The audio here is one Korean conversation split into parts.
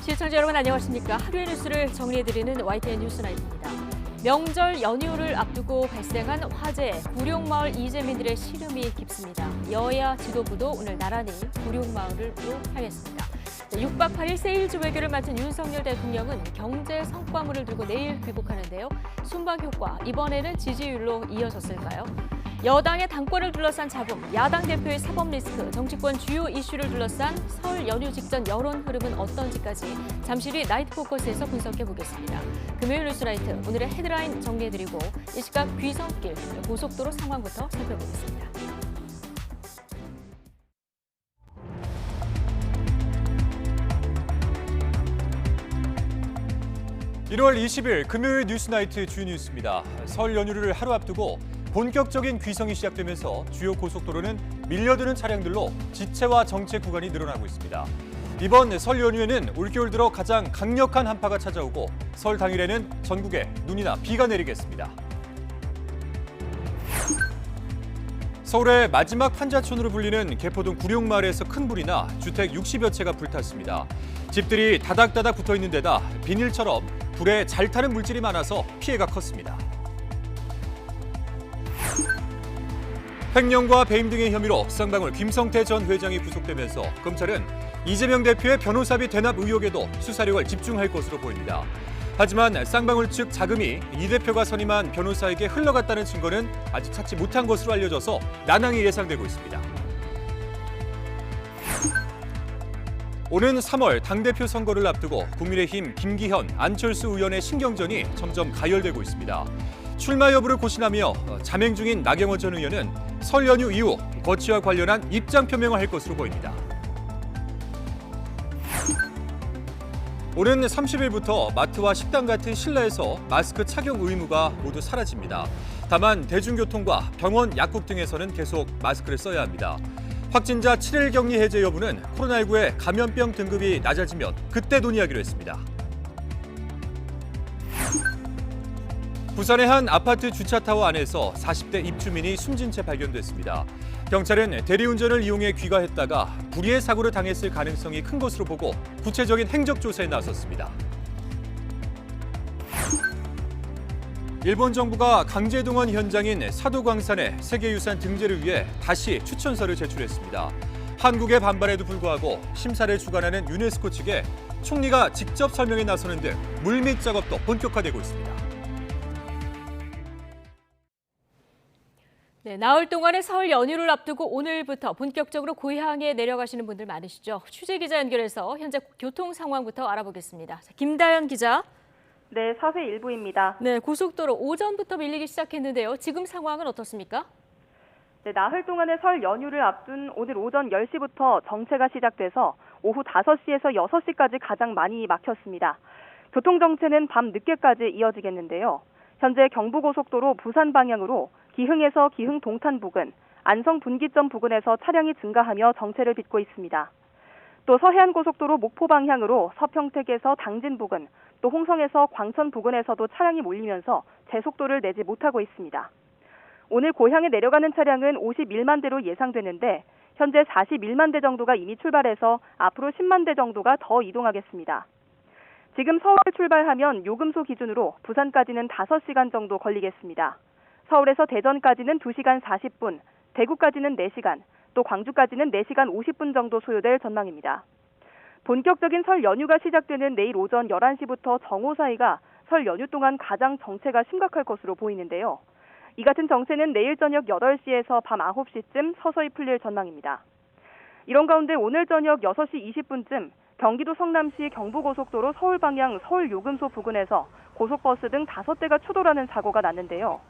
시청자 여러분 안녕하십니까? 하루의 뉴스를 정리해드리는 YTN 뉴스나잇입니다. 명절 연휴를 앞두고 발생한 화재, 구룡마을 이재민들의 시름이 깊습니다. 여야 지도부도 오늘 나란히 구룡마을로 향했습니다. 6박 8일 세일즈 외교를 마친 윤석열 대통령은 경제 성과물을 두고 내일 귀국하는데요. 순방 효과, 이번에는 지지율로 이어졌을까요? 여당의 당권을 둘러싼 잡음, 야당 대표의 사법 리스크, 정치권 주요 이슈를 둘러싼 설 연휴 직전 여론 흐름은 어떤지까지 잠시 뒤 나이트 포커스에서 분석해보겠습니다. 금요일 뉴스나이트, 오늘의 헤드라인 정리해드리고 이 시각 귀성길, 고속도로 상황부터 살펴보겠습니다. 1월 20일 금요일 뉴스나이트 주요 뉴스입니다. 설 연휴를 하루 앞두고 본격적인 귀성이 시작되면서 주요 고속도로는 밀려드는 차량들로 지체와 정체 구간이 늘어나고 있습니다. 이번 설 연휴에는 올겨울 들어 가장 강력한 한파가 찾아오고 설 당일에는 전국에 눈이나 비가 내리겠습니다. 서울의 마지막 판자촌으로 불리는 개포동 구룡마을에서 큰 불이 나 주택 60여 채가 불탔습니다. 집들이 다닥다닥 붙어있는 데다 비닐처럼 불에 잘 타는 물질이 많아서 피해가 컸습니다. 횡령과 배임 등의 혐의로 쌍방울 김성태 전 회장이 구속되면서 검찰은 이재명 대표의 변호사비 대납 의혹에도 수사력을 집중할 것으로 보입니다. 하지만 쌍방울 측 자금이 이 대표가 선임한 변호사에게 흘러갔다는 증거는 아직 찾지 못한 것으로 알려져서 난항이 예상되고 있습니다. 오는 3월 당대표 선거를 앞두고 국민의힘 김기현, 안철수 의원의 신경전이 점점 가열되고 있습니다. 출마 여부를 고민하며 자맹 중인 나경원 전 의원은 설 연휴 이후 거취와 관련한 입장 표명을 할 것으로 보입니다. 오는 30일부터 마트와 식당 같은 실내에서 마스크 착용 의무가 모두 사라집니다. 다만 대중교통과 병원, 약국 등에서는 계속 마스크를 써야 합니다. 확진자 7일 격리 해제 여부는 코로나19의 감염병 등급이 낮아지면 그때 논의하기로 했습니다. 부산의 한 아파트 주차타워 안에서 40대 입주민이 숨진 채 발견됐습니다. 경찰은 대리운전을 이용해 귀가했다가 불의의 사고를 당했을 가능성이 큰 것으로 보고 구체적인 행적 조사에 나섰습니다. 일본 정부가 강제동원 현장인 사도광산의 세계유산 등재를 위해 다시 추천서를 제출했습니다. 한국의 반발에도 불구하고 심사를 주관하는 유네스코 측에 총리가 직접 설명에 나서는 등 물밑 작업도 본격화되고 있습니다. 네, 나흘 동안의 설 연휴를 앞두고 오늘부터 본격적으로 고향에 내려가시는 분들 많으시죠. 취재기자 연결해서 현재 교통 상황부터 알아보겠습니다. 김다연 기자. 네, 사회 일부입니다. 네, 고속도로 오전부터 밀리기 시작했는데요. 지금 상황은 어떻습니까? 네, 나흘 동안의 설 연휴를 앞둔 오늘 오전 10시부터 정체가 시작돼서 오후 5시에서 6시까지 가장 많이 막혔습니다. 교통정체는 밤 늦게까지 이어지겠는데요. 현재 경부고속도로 부산 방향으로 기흥에서 기흥 동탄 부근, 안성 분기점 부근에서 차량이 증가하며 정체를 빚고 있습니다. 또 서해안고속도로 목포 방향으로 서평택에서 당진 부근, 또 홍성에서 광천 부근에서도 차량이 몰리면서 제속도를 내지 못하고 있습니다. 오늘 고향에 내려가는 차량은 51만 대로 예상되는데 현재 41만 대 정도가 이미 출발해서 앞으로 10만 대 정도가 더 이동하겠습니다. 지금 서울 출발하면 요금소 기준으로 부산까지는 5시간 정도 걸리겠습니다. 서울에서 대전까지는 2시간 40분, 대구까지는 4시간, 또 광주까지는 4시간 50분 정도 소요될 전망입니다. 본격적인 설 연휴가 시작되는 내일 오전 11시부터 정오 사이가 설 연휴 동안 가장 정체가 심각할 것으로 보이는데요. 이 같은 정체는 내일 저녁 8시에서 밤 9시쯤 서서히 풀릴 전망입니다. 이런 가운데 오늘 저녁 6시 20분쯤 경기도 성남시 경부고속도로 서울 방향 서울 요금소 부근에서 고속버스 등 5대가 추돌하는 사고가 났는데요.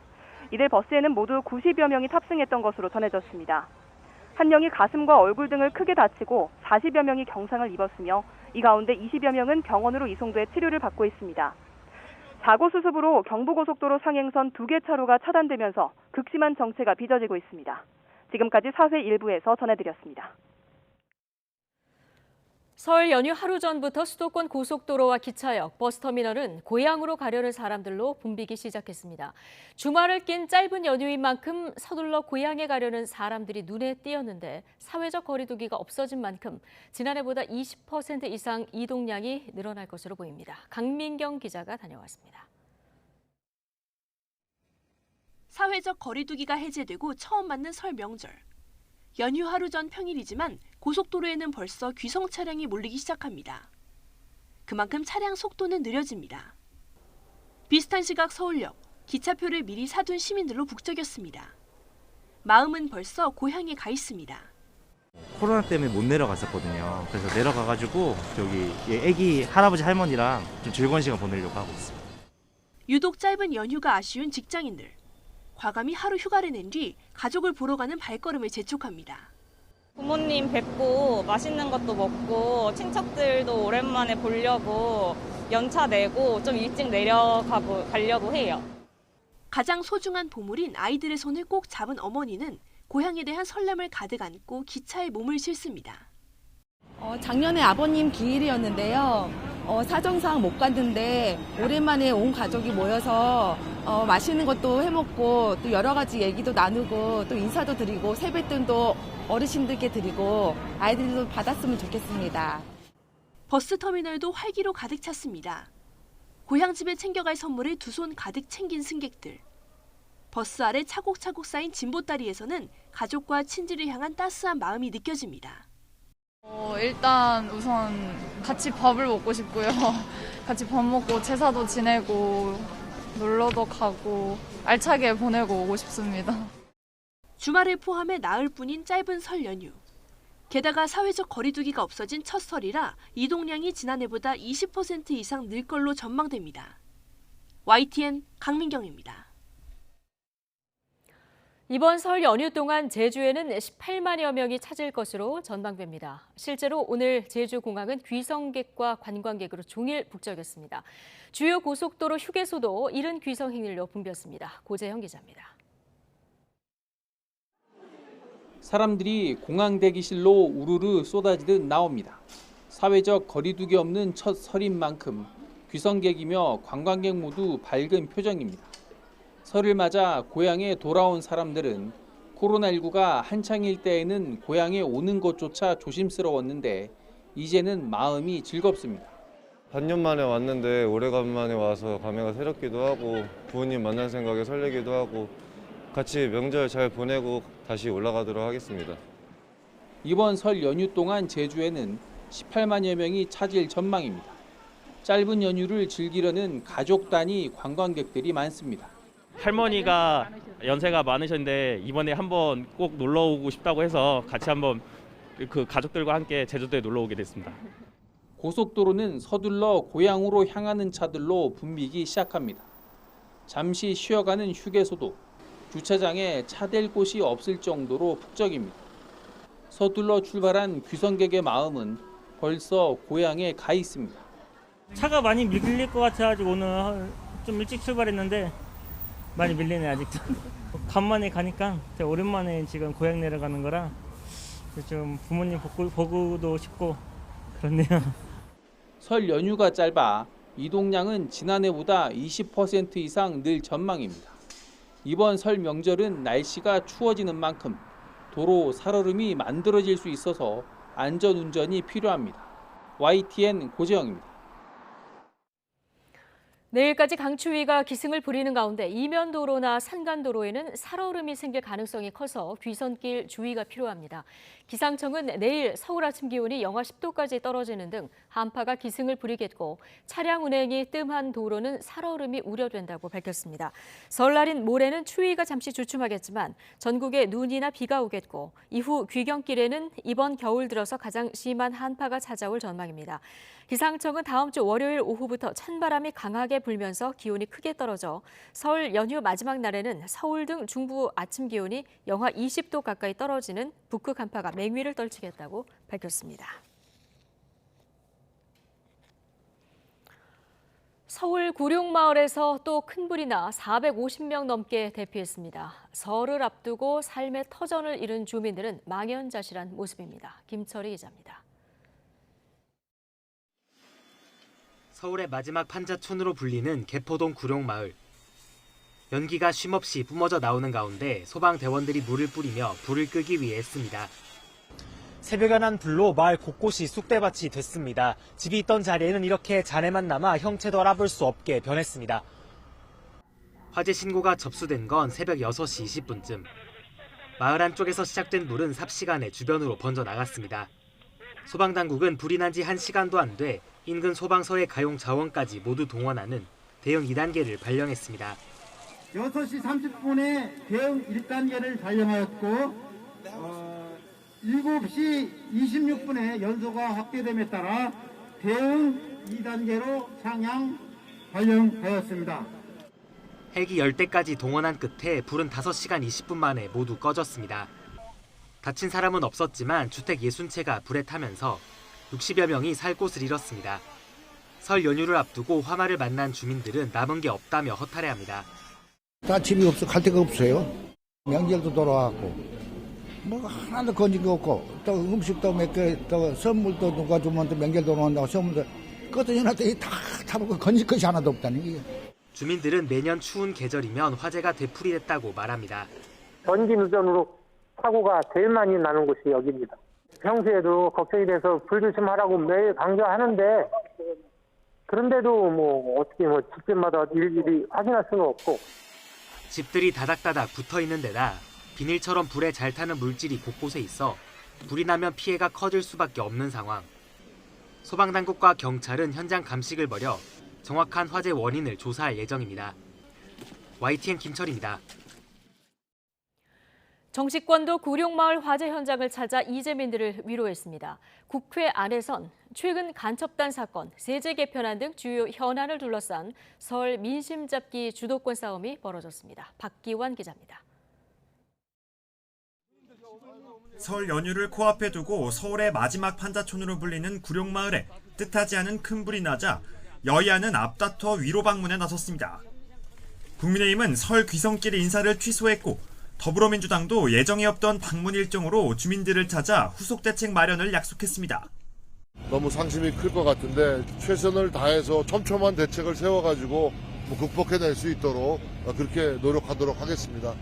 이들 버스에는 모두 90여 명이 탑승했던 것으로 전해졌습니다. 한 명이 가슴과 얼굴 등을 크게 다치고 40여 명이 경상을 입었으며 이 가운데 20여 명은 병원으로 이송돼 치료를 받고 있습니다. 사고 수습으로 경부고속도로 상행선 2개 차로가 차단되면서 극심한 정체가 빚어지고 있습니다. 지금까지 사회 일부에서 전해드렸습니다. 설 연휴 하루 전부터 수도권 고속도로와 기차역, 버스터미널은 고향으로 가려는 사람들로 붐비기 시작했습니다. 주말을 낀 짧은 연휴인 만큼 서둘러 고향에 가려는 사람들이 눈에 띄었는데 사회적 거리두기가 없어진 만큼 지난해보다 20% 이상 이동량이 늘어날 것으로 보입니다. 강민경 기자가 다녀왔습니다. 사회적 거리두기가 해제되고 처음 맞는 설 명절. 연휴 하루 전 평일이지만 고속도로에는 벌써 귀성 차량이 몰리기 시작합니다. 그만큼 차량 속도는 느려집니다. 비슷한 시각 서울역, 기차표를 미리 사둔 시민들로 북적였습니다. 마음은 벌써 고향에 가 있습니다. 코로나 때문에 못 내려갔었거든요. 그래서 내려가가지고 저기 애기 할아버지 할머니랑 좀 즐거운 시간 보내려고 하고 있습니다. 유독 짧은 연휴가 아쉬운 직장인들. 과감히 하루 휴가를 낸 뒤 가족을 보러 가는 발걸음을 재촉합니다. 부모님 뵙고 맛있는 것도 먹고 친척들도 오랜만에 보려고 연차 내고 좀 일찍 가려고 해요. 가장 소중한 보물인 아이들의 손을 꼭 잡은 어머니는 고향에 대한 설렘을 가득 안고 기차에 몸을 실습니다. 작년에 아버님 기일이었는데요. 사정상 못 갔는데 오랜만에 온 가족이 모여서 맛있는 것도 해먹고 또 여러 가지 얘기도 나누고 또 인사도 드리고 세뱃돈도 어르신들께 드리고 아이들도 받았으면 좋겠습니다. 버스터미널도 활기로 가득 찼습니다. 고향집에 챙겨갈 선물을 두 손 가득 챙긴 승객들. 버스 아래 차곡차곡 쌓인 진보다리에서는 가족과 친지를 향한 따스한 마음이 느껴집니다. 일단 우선 같이 밥을 먹고 싶고요. 같이 밥 먹고 제사도 지내고 놀러도 가고 알차게 보내고 오고 싶습니다. 주말을 포함해 나흘 뿐인 짧은 설 연휴. 게다가 사회적 거리두기가 없어진 첫 설이라 이동량이 지난해보다 20% 이상 늘 걸로 전망됩니다. YTN 강민경입니다. 이번 설 연휴 동안 제주에는 18만여 명이 찾을 것으로 전망됩니다. 실제로 오늘 제주공항은 귀성객과 관광객으로 종일 북적였습니다. 주요 고속도로 휴게소도 이른 귀성 행렬로 붐볐습니다. 고재형 기자입니다. 사람들이 공항 대기실로 우르르 쏟아지듯 나옵니다. 사회적 거리두기 없는 첫 설인 만큼 귀성객이며 관광객 모두 밝은 표정입니다. 설을 맞아 고향에 돌아온 사람들은 코로나19가 한창일 때에는 고향에 오는 것조차 조심스러웠는데 이제는 마음이 즐겁습니다. 반년 만에 왔는데 오래간만에 와서 감회가 새롭기도 하고 부모님 만날 생각에 설레기도 하고 같이 명절 잘 보내고 다시 올라가도록 하겠습니다. 이번 설 연휴 동안 제주에는 18만여 명이 찾을 전망입니다. 짧은 연휴를 즐기려는 가족 단위 관광객들이 많습니다. 할머니가 연세가 많으셨는데 이번에 한번 꼭 놀러 오고 싶다고 해서 같이 한번 그 가족들과 함께 제주도에 놀러 오게 됐습니다. 고속도로는 서둘러 고향으로 향하는 차들로 붐비기 시작합니다. 잠시 쉬어가는 휴게소도 주차장에 차 댈 곳이 없을 정도로 북적입니다. 서둘러 출발한 귀성객의 마음은 벌써 고향에 가 있습니다. 차가 많이 밀릴 것 같아가지고 오늘 좀 일찍 출발했는데 많이 밀리네 아직도. 간만에 가니까 되게 오랜만에 지금 고향 내려가는 거라 좀 부모님 보고도 싶고 그렇네요. 설 연휴가 짧아 이동량은 지난해보다 20% 이상 늘 전망입니다. 이번 설 명절은 날씨가 추워지는 만큼 도로 살얼음이 만들어질 수 있어서 안전운전이 필요합니다. YTN 고재영입니다. 내일까지 강추위가 기승을 부리는 가운데 이면도로나 산간도로에는 살얼음이 생길 가능성이 커서 귀선길 주의가 필요합니다. 기상청은 내일 서울 아침 기온이 영하 10도까지 떨어지는 등 한파가 기승을 부리겠고 차량 운행이 뜸한 도로는 살얼음이 우려된다고 밝혔습니다. 설날인 모레는 추위가 잠시 주춤하겠지만 전국에 눈이나 비가 오겠고 이후 귀경길에는 이번 겨울 들어서 가장 심한 한파가 찾아올 전망입니다. 기상청은 다음 주 월요일 오후부터 찬바람이 강하게 불면서 기온이 크게 떨어져 설 연휴 마지막 날에는 서울 등 중부 아침 기온이 영하 20도 가까이 떨어지는 북극 한파가 맹위를 떨치겠다고 밝혔습니다. 서울 구룡마을에서 또 큰 불이 나 450명 넘게 대피했습니다. 설을 앞두고 삶의 터전을 잃은 주민들은 망연자실한 모습입니다. 김철희 기자입니다. 서울의 마지막 판자촌으로 불리는 개포동 구룡마을. 연기가 쉼없이 뿜어져 나오는 가운데 소방대원들이 물을 뿌리며 불을 끄기 위해 애씁니다. 새벽에 난 불로 마을 곳곳이 쑥대밭이 됐습니다. 집이 있던 자리에는 이렇게 잔해만 남아 형체도 알아볼 수 없게 변했습니다. 화재 신고가 접수된 건 새벽 6시 20분쯤. 마을 안쪽에서 시작된 불은 삽시간에 주변으로 번져 나갔습니다. 소방당국은 불이 난 지 1시간도 안 돼 인근 소방서의 가용 자원까지 모두 동원하는 대응 2단계를 발령했습니다. 6시 30분에 대응 1단계를 발령하였고 7시 26분에 연소가 확대됨에 따라 대응 2단계로 상향 발령하였습니다. 헬기 10대까지 동원한 끝에 불은 5시간 20분 만에 모두 꺼졌습니다. 다친 사람은 없었지만 주택 60채가 불에 타면서 60여 명이 살 곳을 잃었습니다. 설 연휴를 앞두고 화마를 만난 주민들은 남은 게 없다며 허탈해합니다. 다 집이 없어 갈 데가 없어요. 명절도 돌아왔고 뭐 하나도 건진 게 없고 또 음식도 몇 개 또 선물도 누가 주면 또 명절도 온다고 선물도 그것도 해놨더니 다 타먹고 건질 것이 하나도 없다는 게. 주민들은 매년 추운 계절이면 화재가 되풀이됐다고 말합니다. 전기 누전으로 사고가 제일 많이 나는 곳이 여기입니다. 평소에도 걱정이 돼서 불조심하라고 매일 강조하는데 그런데도 어떻게 집집마다 일일이 확인할 수는 없고. 집들이 다닥다닥 붙어 있는 데다 비닐처럼 불에 잘 타는 물질이 곳곳에 있어 불이 나면 피해가 커질 수밖에 없는 상황. 소방당국과 경찰은 현장 감식을 벌여 정확한 화재 원인을 조사할 예정입니다. YTN 김철입니다. 정치권도 구룡마을 화재 현장을 찾아 이재민들을 위로했습니다. 국회 안에선 최근 간첩단 사건, 세제 개편안 등 주요 현안을 둘러싼 설 민심 잡기 주도권 싸움이 벌어졌습니다. 박기환 기자입니다. 설 연휴를 코앞에 두고 서울의 마지막 판자촌으로 불리는 구룡마을에 뜻하지 않은 큰 불이 나자 여야는 앞다퉈 위로 방문에 나섰습니다. 국민의힘은 설 귀성길 인사를 취소했고 더불어민주당도 예정이 없던 방문 일정으로 주민들을 찾아 후속 대책 마련을 약속했습니다. 너무 상심이 클 것 같은데 최선을 다해서 촘촘한 대책을 세워가지고 극복해낼 수 있도록 그렇게 노력하도록 하겠습니다.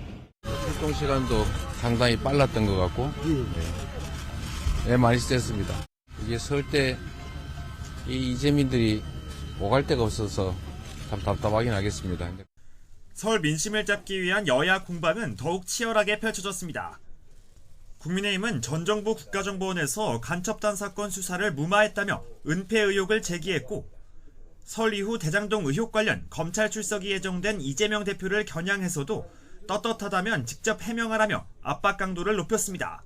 출동 시간도 상당히 빨랐던 것 같고 많이 셌습니다. 이게 설 때 이 이재민들이 오갈 데가 없어서 참 답답하긴 하겠습니다. 설 민심을 잡기 위한 여야 공방은 더욱 치열하게 펼쳐졌습니다. 국민의힘은 전 정부 국가정보원에서 간첩단 사건 수사를 무마했다며 은폐 의혹을 제기했고 설 이후 대장동 의혹 관련 검찰 출석이 예정된 이재명 대표를 겨냥해서도 떳떳하다면 직접 해명하라며 압박 강도를 높였습니다.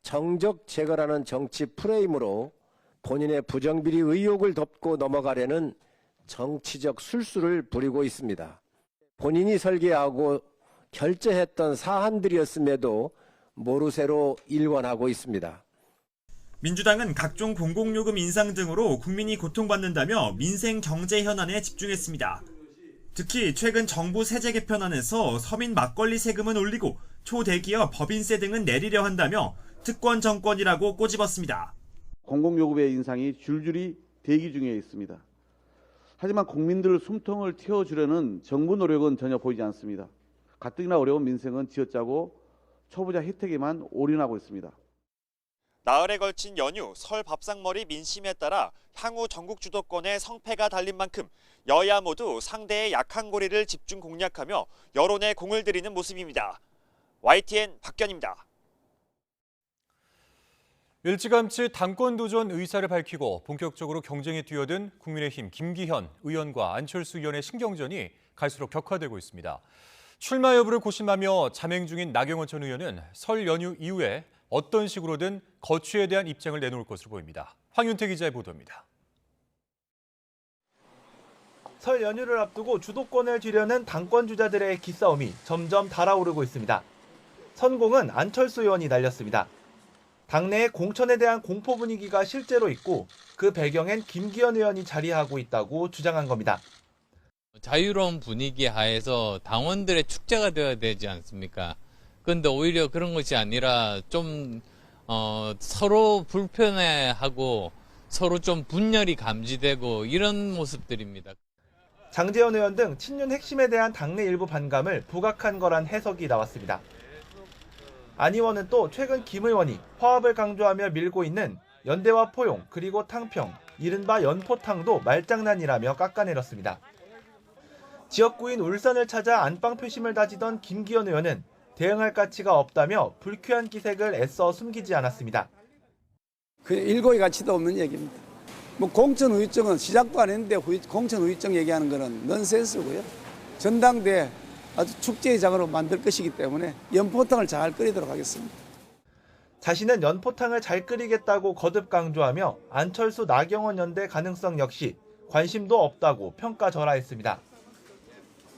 정적 제거라는 정치 프레임으로 본인의 부정비리 의혹을 덮고 넘어가려는 정치적 술수를 부리고 있습니다. 본인이 설계하고 결재했던 사안들이었음에도 모르쇠로 일관하고 있습니다. 민주당은 각종 공공요금 인상 등으로 국민이 고통받는다며 민생 경제 현안에 집중했습니다. 특히 최근 정부 세제 개편안에서 서민 막걸리 세금은 올리고 초대기업 법인세 등은 내리려 한다며 특권 정권이라고 꼬집었습니다. 공공요금의 인상이 줄줄이 대기 중에 있습니다. 하지만 국민들 숨통을 틔워주려는 정부 노력은 전혀 보이지 않습니다. 가뜩이나 어려운 민생은 쥐어짜고 초부자 혜택에만 올인하고 있습니다. 나흘에 걸친 연휴 설 밥상머리 민심에 따라 향후 전국 주도권의 성패가 달린 만큼 여야 모두 상대의 약한 고리를 집중 공략하며 여론에 공을 들이는 모습입니다. YTN 박견입니다. 일찌감치 당권 도전 의사를 밝히고 본격적으로 경쟁에 뛰어든 국민의힘 김기현 의원과 안철수 의원의 신경전이 갈수록 격화되고 있습니다. 출마 여부를 고심하며 자맹 중인 나경원 전 의원은 설 연휴 이후에 어떤 식으로든 거취에 대한 입장을 내놓을 것으로 보입니다. 황윤태 기자의 보도입니다. 설 연휴를 앞두고 주도권을 쥐려는 당권 주자들의 기싸움이 점점 달아오르고 있습니다. 선공은 안철수 의원이 날렸습니다. 당내의 공천에 대한 공포 분위기가 실제로 있고 그 배경엔 김기현 의원이 자리하고 있다고 주장한 겁니다. 자유로운 분위기 하에서 당원들의 축제가 되어야 되지 않습니까? 그런데 오히려 그런 것이 아니라 좀 서로 불편해하고 서로 좀 분열이 감지되고 이런 모습들입니다. 장제원 의원 등 친윤 핵심에 대한 당내 일부 반감을 부각한 거란 해석이 나왔습니다. 안 의원은 또 최근 김 의원이 화합을 강조하며 밀고 있는 연대와 포용 그리고 탕평, 이른바 연포탕도 말장난이라며 깎아내렸습니다. 지역구인 울산을 찾아 안방 표심을 다지던 김기현 의원은 대응할 가치가 없다며 불쾌한 기색을 애써 숨기지 않았습니다. 그 일고의 가치도 없는 얘기입니다. 뭐 공천후유증은 시작도 안 했는데 공천후유증 얘기하는 거는 넌센스고요. 전당대 아주 축제의 장으로 만들 것이기 때문에 연포탕을 잘 끓이도록 하겠습니다. 자신은 연포탕을 잘 끓이겠다고 거듭 강조하며 안철수 나경원 연대 가능성 역시 관심도 없다고 평가절하했습니다.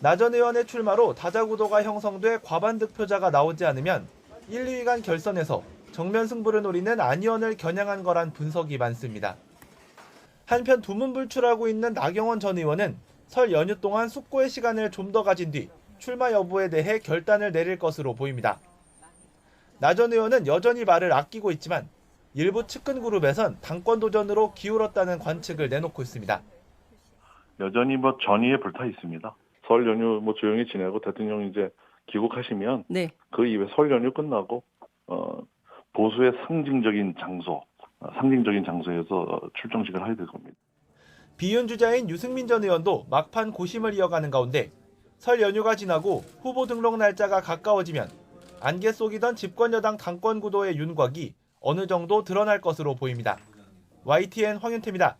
나 전 의원의 출마로 다자구도가 형성돼 과반 득표자가 나오지 않으면 1, 2위 간 결선에서 정면 승부를 노리는 안 의원을 겨냥한 거란 분석이 많습니다. 한편 두문불출하고 있는 나경원 전 의원은 설 연휴 동안 숙고의 시간을 좀 더 가진 뒤 출마 여부에 대해 결단을 내릴 것으로 보입니다. 나 전 의원은 여전히 말을 아끼고 있지만 일부 측근 그룹에선 당권 도전으로 기울었다는 관측을 내놓고 있습니다. 여전히 전의에 불타 있습니다. 설 연휴 조용히 지내고 대통령 이제 귀국하시면 네. 그 이후에 설 연휴 끝나고 보수의 상징적인 장소에서 출정식을 하게 될 겁니다. 비윤 주자인 유승민 전 의원도 막판 고심을 이어가는 가운데 설 연휴가 지나고 후보 등록 날짜가 가까워지면 안개 속이던 집권여당 당권 구도의 윤곽이 어느 정도 드러날 것으로 보입니다. YTN 황윤태입니다.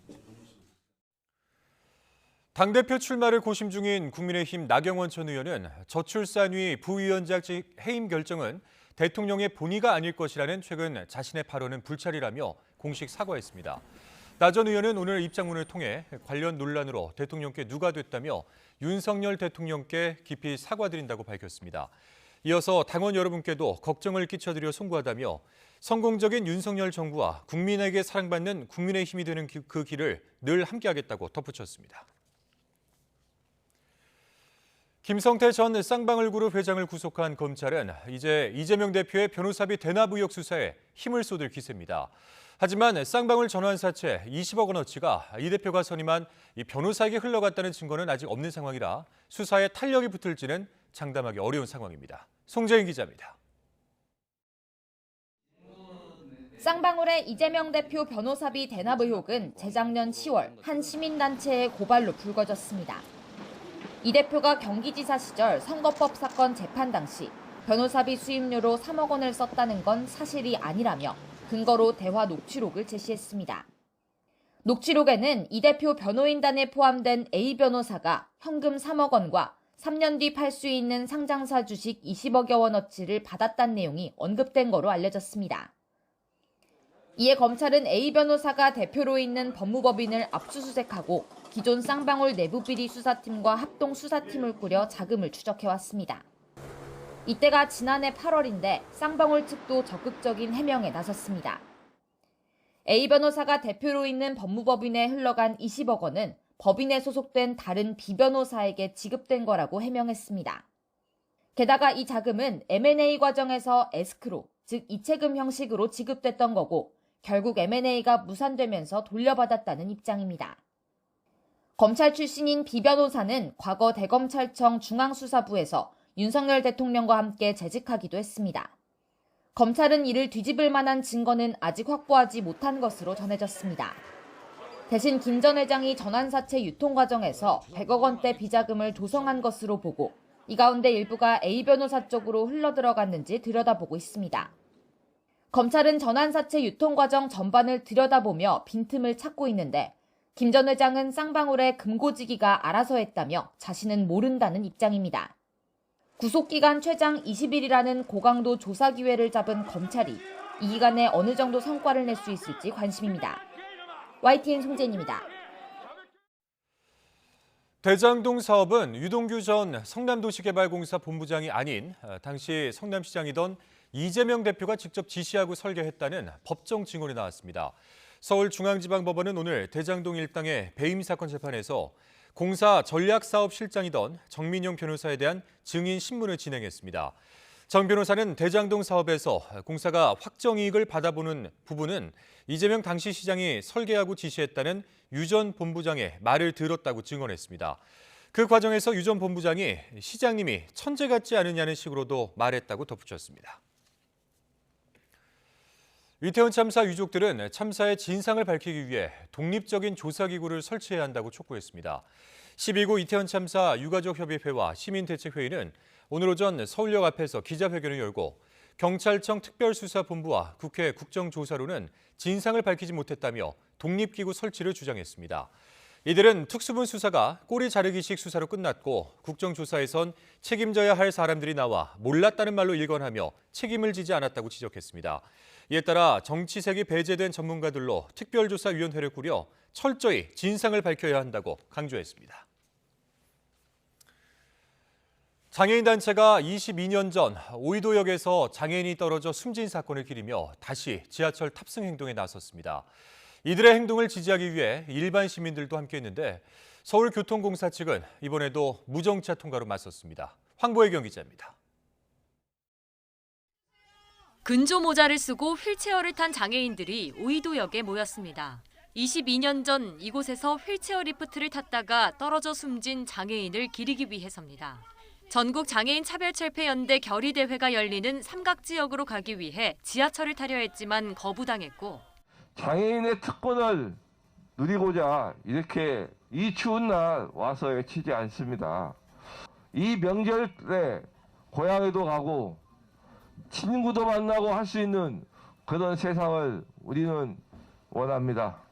당대표 출마를 고심 중인 국민의힘 나경원 전 의원은 저출산위 부위원장직 해임 결정은 대통령의 본의가 아닐 것이라는 최근 자신의 발언은 불찰이라며 공식 사과했습니다. 나 전 의원은 오늘 입장문을 통해 관련 논란으로 대통령께 누가 됐다며 윤석열 대통령께 깊이 사과드린다고 밝혔습니다. 이어서 당원 여러분께도 걱정을 끼쳐드려 송구하다며 성공적인 윤석열 정부와 국민에게 사랑받는 국민의힘이 되는 그 길을 늘 함께하겠다고 덧붙였습니다. 김성태 전 쌍방울그룹 회장을 구속한 검찰은 이제 이재명 대표의 변호사비 대납 의혹 수사에 힘을 쏟을 기세입니다. 하지만 쌍방울 전환 사채 20억 원어치가 이 대표가 선임한 이 변호사에게 흘러갔다는 증거는 아직 없는 상황이라 수사에 탄력이 붙을지는 장담하기 어려운 상황입니다. 송재인 기자입니다. 쌍방울의 이재명 대표 변호사비 대납 의혹은 재작년 10월 한 시민단체의 고발로 불거졌습니다. 이 대표가 경기지사 시절 선거법 사건 재판 당시 변호사비 수임료로 3억 원을 썼다는 건 사실이 아니라며 근거로 대화 녹취록을 제시했습니다. 녹취록에는 이 대표 변호인단에 포함된 A 변호사가 현금 3억 원과 3년 뒤 팔 수 있는 상장사 주식 20억여 원어치를 받았다는 내용이 언급된 거로 알려졌습니다. 이에 검찰은 A 변호사가 대표로 있는 법무법인을 압수수색하고 기존 쌍방울 내부비리 수사팀과 합동수사팀을 꾸려 자금을 추적해왔습니다. 이때가 지난해 8월인데 쌍방울 측도 적극적인 해명에 나섰습니다. A 변호사가 대표로 있는 법무법인에 흘러간 20억 원은 법인에 소속된 다른 B 변호사에게 지급된 거라고 해명했습니다. 게다가 이 자금은 M&A 과정에서 에스크로, 즉 이체금 형식으로 지급됐던 거고 결국 M&A가 무산되면서 돌려받았다는 입장입니다. 검찰 출신인 B 변호사는 과거 대검찰청 중앙수사부에서 윤석열 대통령과 함께 재직하기도 했습니다. 검찰은 이를 뒤집을 만한 증거는 아직 확보하지 못한 것으로 전해졌습니다. 대신 김 전 회장이 전환사채 유통 과정에서 100억 원대 비자금을 조성한 것으로 보고 이 가운데 일부가 A 변호사 쪽으로 흘러들어갔는지 들여다보고 있습니다. 검찰은 전환사채 유통 과정 전반을 들여다보며 빈틈을 찾고 있는데 김 전 회장은 쌍방울의 금고지기가 알아서 했다며 자신은 모른다는 입장입니다. 구속기간 최장 20일이라는 고강도 조사 기회를 잡은 검찰이 이 기간에 어느 정도 성과를 낼 수 있을지 관심입니다. YTN 송재인입니다. 대장동 사업은 유동규 전 성남도시개발공사 본부장이 아닌 당시 성남시장이던 이재명 대표가 직접 지시하고 설계했다는 법정 증언이 나왔습니다. 서울중앙지방법원은 오늘 대장동 일당의 배임 사건 재판에서 공사 전략사업실장이던 정민용 변호사에 대한 증인 신문을 진행했습니다. 정 변호사는 대장동 사업에서 공사가 확정이익을 받아보는 부분은 이재명 당시 시장이 설계하고 지시했다는 유 전 본부장의 말을 들었다고 증언했습니다. 그 과정에서 유 전 본부장이 시장님이 천재 같지 않느냐는 식으로도 말했다고 덧붙였습니다. 이태원 참사 유족들은 참사의 진상을 밝히기 위해 독립적인 조사기구를 설치해야 한다고 촉구했습니다. 12구 이태원 참사 유가족협의회와 시민대책회의는 오늘 오전 서울역 앞에서 기자회견을 열고 경찰청 특별수사본부와 국회 국정조사로는 진상을 밝히지 못했다며 독립기구 설치를 주장했습니다. 이들은 특수본 수사가 꼬리 자르기식 수사로 끝났고 국정조사에선 책임져야 할 사람들이 나와 몰랐다는 말로 일관하며 책임을 지지 않았다고 지적했습니다. 이에 따라 정치색이 배제된 전문가들로 특별조사위원회를 꾸려 철저히 진상을 밝혀야 한다고 강조했습니다. 장애인 단체가 22년 전 오이도역에서 장애인이 떨어져 숨진 사건을 기리며 다시 지하철 탑승 행동에 나섰습니다. 이들의 행동을 지지하기 위해 일반 시민들도 함께했는데 서울교통공사 측은 이번에도 무정차 통과로 맞섰습니다. 황보혜경 기자입니다. 근조 모자를 쓰고 휠체어를 탄 장애인들이 오이도역에 모였습니다. 22년 전 이곳에서 휠체어 리프트를 탔다가 떨어져 숨진 장애인을 기리기 위해서입니다. 전국 장애인 차별철폐연대 결의대회가 열리는 삼각지역으로 가기 위해 지하철을 타려 했지만 거부당했고 장애인의 특권을 누리고자 이렇게 이 추운 날 와서 외치지 않습니다. 이 명절에 고향에도 가고 친구도 만나고 할 수 있는 그런 세상을 우리는 원합니다.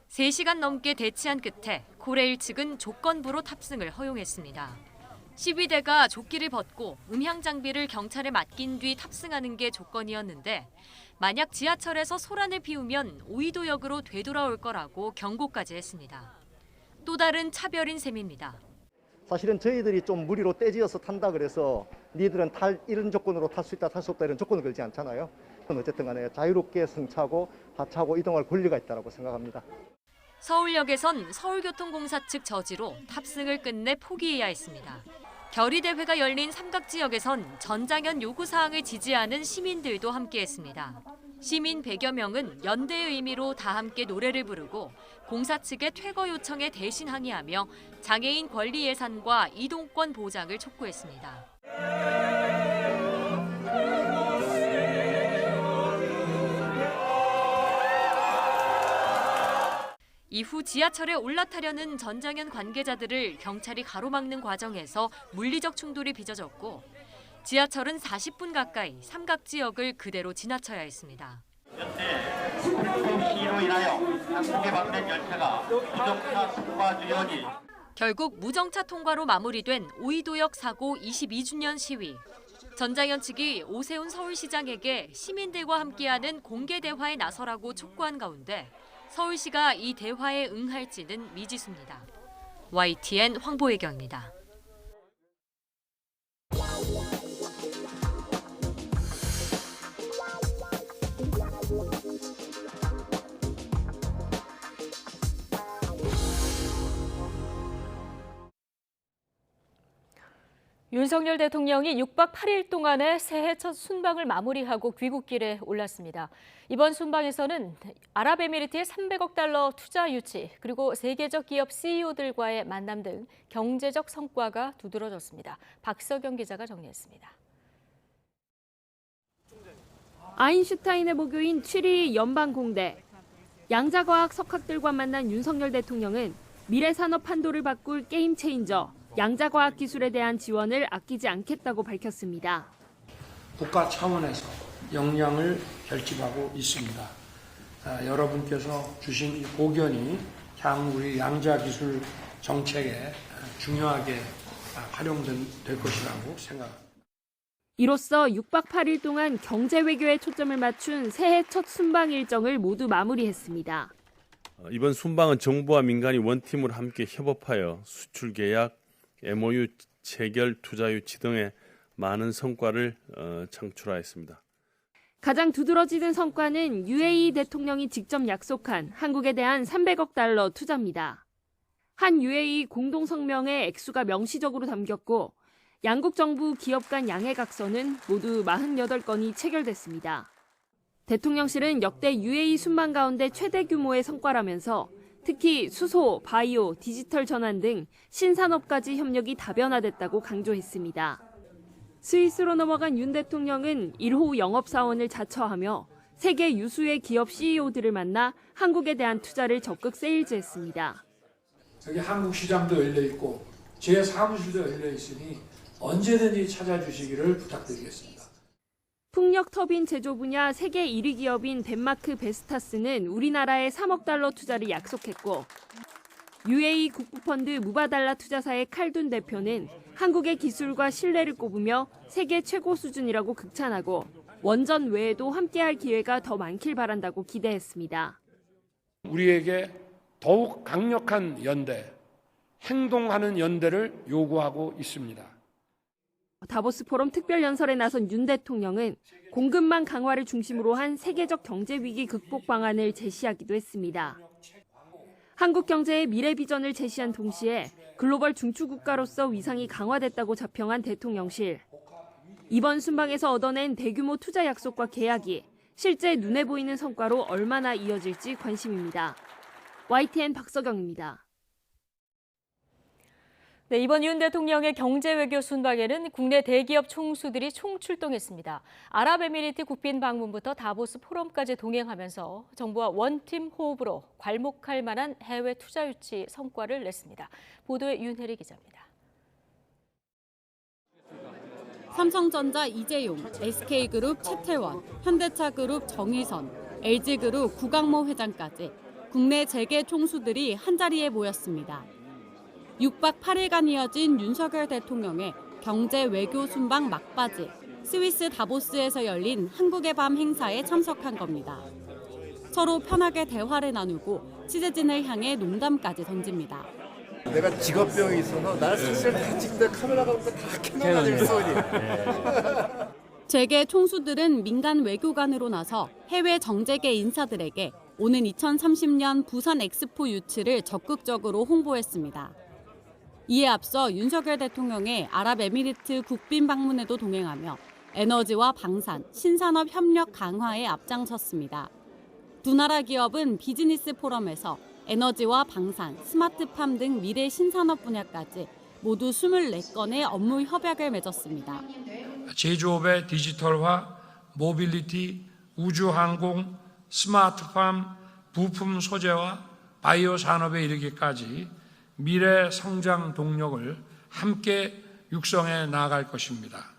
3시간 넘게 대치한 끝에 코레일 측은 조건부로 탑승을 허용했습니다. 시위대가 조끼를 벗고 음향 장비를 경찰에 맡긴 뒤 탑승하는 게 조건이었는데 만약 지하철에서 소란을 피우면 오이도역으로 되돌아올 거라고 경고까지 했습니다. 또 다른 차별인 셈입니다. 사실은 저희들이 좀 무리로 떼지어서 탄다 그래서 니들은 이런 조건으로 탈 수 있다 탈 수 없다 이런 조건을 걸지 않잖아요. 어쨌든 간에 자유롭게 승차하고 하차하고 이동할 권리가 있다고 생각합니다. 서울역에선 서울교통공사 측 저지로 탑승을 끝내 포기해야 했습니다. 결의대회가 열린 삼각지역에선 전장현 요구사항을 지지하는 시민들도 함께했습니다. 시민 100여 명은 연대의 의미로 다 함께 노래를 부르고 공사 측의 퇴거 요청에 대신 항의하며 장애인 권리 예산과 이동권 보장을 촉구했습니다. 이후 지하철에 올라타려는 전장현 관계자들을 경찰이 가로막는 과정에서 물리적 충돌이 빚어졌고 지하철은 40분 가까이 삼각지역을 그대로 지나쳐야 했습니다. 현재 불법 시위로 인하여 한국에 방된 열차가 무정차 통과 중이오니 결국 무정차 통과로 마무리된 오이도역 사고 22주년 시위. 전장현 측이 오세훈 서울시장에게 시민들과 함께하는 공개 대화에 나서라고 촉구한 가운데 서울시가 이 대화에 응할지는 미지수입니다. YTN 황보혜경입니다. 윤석열 대통령이 6박 8일 동안의 새해 첫 순방을 마무리하고 귀국길에 올랐습니다. 이번 순방에서는 아랍에미리트의 300억 달러 투자 유치, 그리고 세계적 기업 CEO들과의 만남 등 경제적 성과가 두드러졌습니다. 박석영 기자가 정리했습니다. 아인슈타인의 모교인 취리 연방공대, 양자과학 석학들과 만난 윤석열 대통령은 미래 산업 판도를 바꿀 게임 체인저, 양자과학 기술에 대한 지원을 아끼지 않겠다고 밝혔습니다. 국가 차원에서 역량을 결집하고 있습니다. 여러분께서 주신 이 고견이 향후 우리 양자기술 정책에 중요하게 활용될 것이라고 생각합니다. 이로써 6박 8일 동안 경제 외교에 초점을 맞춘 새해 첫 순방 일정을 모두 마무리했습니다. 이번 순방은 정부와 민간이 원팀으로 함께 협업하여 수출 계약, MOU 체결, 투자 유치 등의 많은 성과를 창출하였습니다. 가장 두드러지는 성과는 UAE 대통령이 직접 약속한 한국에 대한 300억 달러 투자입니다. 한 UAE 공동성명에 액수가 명시적으로 담겼고 양국 정부 기업 간 양해각서는 모두 48건이 체결됐습니다. 대통령실은 역대 UAE 순방 가운데 최대 규모의 성과라면서 특히 수소, 바이오, 디지털 전환 등 신산업까지 협력이 다변화됐다고 강조했습니다. 스위스로 넘어간 윤 대통령은 1호 영업사원을 자처하며 세계 유수의 기업 CEO들을 만나 한국에 대한 투자를 적극 세일즈했습니다. 저기 한국 시장도 열려 있고 제 사무실도 열려 있으니 언제든지 찾아주시기를 부탁드리겠습니다. 풍력 터빈 제조 분야 세계 1위 기업인 덴마크 베스타스는 우리나라에 3억 달러 투자를 약속했고 UAE 국부펀드 무바달라 투자사의 칼둔 대표는 한국의 기술과 신뢰를 꼽으며 세계 최고 수준이라고 극찬하고 원전 외에도 함께할 기회가 더 많길 바란다고 기대했습니다. 우리에게 더욱 강력한 연대, 행동하는 연대를 요구하고 있습니다. 다보스 포럼 특별연설에 나선 윤 대통령은 공급망 강화를 중심으로 한 세계적 경제 위기 극복 방안을 제시하기도 했습니다. 한국 경제의 미래 비전을 제시한 동시에 글로벌 중추국가로서 위상이 강화됐다고 자평한 대통령실. 이번 순방에서 얻어낸 대규모 투자 약속과 계약이 실제 눈에 보이는 성과로 얼마나 이어질지 관심입니다. YTN 박서경입니다. 네, 이번 윤 대통령의 경제 외교 순방에는 국내 대기업 총수들이 총출동했습니다. 아랍에미리트 국빈 방문부터 다보스 포럼까지 동행하면서 정부와 원팀 호흡으로 괄목할 만한 해외 투자 유치 성과를 냈습니다. 보도에 윤혜리 기자입니다. 삼성전자 이재용, SK그룹 최태원, 현대차그룹 정의선, LG그룹 구강모 회장까지 국내 재계 총수들이 한자리에 모였습니다. 6박 8일간 이어진 윤석열 대통령의 경제 외교 순방 막바지, 스위스 다보스에서 열린 한국의 밤 행사에 참석한 겁니다. 서로 편하게 대화를 나누고 취재진을 향해 농담까지 던집니다. 내가 직업병이 있어서 나를 사실 다 찍는데 카메라가 오면 다 캐논하는 소리. 재계 총수들은 민간 외교관으로 나서 해외 정재계 인사들에게 오는 2030년 부산 엑스포 유치를 적극적으로 홍보했습니다. 이에 앞서 윤석열 대통령의 아랍에미리트 국빈 방문에도 동행하며 에너지와 방산, 신산업 협력 강화에 앞장섰습니다. 두 나라 기업은 비즈니스 포럼에서 에너지와 방산, 스마트팜 등 미래 신산업 분야까지 모두 24건의 업무 협약을 맺었습니다. 제조업의 디지털화, 모빌리티, 우주항공, 스마트팜, 부품 소재와 바이오 산업에 이르기까지 미래 성장 동력을 함께 육성해 나아갈 것입니다.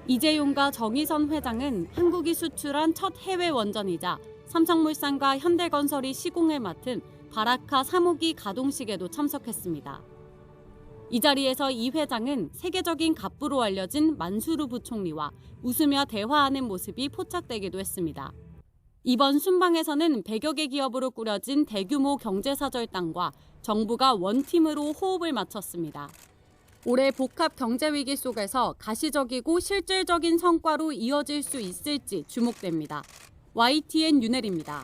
이재용과 정의선 회장은 한국이 수출한 첫 해외 원전이자 삼성물산과 현대건설이 시공을 맡은 바라카 3호기 가동식에도 참석했습니다. 이 자리에서 이 회장은 세계적인 갑부로 알려진 만수르 부총리와 웃으며 대화하는 모습이 포착되기도 했습니다. 이번 순방에서는 100여 개 기업으로 꾸려진 대규모 경제사절단과 정부가 원팀으로 호흡을 맞췄습니다. 올해 복합 경제 위기 속에서 가시적이고 실질적인 성과로 이어질 수 있을지 주목됩니다. YTN 윤혜리입니다.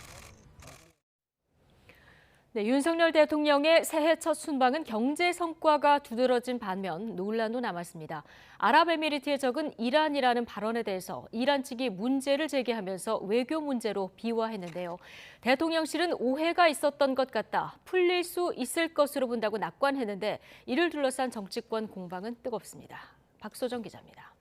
네, 윤석열 대통령의 새해 첫 순방은 경제 성과가 두드러진 반면 논란도 남았습니다. 아랍에미리트의 적은 이란이라는 발언에 대해서 이란 측이 문제를 제기하면서 외교 문제로 비화했는데요. 대통령실은 오해가 있었던 것 같다, 풀릴 수 있을 것으로 본다고 낙관했는데 이를 둘러싼 정치권 공방은 뜨겁습니다. 박소정 기자입니다.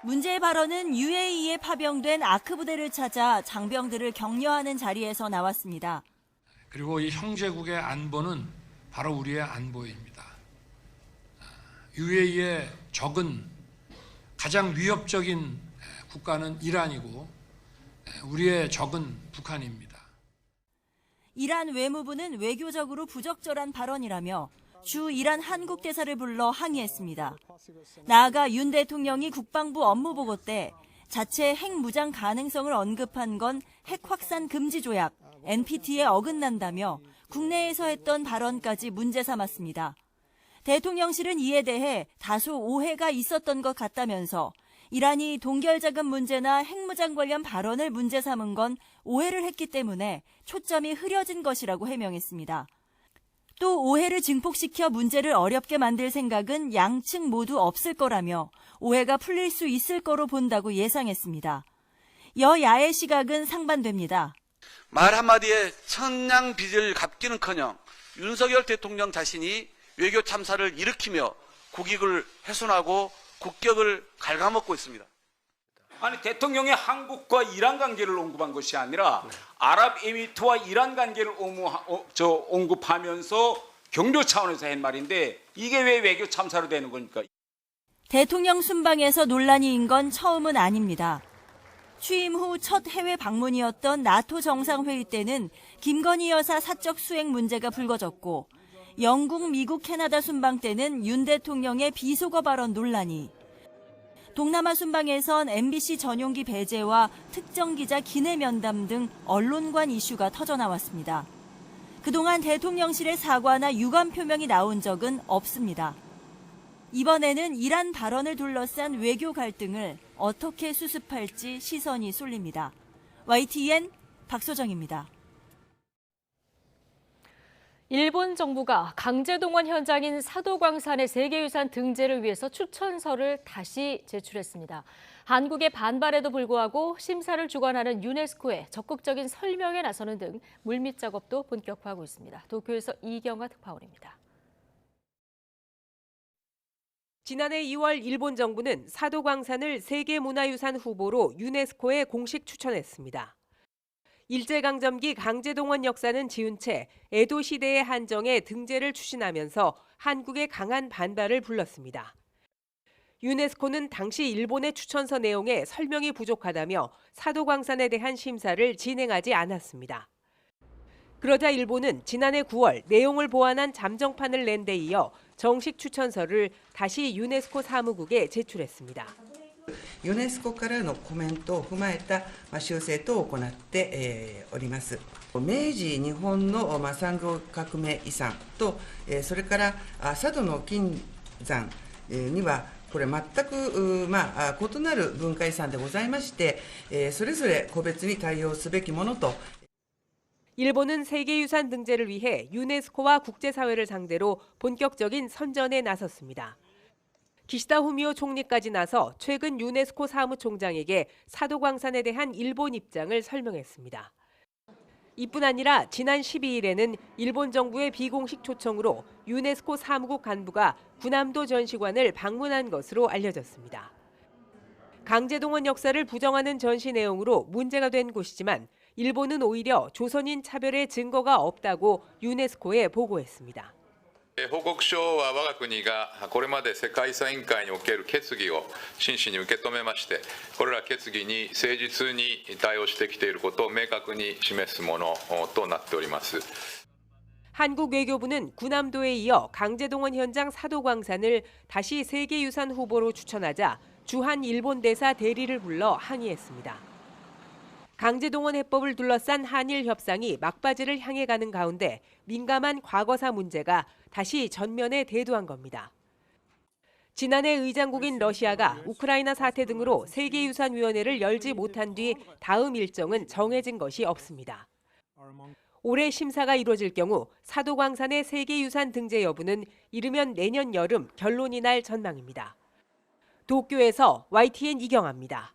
문제의 발언은 UAE에 파병된 아크 부대를 찾아 장병들을 격려하는 자리에서 나왔습니다. 그리고 이 형제국의 안보는 바로 우리의 안보입니다. UAE의 적은 가장 위협적인 국가는 이란이고 우리의 적은 북한입니다. 이란 외무부는 외교적으로 부적절한 발언이라며 주 이란 한국 대사를 불러 항의했습니다. 나아가 윤 대통령이 국방부 업무보고 때 자체 핵무장 가능성을 언급한 건 핵 확산 금지 조약, NPT에 어긋난다며 국내에서 했던 발언까지 문제 삼았습니다. 대통령실은 이에 대해 다소 오해가 있었던 것 같다면서 이란이 동결자금 문제나 핵무장 관련 발언을 문제 삼은 건 오해를 했기 때문에 초점이 흐려진 것이라고 해명했습니다. 또 오해를 증폭시켜 문제를 어렵게 만들 생각은 양측 모두 없을 거라며 오해가 풀릴 수 있을 거로 본다고 예상했습니다. 여야의 시각은 상반됩니다. 말 한마디에 천냥 빚을 갚기는커녕 윤석열 대통령 자신이 외교 참사를 일으키며 국익을 훼손하고 국격을 갉아먹고 있습니다. 아니 대통령이 한국과 이란 관계를 언급한 것이 아니라 아랍에미리트와 이란 관계를 언급하면서 경로 차원에서 한 말인데 이게 왜 외교 참사로 되는 겁니까? 대통령 순방에서 논란이 인 건 처음은 아닙니다. 취임 후 첫 해외 방문이었던 나토 정상회의 때는 김건희 여사 사적 수행 문제가 불거졌고 영국, 미국, 캐나다 순방 때는 윤 대통령의 비속어 발언 논란이, 동남아 순방에선 MBC 전용기 배제와 특정 기자 기내 면담 등 언론관 이슈가 터져나왔습니다. 그동안 대통령실의 사과나 유감 표명이 나온 적은 없습니다. 이번에는 이란 발언을 둘러싼 외교 갈등을 어떻게 수습할지 시선이 쏠립니다. YTN 박소정입니다. 일본 정부가 강제동원 현장인 사도광산의 세계유산 등재를 위해서 추천서를 다시 제출했습니다. 한국의 반발에도 불구하고 심사를 주관하는 유네스코에 적극적인 설명에 나서는 등 물밑 작업도 본격화하고 있습니다. 도쿄에서 이경아 특파원입니다. 지난해 2월 일본 정부는 사도광산을 세계문화유산 후보로 유네스코에 공식 추천했습니다. 일제강점기 강제동원 역사는 지운 채 에도 시대의 한정에 등재를 추진하면서 한국의 강한 반발을 불렀습니다. 유네스코는 당시 일본의 추천서 내용에 설명이 부족하다며 사도광산에 대한 심사를 진행하지 않았습니다. 그러자 일본은 지난해 9월 내용을 보완한 잠정판을 낸 데 이어 정식 추천서를 다시 유네스코 사무국에 제출했습니다. ユネスコからのコメントを踏まえた修正等を行っております。明治日本の産業革命遺産とそれから佐渡の金山にはこれ全く異なる文化遺産でございまして、それぞれ個別に対応すべきものと。 일본은 세계유산 등재를 위해 유네스코와 국제사회를 상대로 본격적인 선전에 나섰습니다. 기시다 후미오 총리까지 나서 최근 유네스코 사무총장에게 사도광산에 대한 일본 입장을 설명했습니다. 이뿐 아니라 지난 12일에는 일본 정부의 비공식 초청으로 유네스코 사무국 간부가 군함도 전시관을 방문한 것으로 알려졌습니다. 강제동원 역사를 부정하는 전시 내용으로 문제가 된 곳이지만 일본은 오히려 조선인 차별의 증거가 없다고 유네스코에 보고했습니다. 報告書は我が国がこれまで世界遺産委員会における決議を真摯に受け止めまして、これら決議に誠実に対応してきていることを明確に示すものとなっております。 한국 외교부는 군함도에 이어 강제동원 현장 사도광산을 다시 세계유산 후보로 추천하자 주한 일본 대사 대리를 불러 항의했습니다. 강제동원 해법을 둘러싼 한일 협상이 막바지를 향해 가는 가운데 민감한 과거사 문제가 다시 전면에 대두한 겁니다. 지난해 의장국인 러시아가 우크라이나 사태 등으로 세계유산위원회를 열지 못한 뒤 다음 일정은 정해진 것이 없습니다. 올해 심사가 이루어질 경우 사도광산의 세계유산 등재 여부는 이르면 내년 여름 결론이 날 전망입니다. 도쿄에서 YTN 이경아입니다.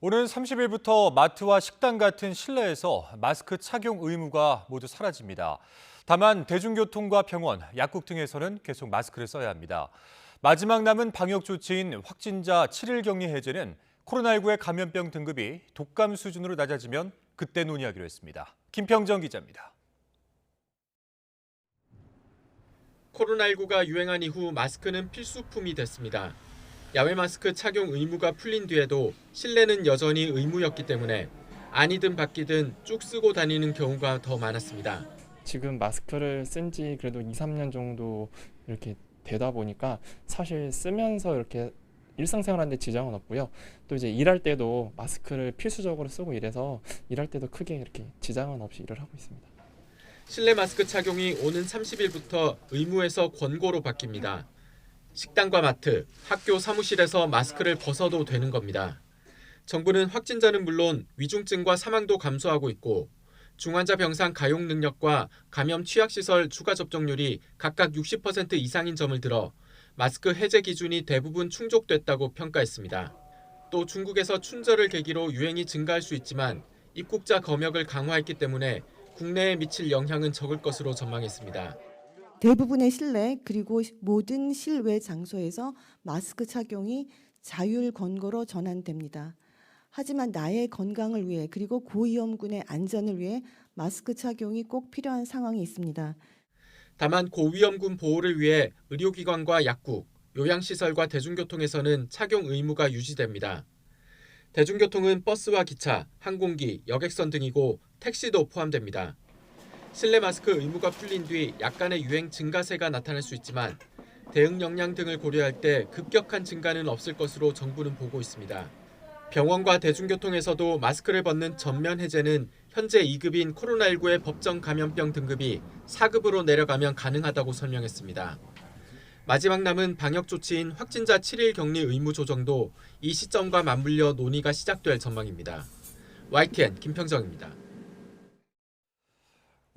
오는 30일부터 마트와 식당 같은 실내에서 마스크 착용 의무가 모두 사라집니다. 다만 대중교통과 병원, 약국 등에서는 계속 마스크를 써야 합니다. 마지막 남은 방역 조치인 확진자 7일 격리 해제는 코로나19의 감염병 등급이 독감 수준으로 낮아지면 그때 논의하기로 했습니다. 김평정 기자입니다. 코로나19가 유행한 이후 마스크는 필수품이 됐습니다. 야외 마스크 착용 의무가 풀린 뒤에도 실내는 여전히 의무였기 때문에 아니든 바뀌든 쭉 쓰고 다니는 경우가 더 많았습니다. 지금 마스크를 쓴 지 그래도 2, 3년 정도 이렇게 되다 보니까 사실 쓰면서 이렇게 일상생활하는데 지장은 없고요. 또 이제 일할 때도 마스크를 필수적으로 쓰고 이래서 일할 때도 크게 이렇게 지장은 없이 일을 하고 있습니다. 실내 마스크 착용이 오는 30일부터 의무에서 권고로 바뀝니다. 식당과 마트, 학교 사무실에서 마스크를 벗어도 되는 겁니다. 정부는 확진자는 물론 위중증과 사망도 감소하고 있고 중환자 병상 가용 능력과 감염 취약시설 추가 접종률이 각각 60% 이상인 점을 들어 마스크 해제 기준이 대부분 충족됐다고 평가했습니다. 또 중국에서 춘절을 계기로 유행이 증가할 수 있지만 입국자 검역을 강화했기 때문에 국내에 미칠 영향은 적을 것으로 전망했습니다. 대부분의 실내 그리고 모든 실외 장소에서 마스크 착용이 자율 권고로 전환됩니다. 하지만 나의 건강을 위해 그리고 고위험군의 안전을 위해 마스크 착용이 꼭 필요한 상황이 있습니다. 다만 고위험군 보호를 위해 의료기관과 약국, 요양시설과 대중교통에서는 착용 의무가 유지됩니다. 대중교통은 버스와 기차, 항공기, 여객선 등이고 택시도 포함됩니다. 실내 마스크 의무가 풀린 뒤 약간의 유행 증가세가 나타날 수 있지만 대응 역량 등을 고려할 때 급격한 증가는 없을 것으로 정부는 보고 있습니다. 병원과 대중교통에서도 마스크를 벗는 전면 해제는 현재 2급인 코로나19의 법정 감염병 등급이 4급으로 내려가면 가능하다고 설명했습니다. 마지막 남은 방역 조치인 확진자 7일 격리 의무 조정도 이 시점과 맞물려 논의가 시작될 전망입니다. YTN 김평정입니다.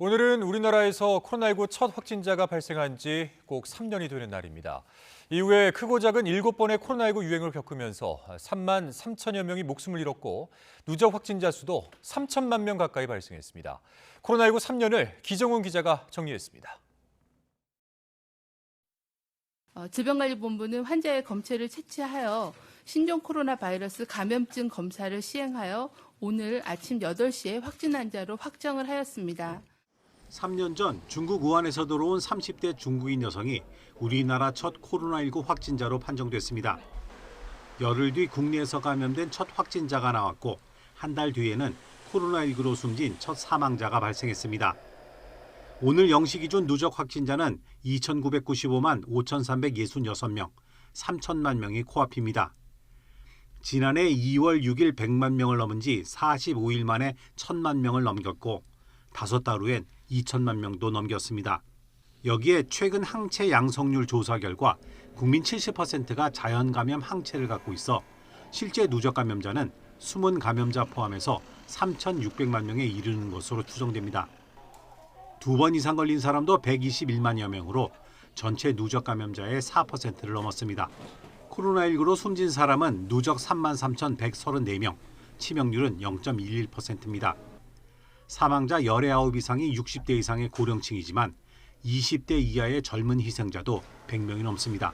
오늘은 우리나라에서 코로나19 첫 확진자가 발생한 지 꼭 3년이 되는 날입니다. 이후에 크고 작은 7번의 코로나19 유행을 겪으면서 3만 3천여 명이 목숨을 잃었고 누적 확진자 수도 3천만 명 가까이 발생했습니다. 코로나19 3년을 기정훈 기자가 정리했습니다. 질병관리본부는 환자의 검체를 채취하여 신종 코로나 바이러스 감염증 검사를 시행하여 오늘 아침 8시에 확진 환자로 확정을 하였습니다. 3년 전 중국 우한에서 들어온 30대 중국인 여성이 우리나라 첫 코로나19 확진자로 판정됐습니다. 열흘 뒤 국내에서 감염된 첫 확진자가 나왔고 한 달 뒤에는 코로나19로 숨진 첫 사망자가 발생했습니다. 오늘 0시 기준 누적 확진자는 2,995만 5,366명, 3천만 명이 코앞입니다. 지난해 2월 6일 100만 명을 넘은 지 45일 만에 1,000만 명을 넘겼고 5달 후엔 2천만 명도 넘겼습니다. 여기에 최근 항체 양성률 조사 결과 국민 70%가 자연 감염 항체를 갖고 있어 실제 누적 감염자는 숨은 감염자 포함해서 3,600만 명에 이르는 것으로 추정됩니다. 2번 이상 걸린 사람도 121만여 명으로 전체 누적 감염자의 4%를 넘었습니다. 코로나19로 숨진 사람은 누적 33,134명, 치명률은 0.11%입니다. 사망자 19 이상이 60대 이상의 고령층이지만 20대 이하의 젊은 희생자도 100명이 넘습니다.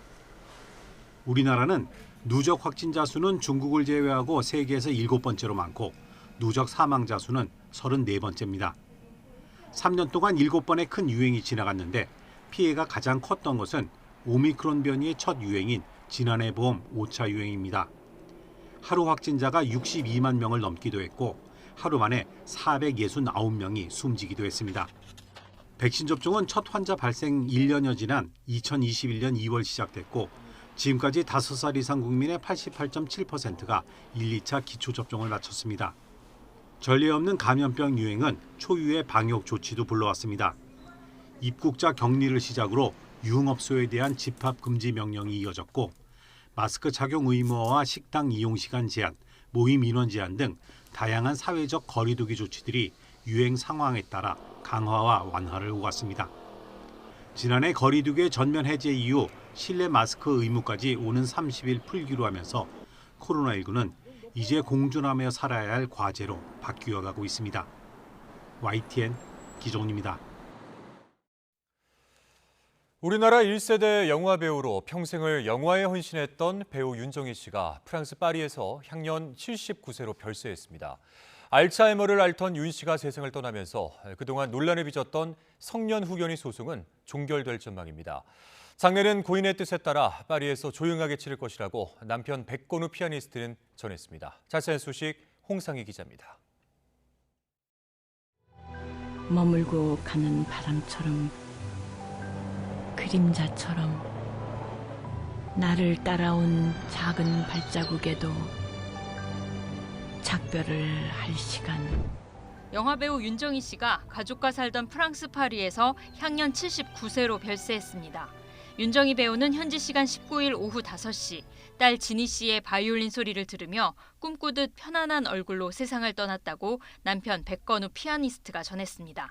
우리나라는 누적 확진자 수는 중국을 제외하고 세계에서 7번째로 많고 누적 사망자 수는 34번째입니다. 3년 동안 7번의 큰 유행이 지나갔는데 피해가 가장 컸던 것은 오미크론 변이의 첫 유행인 지난해 봄 5차 유행입니다. 하루 확진자가 62만 명을 넘기도 했고 하루 만에 469명이 숨지기도 했습니다. 백신 접종은 첫 환자 발생 1년여 지난 2021년 2월 시작됐고 지금까지 5살 이상 국민의 88.7%가 1, 2차 기초접종을 마쳤습니다. 전례 없는 감염병 유행은 초유의 방역 조치도 불러왔습니다. 입국자 격리를 시작으로 유흥업소에 대한 집합 금지 명령이 이어졌고 마스크 착용 의무화와 식당 이용 시간 제한, 모임 인원 제한 등 다양한 사회적 거리두기 조치들이 유행 상황에 따라 강화와 완화를 오갔습니다. 지난해 거리두기의 전면 해제 이후 실내 마스크 의무까지 오는 30일 풀기로 하면서 코로나19는 이제 공존하며 살아야 할 과제로 바뀌어가고 있습니다. YTN 기정훈입니다. 우리나라 1세대 영화배우로 평생을 영화에 헌신했던 배우 윤정희 씨가 프랑스 파리에서 향년 79세로 별세했습니다. 알츠하이머를 앓던 윤 씨가 세상을 떠나면서 그동안 논란을 빚었던 성년 후견인 소송은 종결될 전망입니다. 장례는 고인의 뜻에 따라 파리에서 조용하게 치를 것이라고 남편 백건우 피아니스트는 전했습니다. 자세한 소식 홍상희 기자입니다. 머물고 가는 바람처럼 그림자처럼 나를 따라온 작은 발자국에도 작별을 할 시간. 영화배우 윤정희 씨가 가족과 살던 프랑스 파리에서 향년 79세로 별세했습니다. 윤정희 배우는 현지 시간 19일 오후 5시 딸 지니 씨의 바이올린 소리를 들으며 꿈꾸듯 편안한 얼굴로 세상을 떠났다고 남편 백건우 피아니스트가 전했습니다.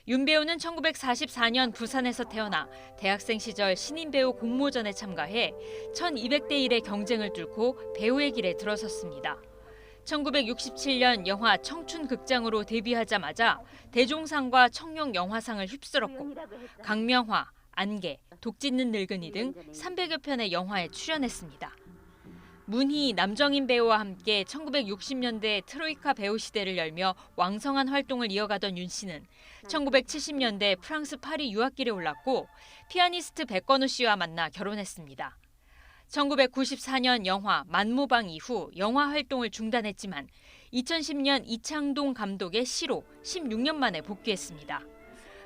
윤 배우는 1944년 부산에서 태어나 대학생 시절 신인 배우 공모전에 참가해 1200대 1의 경쟁을 뚫고 배우의 길에 들어섰습니다. 1967년 영화 청춘극장으로 데뷔하자마자 대종상과 청룡 영화상을 휩쓸었고 강명화, 안개, 독짓는 늙은이 등 300여 편의 영화에 출연했습니다. 문희, 남정인 배우와 함께 1960년대 트로이카 배우 시대를 열며 왕성한 활동을 이어가던 윤 씨는 1970년대 프랑스 파리 유학길에 올랐고 피아니스트 백건우 씨와 만나 결혼했습니다. 1994년 영화 만모방 이후 영화 활동을 중단했지만 2010년 이창동 감독의 시로 16년 만에 복귀했습니다.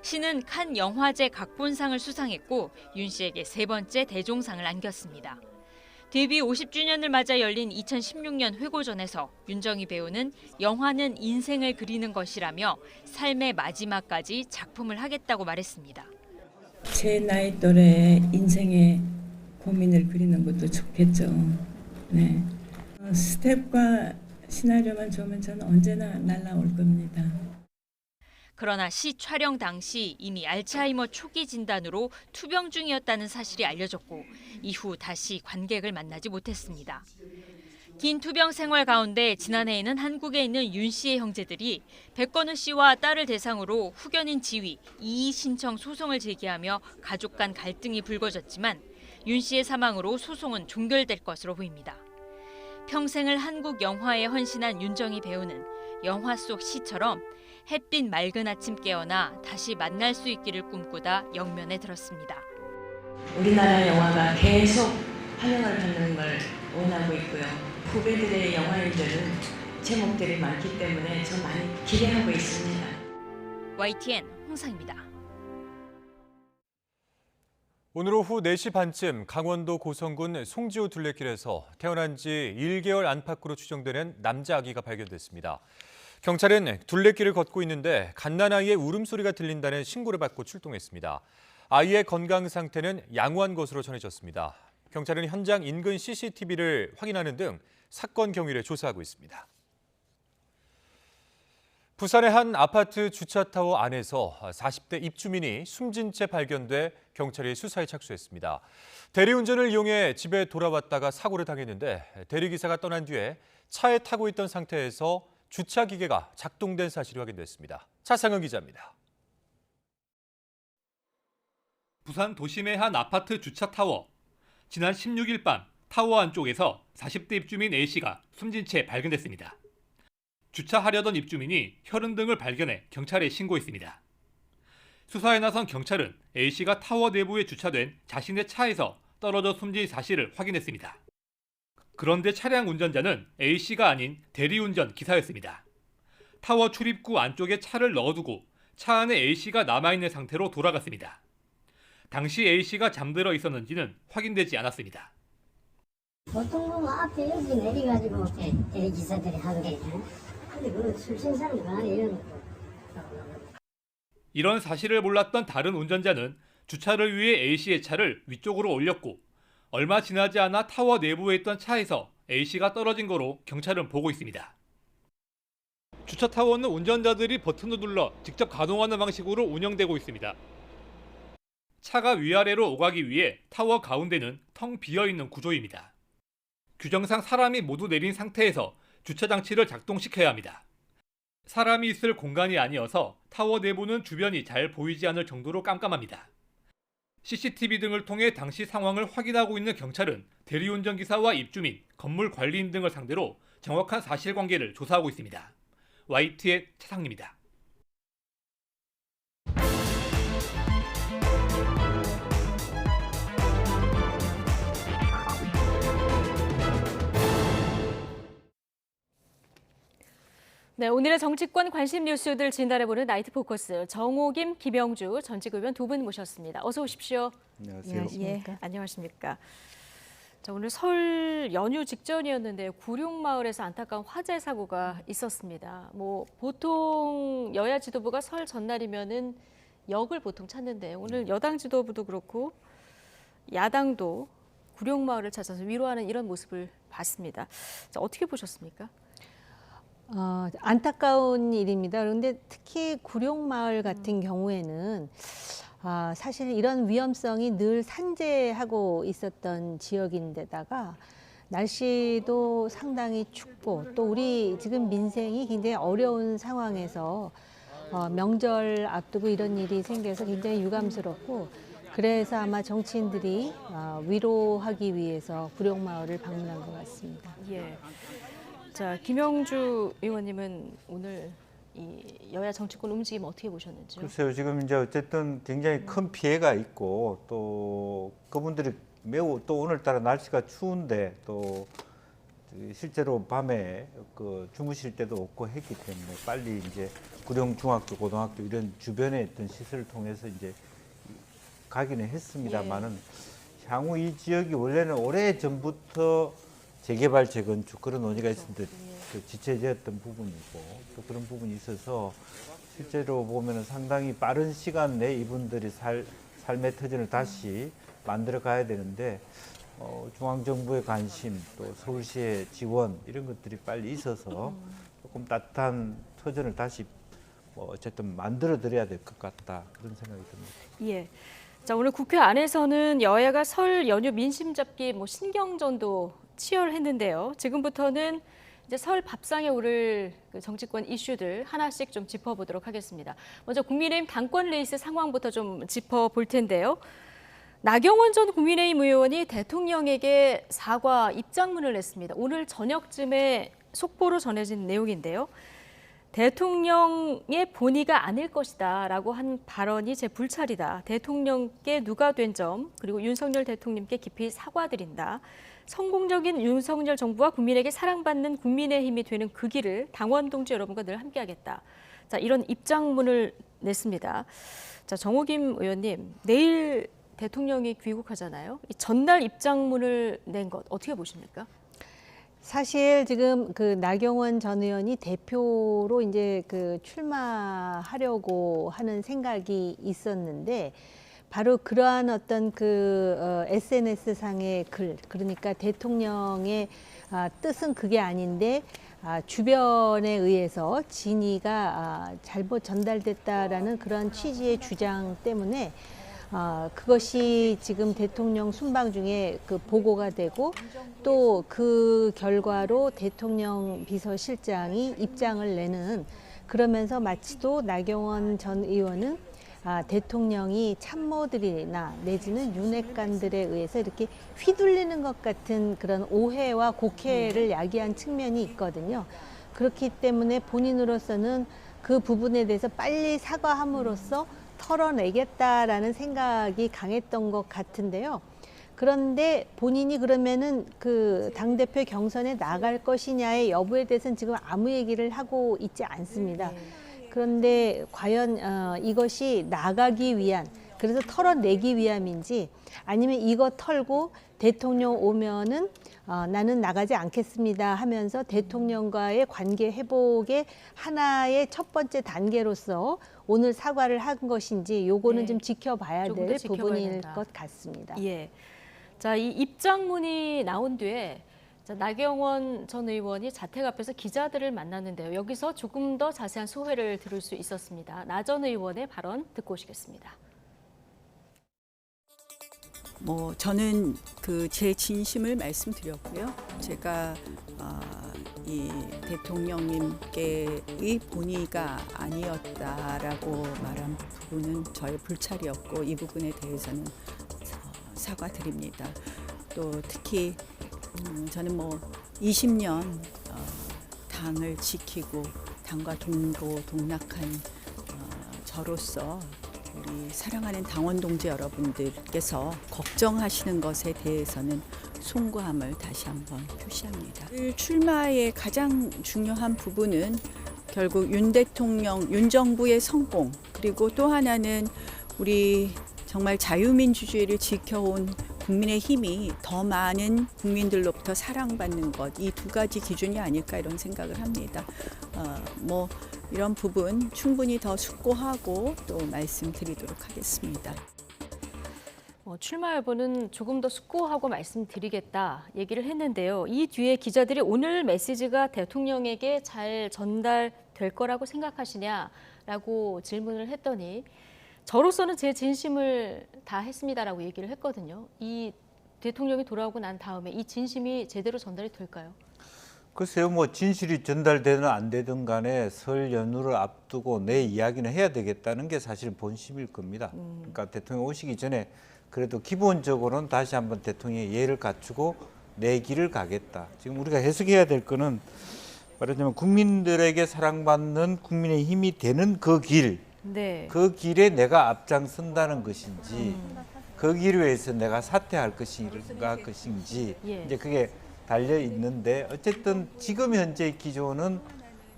시는 칸 영화제 각본상을 수상했고 윤 씨에게 3번째 대종상을 안겼습니다. 데뷔 50주년을 맞아 열린 2016년 회고전에서 윤정희 배우는 영화는 인생을 그리는 것이라며 삶의 마지막까지 작품을 하겠다고 말했습니다. 제 나이 또래 인생의 고민을 그리는 것도 좋겠죠. 네. 스텝과 시나리오만 좋으면 저는 언제나 날아올 겁니다. 그러나 시 촬영 당시 이미 알츠하이머 초기 진단으로 투병 중이었다는 사실이 알려졌고 이후 다시 관객을 만나지 못했습니다. 긴 투병 생활 가운데 지난해에는 한국에 있는 윤 씨의 형제들이 백건우 씨와 딸을 대상으로 후견인 지위, 이의 신청 소송을 제기하며 가족 간 갈등이 불거졌지만 윤 씨의 사망으로 소송은 종결될 것으로 보입니다. 평생을 한국 영화에 헌신한 윤정희 배우는 영화 속 시처럼 햇빛 맑은 아침 깨어나 다시 만날 수 있기를 꿈꾸다 영면에 들었습니다. 우리나라 영화가 계속 환영을 받는 걸 원하고 있고요. 후배들의 영화인들은 제목들이 많기 때문에 저 많이 기대하고 있습니다. YTN 홍상입니다. 오늘 오후 4시 반쯤 강원도 고성군 송지호 둘레길에서 태어난 지 1개월 안팎으로 추정되는 남자 아기가 발견됐습니다. 경찰은 둘레길을 걷고 있는데 갓난아이의 울음소리가 들린다는 신고를 받고 출동했습니다. 아이의 건강 상태는 양호한 것으로 전해졌습니다. 경찰은 현장 인근 CCTV를 확인하는 등 사건 경위를 조사하고 있습니다. 부산의 한 아파트 주차타워 안에서 40대 입주민이 숨진 채 발견돼 경찰이 수사에 착수했습니다. 대리운전을 이용해 집에 돌아왔다가 사고를 당했는데 대리기사가 떠난 뒤에 차에 타고 있던 상태에서 주차 기계가 작동된 사실이 확인됐습니다. 차상은 기자입니다. 부산 도심의 한 아파트 주차타워. 지난 16일 밤 타워 안쪽에서 40대 입주민 A씨가 숨진 채 발견됐습니다. 주차하려던 입주민이 혈흔 등을 발견해 경찰에 신고했습니다. 수사에 나선 경찰은 A씨가 타워 내부에 주차된 자신의 차에서 떨어져 숨진 사실을 확인했습니다. 그런데 차량 운전자는 A씨가 아닌 대리운전 기사였습니다. 타워 출입구 안쪽에 차를 넣어두고 차 안에 A씨가 남아있는 상태로 돌아갔습니다. 당시 A씨가 잠들어 있었는지는 확인되지 않았습니다. 보통 보면 앞에 여기 내려가지고 대리기사들이 하는데 근데 그 술취한 사람이 많이 이런 것도. 이런 사실을 몰랐던 다른 운전자는 주차를 위해 A씨의 차를 위쪽으로 올렸고 얼마 지나지 않아 타워 내부에 있던 차에서 A씨가 떨어진 거로 경찰은 보고 있습니다. 주차타워는 운전자들이 버튼을 눌러 직접 가동하는 방식으로 운영되고 있습니다. 차가 위아래로 오가기 위해 타워 가운데는 텅 비어있는 구조입니다. 규정상 사람이 모두 내린 상태에서 주차장치를 작동시켜야 합니다. 사람이 있을 공간이 아니어서 타워 내부는 주변이 잘 보이지 않을 정도로 깜깜합니다. CCTV 등을 통해 당시 상황을 확인하고 있는 경찰은 대리운전기사와 입주민, 건물 관리인 등을 상대로 정확한 사실관계를 조사하고 있습니다. YT의 차상입니다. 네, 오늘의 정치권 관심 뉴스들 진단해보는 나이트 포커스 정호김, 김영주 전직의원 두 분 모셨습니다. 어서 오십시오. 안녕하세요. 예, 안녕하십니까. 자, 오늘 설 연휴 직전이었는데 구룡마을에서 안타까운 화재 사고가 있었습니다. 보통 여야 지도부가 설 전날이면은 역을 보통 찾는데 오늘 여당 지도부도 그렇고 야당도 구룡마을을 찾아서 위로하는 이런 모습을 봤습니다. 자, 어떻게 보셨습니까? 안타까운 일입니다. 그런데 특히 구룡마을 같은 경우에는 사실 이런 위험성이 늘 산재하고 있었던 지역인데다가 날씨도 상당히 춥고 또 우리 지금 민생이 굉장히 어려운 상황에서 명절 앞두고 이런 일이 생겨서 굉장히 유감스럽고 그래서 아마 정치인들이 위로하기 위해서 구룡마을을 방문한 것 같습니다. 예. 자, 김영주 의원님은 오늘 이 여야 정치권 움직임 어떻게 보셨는지요? 글쎄요, 지금 이제 어쨌든 굉장히 큰 피해가 있고 또 그분들이 매우 또 오늘따라 날씨가 추운데 또 실제로 밤에 주무실 때도 없고 했기 때문에 빨리 이제 구룡 중학교, 고등학교 이런 주변에 있던 시설을 통해서 이제 가기는 했습니다만은 향후 이 지역이 원래는 오래 전부터 재개발, 재건축 그런 논의가 있었는데 지체되었던 부분이고 또 그런 부분이 있어서 실제로 보면은 상당히 빠른 시간 내에 이분들이 삶의 터전을 다시 만들어 가야 되는데 중앙정부의 관심 또 서울시의 지원 이런 것들이 빨리 있어서 조금 따뜻한 터전을 다시 어쨌든 만들어 드려야 될 것 같다 그런 생각이 듭니다. 예. 자, 오늘 국회 안에서는 여야가 설 연휴 민심 잡기 신경전도 치열했는데요. 지금부터는 이제 설 밥상에 오를 정치권 이슈들 하나씩 좀 짚어보도록 하겠습니다. 먼저 국민의힘 당권 레이스 상황부터 좀 짚어볼 텐데요. 나경원 전 국민의힘 의원이 대통령에게 사과 입장문을 냈습니다. 오늘 저녁쯤에 속보로 전해진 내용인데요. 대통령의 본의가 아닐 것이다 라고 한 발언이 제 불찰이다. 대통령께 누가 된 점 그리고 윤석열 대통령께 깊이 사과드린다. 성공적인 윤석열 정부와 국민에게 사랑받는 국민의힘이 되는 그 길을 당원 동지 여러분과 늘 함께하겠다. 자, 이런 입장문을 냈습니다. 자, 정호김 의원님, 내일 대통령이 귀국하잖아요. 이 전날 입장문을 낸 것 어떻게 보십니까? 사실 지금 나경원 전 의원이 대표로 이제 출마하려고 하는 생각이 있었는데 바로 그러한 어떤 SNS 상의 글, 그러니까 대통령의 뜻은 그게 아닌데 주변에 의해서 진위가 잘못 전달됐다라는 그런 취지의 주장 때문에 그것이 지금 대통령 순방 중에 보고가 되고 또 그 결과로 대통령 비서실장이 입장을 내는 그러면서 마치도 나경원 전 의원은 대통령이 참모들이나 내지는 윤핵관들에 의해서 이렇게 휘둘리는 것 같은 그런 오해와 곡해를 야기한 측면이 있거든요. 그렇기 때문에 본인으로서는 그 부분에 대해서 빨리 사과함으로써 털어내겠다라는 생각이 강했던 것 같은데요. 그런데 본인이 그러면은 당대표 경선에 나갈 것이냐의 여부에 대해서는 지금 아무 얘기를 하고 있지 않습니다. 그런데 과연 이것이 나가기 위한, 그래서 털어내기 위함인지 아니면 이거 털고 대통령 오면은 나는 나가지 않겠습니다 하면서 대통령과의 관계 회복의 하나의 첫 번째 단계로서 오늘 사과를 한 것인지 요거는 좀 지켜봐야 될 부분일 것 같습니다. 예. 자, 이 입장문이 나온 뒤에 나경원 전 의원이 자택 앞에서 기자들을 만났는데요. 여기서 조금 더 자세한 소회를 들을 수 있었습니다. 나 전 의원의 발언 듣고 오시겠습니다. 저는 제 진심을 말씀드렸고요. 제가 이 대통령님께의 본의가 아니었다라고 말한 부분은 저의 불찰이었고 이 부분에 대해서는 사과드립니다. 또 특히 저는 20년 당을 지키고 당과 동락한 저로서 우리 사랑하는 당원 동지 여러분들께서 걱정하시는 것에 대해서는 송구함을 다시 한번 표시합니다. 출마의 가장 중요한 부분은 결국 윤 대통령, 윤 정부의 성공, 그리고 또 하나는 우리 정말 자유민주주의를 지켜온 국민의힘이 더 많은 국민들로부터 사랑받는 것, 이 두 가지 기준이 아닐까 이런 생각을 합니다. 이런 부분 충분히 더 숙고하고 또 말씀드리도록 하겠습니다. 출마 여부는 조금 더 숙고하고 말씀드리겠다 얘기를 했는데요. 이 뒤에 기자들이 오늘 메시지가 대통령에게 잘 전달될 거라고 생각하시냐라고 질문을 했더니 저로서는 제 진심을 다 했습니다라고 얘기를 했거든요. 이 대통령이 돌아오고 난 다음에 이 진심이 제대로 전달이 될까요? 글쎄요, 뭐 진실이 전달되든 안 되든 간에 설 연휴를 앞두고 내 이야기는 해야 되겠다는 게 사실 본심일 겁니다. 그러니까 대통령 오시기 전에 그래도 기본적으로는 다시 한번 대통령의 예를 갖추고 내 길을 가겠다. 지금 우리가 해석해야 될 거는 말하자면 국민들에게 사랑받는 국민의 힘이 되는 그 길, 네. 그 길에 내가 앞장선다는 것인지 그 길 위해서 내가 사퇴할 것인지 예. 이제 그게 달려 있는데 어쨌든 지금 현재의 기조는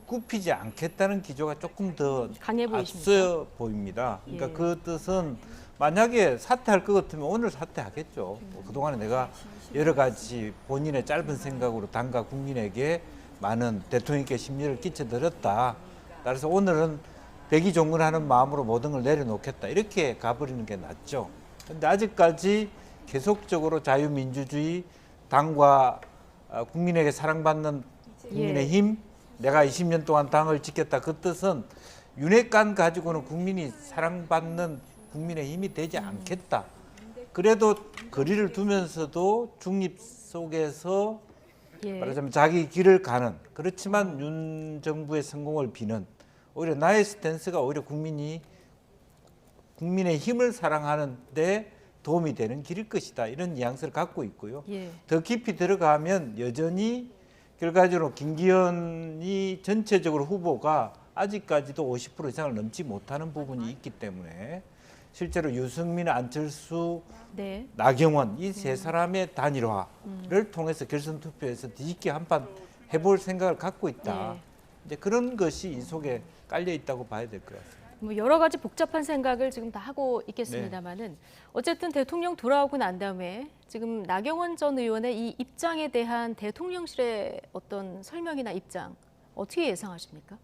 굽히지 않겠다는 기조가 조금 더 강해 앞서 보입니다. 그러니까 예. 그 뜻은 만약에 사퇴할 것 같으면 오늘 사퇴하겠죠. 그동안에 내가 여러 가지 본인의 짧은 생각으로 당과 국민에게 많은 대통령께 심려를 끼쳐드렸다. 따라서 오늘은 대기종근하는 마음으로 모든 걸 내려놓겠다. 이렇게 가버리는 게 낫죠. 그런데 아직까지 계속적으로 자유민주주의, 당과 국민에게 사랑받는 국민의 힘, 내가 20년 동안 당을 지켰다. 그 뜻은 윤핵관 가지고는 국민이 사랑받는 국민의 힘이 되지 않겠다. 그래도 거리를 두면서도 중립 속에서 말하자면 자기 길을 가는, 그렇지만 윤 정부의 성공을 비는, 오히려 나의 스탠스가 오히려 국민의 힘을 사랑하는 데 도움이 되는 길일 것이다. 이런 뉘앙스를 갖고 있고요. 더 깊이 들어가면 여전히 결과적으로 김기현이 전체적으로 후보가 아직까지도 50% 이상을 넘지 못하는 부분이 있기 때문에 실제로 유승민, 안철수, 네. 나경원 이 세 사람의 단일화를 통해서 결선 투표에서 뒤집기 한판 해볼 생각을 갖고 있다. 이제 그런 것이 이 속에 깔려 있다고 봐야 될 것 같습니다. 뭐 여러 가지 복잡한 생각을 지금 다 하고 있겠습니다만은 어쨌든 대통령 돌아오고 난 다음에 지금 나경원 전 의원의 이 입장에 대한 대통령실의 어떤 설명이나 입장 어떻게 예상하십니까?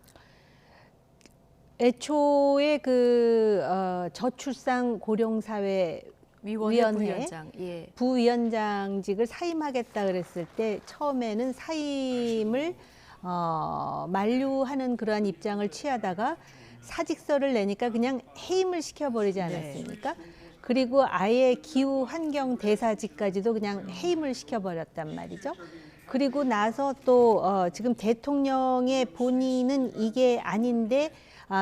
애초에 그 저출산 고령사회 위원회 부위원장직을 사임하겠다 그랬을 때 처음에는 사임을 만류하는 그러한 입장을 취하다가 사직서를 내니까 그냥 해임을 시켜버리지 않았습니까? 그리고 아예 기후 환경 대사직까지도 그냥 해임을 시켜버렸단 말이죠. 그리고 나서 또 지금 대통령의 본인은 이게 아닌데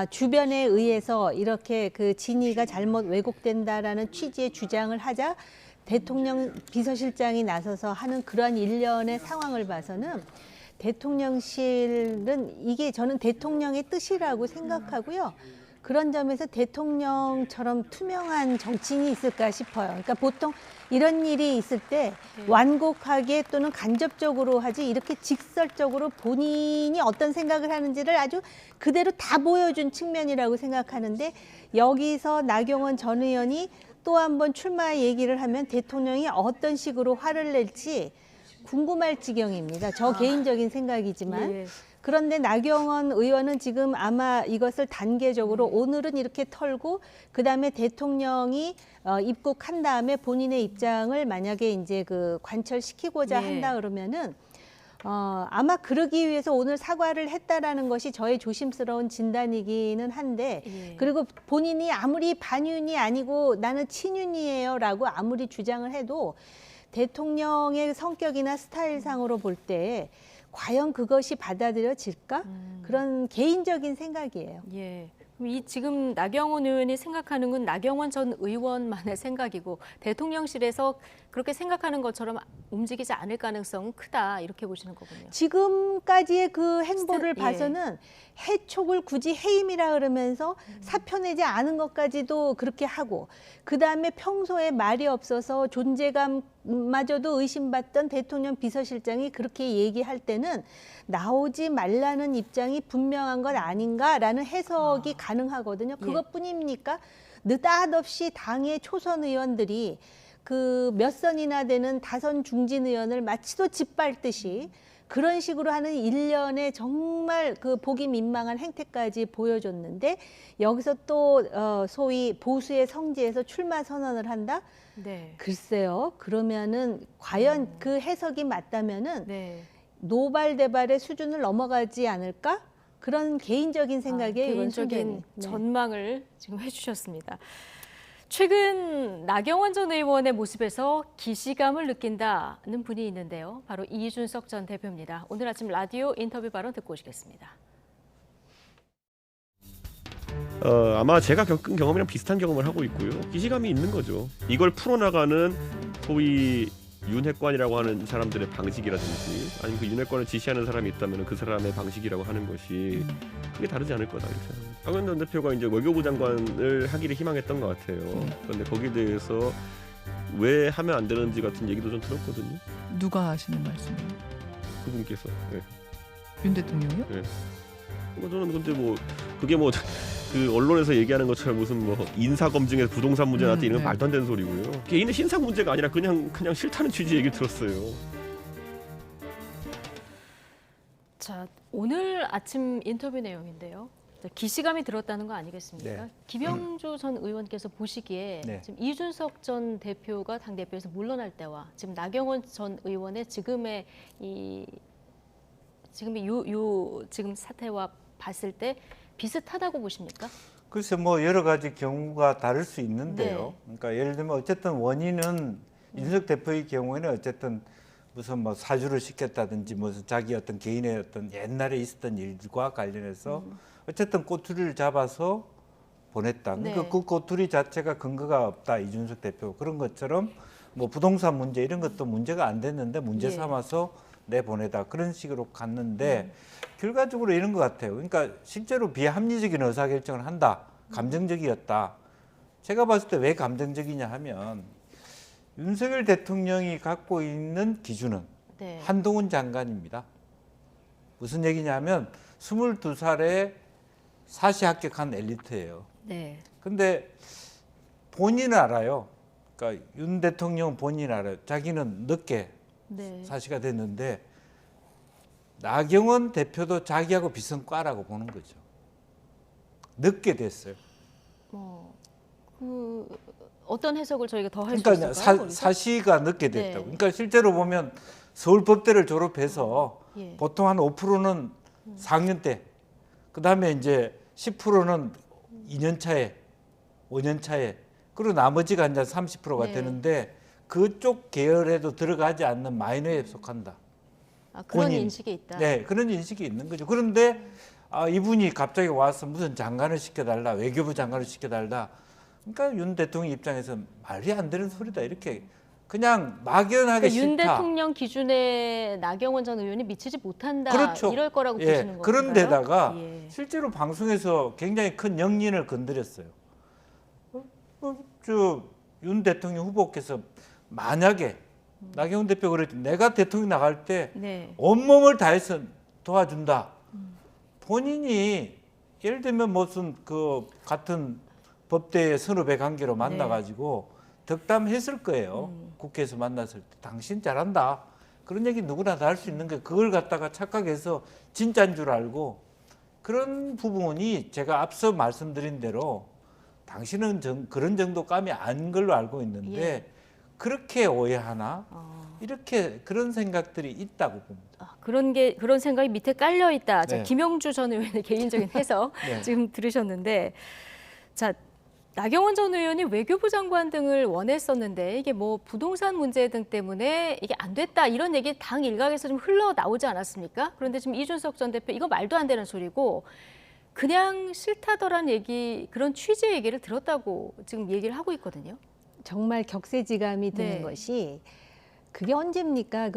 주변에 의해서 이렇게 그 진위가 잘못 왜곡된다라는 취지의 주장을 하자 대통령 비서실장이 나서서 하는 그러한 일련의 상황을 봐서는 대통령실은 이게 저는 대통령의 뜻이라고 생각하고요. 그런 점에서 대통령처럼 투명한 정치인이 있을까 싶어요. 그러니까 보통 이런 일이 있을 때 완곡하게 또는 간접적으로 하지 이렇게 직설적으로 본인이 어떤 생각을 하는지를 아주 그대로 다 보여준 측면이라고 생각하는데 여기서 나경원 전 의원이 또 한 번 출마 얘기를 하면 대통령이 어떤 식으로 화를 낼지 궁금할 지경입니다. 저 개인적인 생각이지만. 그런데 나경원 의원은 지금 아마 이것을 단계적으로 오늘은 이렇게 털고 그다음에 대통령이 입국한 다음에 본인의 입장을 만약에 이제 그 관철시키고자 한다 그러면은 아마 그러기 위해서 오늘 사과를 했다라는 것이 저의 조심스러운 진단이기는 한데 그리고 본인이 아무리 반윤이 아니고 나는 친윤이에요라고 아무리 주장을 해도 대통령의 성격이나 스타일상으로 볼 때 과연 그것이 받아들여질까? 그런 개인적인 생각이에요. 이 지금 나경원 의원이 생각하는 건 나경원 전 의원만의 생각이고 대통령실에서 그렇게 생각하는 것처럼 움직이지 않을 가능성은 크다 이렇게 보시는 거군요. 지금까지의 그 행보를 봐서는 해촉을 굳이 해임이라 그러면서 사표 내지 않은 것까지도 그렇게 하고 그다음에 평소에 말이 없어서 존재감마저도 의심받던 대통령 비서실장이 그렇게 얘기할 때는 나오지 말라는 입장이 분명한 것 아닌가라는 해석이 가능하거든요. 그것뿐입니까? 느닷없이 당의 초선 의원들이 그 몇 선이나 되는 다선 중진 의원을 마치도 짓밟듯이 그런 식으로 하는 일련의 정말 그 보기 민망한 행태까지 보여줬는데 여기서 또 소위 보수의 성지에서 출마 선언을 한다? 네. 글쎄요. 그러면은 과연 그 해석이 맞다면은 노발대발의 수준을 넘어가지 않을까? 그런 개인적인 생각에 개인적인 전망을 지금 해주셨습니다. 최근 나경원 전 의원의 모습에서 기시감을 느낀다는 분이 있는데요. 바로 이준석 전 대표입니다. 오늘 아침 라디오 인터뷰 발언 듣고 오시겠습니다. 아마 제가 겪은 경험이랑 비슷한 경험을 하고 있고요. 기시감이 있는 거죠. 이걸 풀어나가는 소위 윤핵관이라고 하는 사람들의 방식이라든지 아니면 그 윤핵관을 지시하는 사람이 있다면 그 사람의 방식이라고 하는 것이 크게 다르지 않을 거다 이렇게 생각합니다. 박원순 전 대표가 이제 외교부 장관을 하기를 희망했던 것 같아요. 그런데 거기에 대해서 왜 하면 안 되는지 같은 얘기도 좀 들었거든요. 누가 하시는 말씀이에요? 그분께서. 네. 윤 대통령이요? 네. 저는 근데 뭐 그게 뭐 그 언론에서 얘기하는 것처럼 무슨 뭐 인사 검증에서 부동산 문제 나한테 이런 건 말도 안 되는 소리고요. 개인의 신상 문제가 아니라 그냥 싫다는 취지 얘기 들었어요. 자, 오늘 아침 인터뷰 내용인데요. 기시감이 들었다는 거 아니겠습니까? 네. 김영주 전 의원께서 보시기에 네. 지금 이준석 전 대표가 당 대표에서 물러날 때와 지금 나경원 전 의원의 지금의 지금 사태와 봤을 때 비슷하다고 보십니까? 글쎄 뭐 여러 가지 경우가 다를 수 있는데요. 그러니까 예를 들면 어쨌든 원인은 이준석 대표의 경우에는 어쨌든 무슨 뭐 사주를 시켰다든지 무슨 자기 어떤 개인의 어떤 옛날에 있었던 일과 관련해서 어쨌든 꼬투리를 잡아서 보냈다. 그러니까 그 꼬투리 자체가 근거가 없다. 이준석 대표 그런 것처럼 뭐 부동산 문제 이런 것도 문제가 안 됐는데 문제 삼아서 내보내다 그런 식으로 갔는데 결과적으로 이런 것 같아요. 그러니까 실제로 비합리적인 의사결정을 한다. 감정적이었다. 제가 봤을 때 왜 감정적이냐 하면 윤석열 대통령이 갖고 있는 기준은 한동훈 장관입니다. 무슨 얘기냐면 22살에 사시 합격한 엘리트예요. 근데 본인은 알아요. 그러니까 윤 대통령 본인 알아요. 자기는 늦게 사시가 됐는데 나경원 대표도 자기하고 비슷한 과라고 보는 거죠. 늦게 됐어요. 어떤 해석을 저희가 더 할 수 그러니까 있을까요? 사시가 늦게 됐다고. 그러니까 실제로 보면 서울법대를 졸업해서 보통 한 5%는 4학년 때, 그 다음에 이제 10%는 2년 차에, 5년 차에, 그리고 나머지가 이제 30%가 되는데 그쪽 계열에도 들어가지 않는 마이너에 속한다. 그런 인식이 있다. 네, 그런 인식이 있는 거죠. 그런데 이분이 갑자기 와서 무슨 장관을 시켜달라, 외교부 장관을 시켜달라. 그러니까 윤 대통령 입장에서 말이 안 되는 소리다. 이렇게 그냥 막연하게 싫다. 윤 대통령 기준에 나경원 전 의원이 미치지 못한다. 그렇죠. 이럴 거라고 보시는 건가요? 그런데다가 실제로 방송에서 굉장히 큰 영린을 건드렸어요. 윤 대통령 후보께서 만약에 나경원 대표 그랬죠. 내가 대통령 나갈 때 온몸을 다해서 도와준다. 본인이 예를 들면 무슨 그 같은 법대의 선후배 관계로 만나가지고 덕담했을 거예요. 국회에서 만났을 때 당신 잘한다. 그런 얘기 누구나 다 할 수 있는 게 그걸 갖다가 착각해서 진짜인 줄 알고 그런 부분이 제가 앞서 말씀드린 대로 당신은 그런 정도 감이 아닌 걸로 알고 있는데 그렇게 오해하나? 이렇게 그런 생각들이 있다고 봅니다. 그런 생각이 밑에 깔려 있다. 자, 네. 김영주 전 의원의 개인적인 해석 지금 들으셨는데, 자 나경원 전 의원이 외교부 장관 등을 원했었는데 이게 뭐 부동산 문제 등 때문에 이게 안 됐다 이런 얘기 당 일각에서 좀 흘러나오지 않았습니까? 그런데 지금 이준석 전 대표 이거 말도 안 되는 소리고 그냥 싫다더란 얘기 그런 취지의 얘기를 들었다고 지금 얘기를 하고 있거든요. 정말 격세지감이 드는 것이 그게 언제입니까?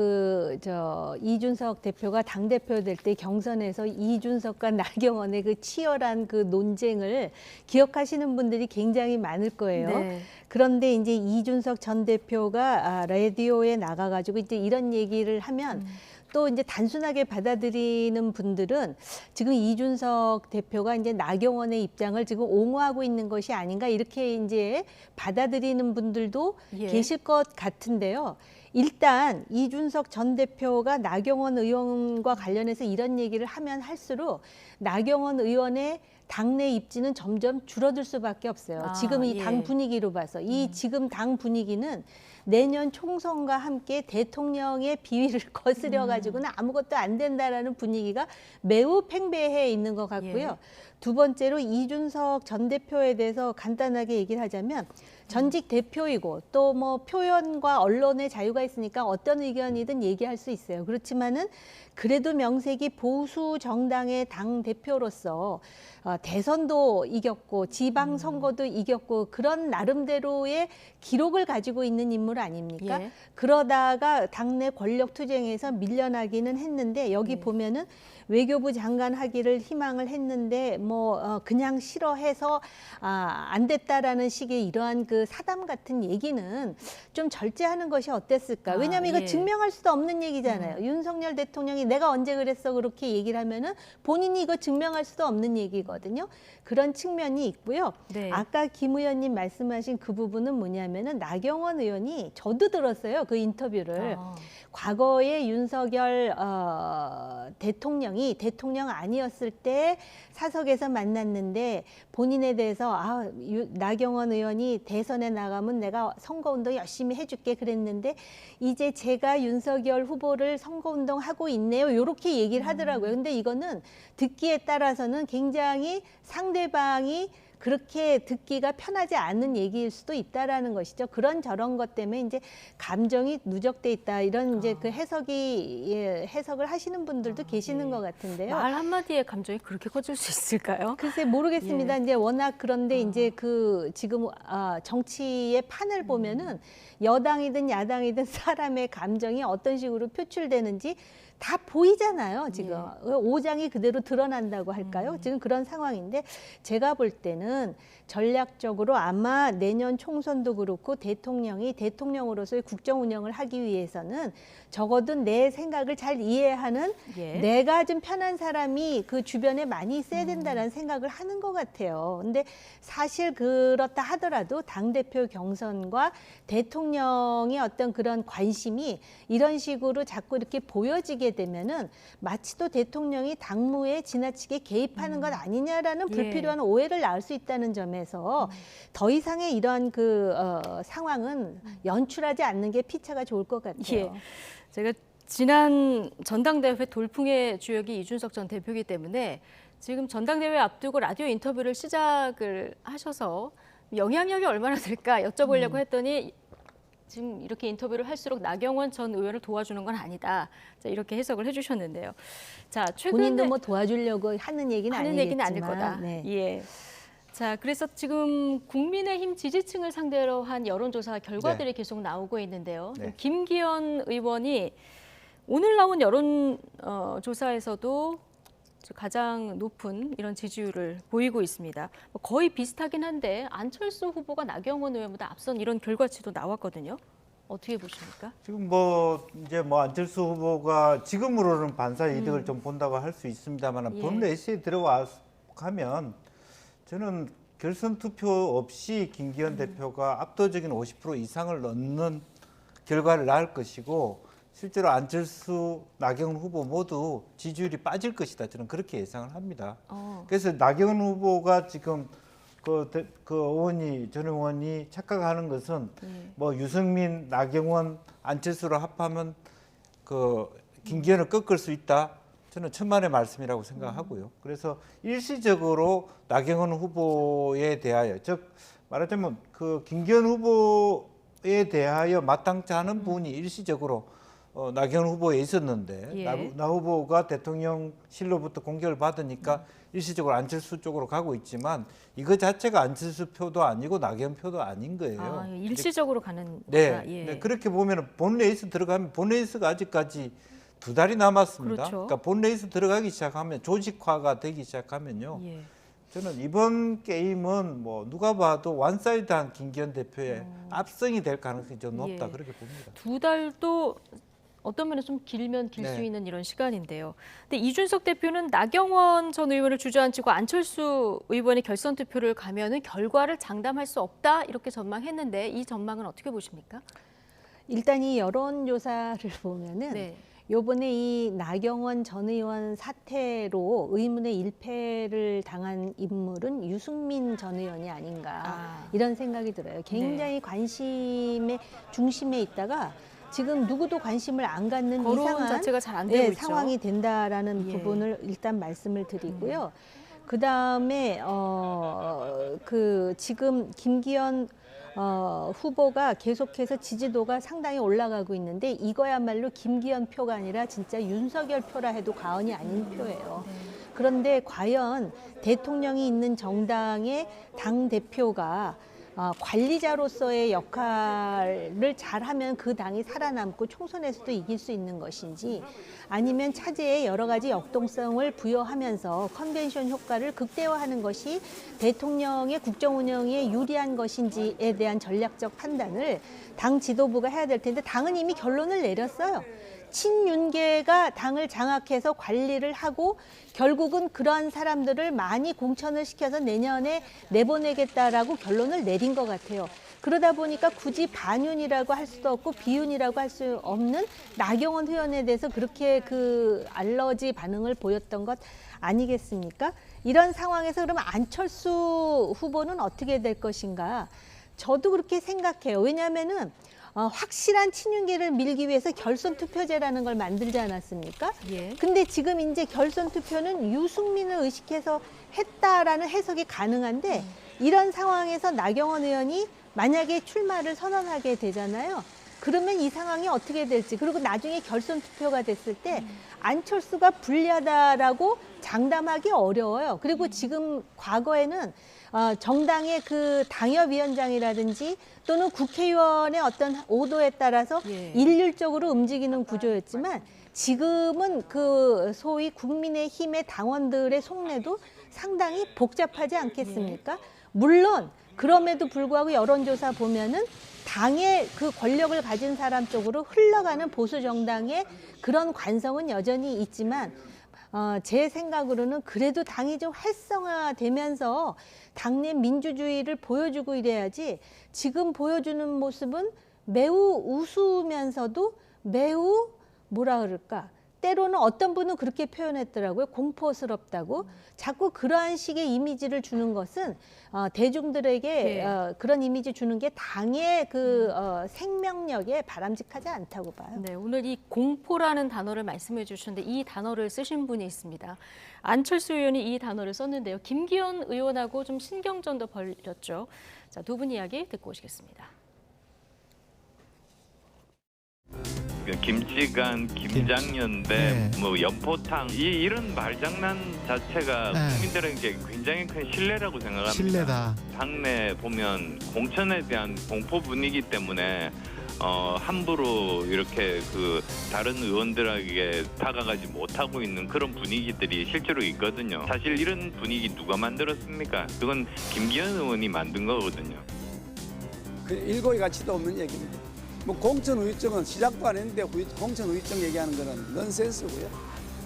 이준석 대표가 당대표 될 때 경선에서 이준석과 나경원의 그 치열한 그 논쟁을 기억하시는 분들이 굉장히 많을 거예요. 그런데 이제 이준석 전 대표가 라디오에 나가가지고 이제 이런 얘기를 하면 또 이제 단순하게 받아들이는 분들은 지금 이준석 대표가 이제 나경원의 입장을 지금 옹호하고 있는 것이 아닌가 이렇게 이제 받아들이는 분들도 예. 계실 것 같은데요. 일단 이준석 전 대표가 나경원 의원과 관련해서 이런 얘기를 하면 할수록 나경원 의원의 당내 입지는 점점 줄어들 수밖에 없어요. 아, 지금 이 당 예. 분위기로 봐서 이 지금 당 분위기는 내년 총선과 함께 대통령의 비위를 거스려 가지고는 아무것도 안 된다라는 분위기가 매우 팽배해 있는 것 같고요. 예. 두 번째로 이준석 전 대표에 대해서 간단하게 얘기를 하자면 전직 대표이고 또 뭐 표현과 언론의 자유가 있으니까 어떤 의견이든 얘기할 수 있어요. 그렇지만은 그래도 명색이 보수 정당의 당 대표로서 대선도 이겼고 지방 선거도 이겼고 그런 나름대로의 기록을 가지고 있는 인물 아닙니까? 예. 그러다가 당내 권력 투쟁에서 밀려나기는 했는데 여기 보면은 외교부 장관 하기를 희망을 했는데 그냥 싫어해서 안 됐다라는 식의 이러한 그 사담 같은 얘기는 좀 절제하는 것이 어땠을까? 왜냐하면 이거 예. 증명할 수도 없는 얘기잖아요. 윤석열 대통령이 내가 언제 그랬어 그렇게 얘기를 하면은 본인이 이거 증명할 수도 없는 얘기거든요. 그런 측면이 있고요. 네. 아까 김 의원님 말씀하신 그 부분은 뭐냐면은 나경원 의원이 저도 들었어요. 그 인터뷰를. 과거에 윤석열 대통령이 대통령 아니었을 때 사석에서 만났는데 본인에 대해서 나경원 의원이 대선에 나가면 내가 선거운동 열심히 해줄게 그랬는데 이제 제가 윤석열 후보를 선거운동하고 있네요. 이렇게 얘기를 하더라고요. 근데 이거는 듣기에 따라서는 굉장히 상대방이 그렇게 듣기가 편하지 않은 얘기일 수도 있다라는 것이죠. 그런 저런 것 때문에 이제 감정이 누적돼 있다 이런 이제 그 해석을 하시는 분들도 계시는 것 같은데요. 말 한마디에 감정이 그렇게 커질 수 있을까요? 글쎄 모르겠습니다. 이제 워낙 그런데 이제 그 지금 정치의 판을 보면은 여당이든 야당이든 사람의 감정이 어떤 식으로 표출되는지 다 보이잖아요. 지금 오장이 그대로 드러난다고 할까요? 지금 그런 상황인데 제가 볼 때는 전략적으로 아마 내년 총선도 그렇고 대통령이 대통령으로서의 국정 운영을 하기 위해서는 적어도 내 생각을 잘 이해하는 내가 좀 편한 사람이 그 주변에 많이 있어야 된다는 생각을 하는 것 같아요. 근데 사실 그렇다 하더라도 당대표 경선과 대통령의 어떤 그런 관심이 이런 식으로 자꾸 이렇게 보여지게 되면은 마치 또 대통령이 당무에 지나치게 개입하는 것 아니냐라는 불필요한 오해를 낳을 수 있다는 점에서 더 이상의 이러한 그 상황은 연출하지 않는 게 피차가 좋을 것 같아요. 제가 지난 전당대회 돌풍의 주역이 이준석 전 대표이기 때문에 지금 전당대회 앞두고 라디오 인터뷰를 시작을 하셔서 영향력이 얼마나 될까 여쭤보려고 했더니 지금 이렇게 인터뷰를 할수록 나경원 전 의원을 도와주는 건 아니다. 자, 이렇게 해석을 해주셨는데요. 자, 최근에 본인도 뭐 도와주려고 하는 얘기는 아닐 거다. 네. 예. 자, 그래서 지금 국민의힘 지지층을 상대로 한 여론조사 결과들이 계속 나오고 있는데요. 김기현 의원이 오늘 나온 여론조사에서도 가장 높은 이런 지지율을 보이고 있습니다. 거의 비슷하긴 한데 안철수 후보가 나경원 의원보다 앞선 이런 결과치도 나왔거든요. 어떻게 보십니까? 지금 이제 안철수 후보가 지금으로는 반사 이득을 좀 본다고 할 수 있습니다만 본 레이스에 들어가면 저는 결선 투표 없이 김기현 대표가 압도적인 50% 이상을 넣는 결과를 낳을 것이고 실제로 안철수, 나경원 후보 모두 지지율이 빠질 것이다. 저는 그렇게 예상을 합니다. 그래서 나경원 후보가 지금 전 의원이 착각하는 것은 유승민, 나경원, 안철수로 합하면 김기현을 꺾을 수 있다. 저는 천만의 말씀이라고 생각하고요. 그래서 일시적으로 나경원 후보에 대하여, 즉 말하자면 김기현 후보에 대하여 마땅치 않은 부분이 일시적으로 나경원 후보에 있었는데 나 후보가 대통령실로부터 공격을 받으니까 일시적으로 안철수 쪽으로 가고 있지만 이거 자체가 안철수 표도 아니고 나경원 표도 아닌 거예요. 일시적으로 가는 거다. 네, 그렇게 보면 본 레이스 들어가면 본 레이스가 아직까지 2달이 남았습니다. 그렇죠. 그러니까 본 레이스 들어가기 시작하면 조직화가 되기 시작하면요. 저는 이번 게임은 누가 봐도 원사이드한 김기현 대표의 압승이 될 가능성이 좀 높다 그렇게 봅니다. 2달도 어떤 면에서 좀 길면 길 수 네. 있는 이런 시간인데요. 근데 이준석 대표는 나경원 전 의원을 주저앉히고 안철수 의원이 결선 투표를 가면은 결과를 장담할 수 없다 이렇게 전망했는데 이 전망은 어떻게 보십니까? 일단 이 여론조사를 보면은 네. 요번에 이 나경원 전 의원 사태로 의문의 일패를 당한 인물은 유승민 전 의원이 아닌가 이런 생각이 들어요. 굉장히 관심의 중심에 있다가 지금 누구도 관심을 안 갖는 거론 이상한 자체가 잘 안 되고 있죠. 상황이 된다라는 예. 부분을 일단 말씀을 드리고요. 그다음에 그 지금 김기현 후보가 계속해서 지지도가 상당히 올라가고 있는데 이거야말로 김기현 표가 아니라 진짜 윤석열 표라 해도 과언이 아닌 표예요. 그런데 과연 대통령이 있는 정당의 당대표가 관리자로서의 역할을 잘하면 그 당이 살아남고 총선에서도 이길 수 있는 것인지 아니면 차제에 여러 가지 역동성을 부여하면서 컨벤션 효과를 극대화하는 것이 대통령의 국정 운영에 유리한 것인지에 대한 전략적 판단을 당 지도부가 해야 될 텐데 당은 이미 결론을 내렸어요. 친윤계가 당을 장악해서 관리를 하고 결국은 그러한 사람들을 많이 공천을 시켜서 내년에 내보내겠다라고 결론을 내린 것 같아요. 그러다 보니까 굳이 반윤이라고 할 수도 없고 비윤이라고 할 수 없는 나경원 의원에 대해서 그렇게 그 알러지 반응을 보였던 것 아니겠습니까? 이런 상황에서 그러면 안철수 후보는 어떻게 될 것인가? 저도 그렇게 생각해요. 왜냐하면은 확실한 친윤계를 밀기 위해서 결선 투표제라는 걸 만들지 않았습니까? 예. 근데 지금 이제 결선 투표는 유승민을 의식해서 했다라는 해석이 가능한데 이런 상황에서 나경원 의원이 만약에 출마를 선언하게 되잖아요. 그러면 이 상황이 어떻게 될지 그리고 나중에 결선 투표가 됐을 때 안철수가 불리하다라고 장담하기 어려워요. 그리고 지금 과거에는 정당의 그 당협위원장이라든지 또는 국회의원의 어떤 오도에 따라서 일률적으로 움직이는 구조였지만 지금은 그 소위 국민의힘의 당원들의 속내도 상당히 복잡하지 않겠습니까? 물론 그럼에도 불구하고 여론조사 보면은 당의 그 권력을 가진 사람 쪽으로 흘러가는 보수 정당의 그런 관성은 여전히 있지만 제 생각으로는 그래도 당이 좀 활성화되면서 당내 민주주의를 보여주고 이래야지 지금 보여주는 모습은 매우 우스우면서도 매우 뭐라 그럴까 때로는 어떤 분은 그렇게 표현했더라고요. 공포스럽다고. 자꾸 그러한 식의 이미지를 주는 것은 대중들에게 그런 이미지 주는 게 당의 그 생명력에 바람직하지 않다고 봐요. 네, 오늘 이 공포라는 단어를 말씀해 주셨는데 이 단어를 쓰신 분이 있습니다. 안철수 의원이 이 단어를 썼는데요. 김기현 의원하고 좀 신경전도 벌였죠. 자, 두 분 이야기 듣고 오시겠습니다. 김치간, 김장년대, 뭐 연포탕 이런 말장난 자체가 국민들에게 굉장히 큰 신뢰라고 생각합니다. 신뢰다. 당내 보면 공천에 대한 공포 분위기 때문에 함부로 이렇게 그 다른 의원들에게 다가가지 못하고 있는 그런 분위기들이 실제로 있거든요. 사실 이런 분위기 누가 만들었습니까? 그건 김기현 의원이 만든 거거든요. 그 일고의 가치도 없는 얘기입니다. 뭐 공천 후유증은 시작도 안 했는데 공천 후유증 얘기하는 거는 넌센스고요.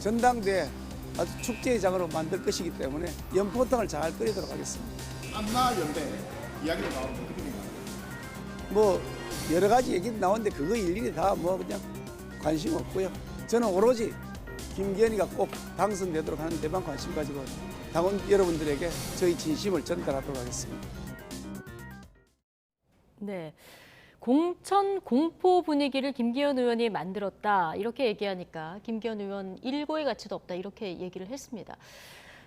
전당대 아주 축제의 장으로 만들 것이기 때문에 연포탕을 잘 끓이도록 하겠습니다. 안나 연대 이야기가 나오는데 어떻게 생각하세요? 뭐 여러 가지 얘기 나오는데 그거 일일이 다 뭐 그냥 관심 없고요. 저는 오로지 김기현이가 꼭 당선되도록 하는 데만 관심 가지고 당원 여러분들에게 저희 진심을 전달하도록 하겠습니다. 네. 공천 공포 분위기를 김기현 의원이 만들었다 이렇게 얘기하니까 김기현 의원 일고의 가치도 없다 이렇게 얘기를 했습니다.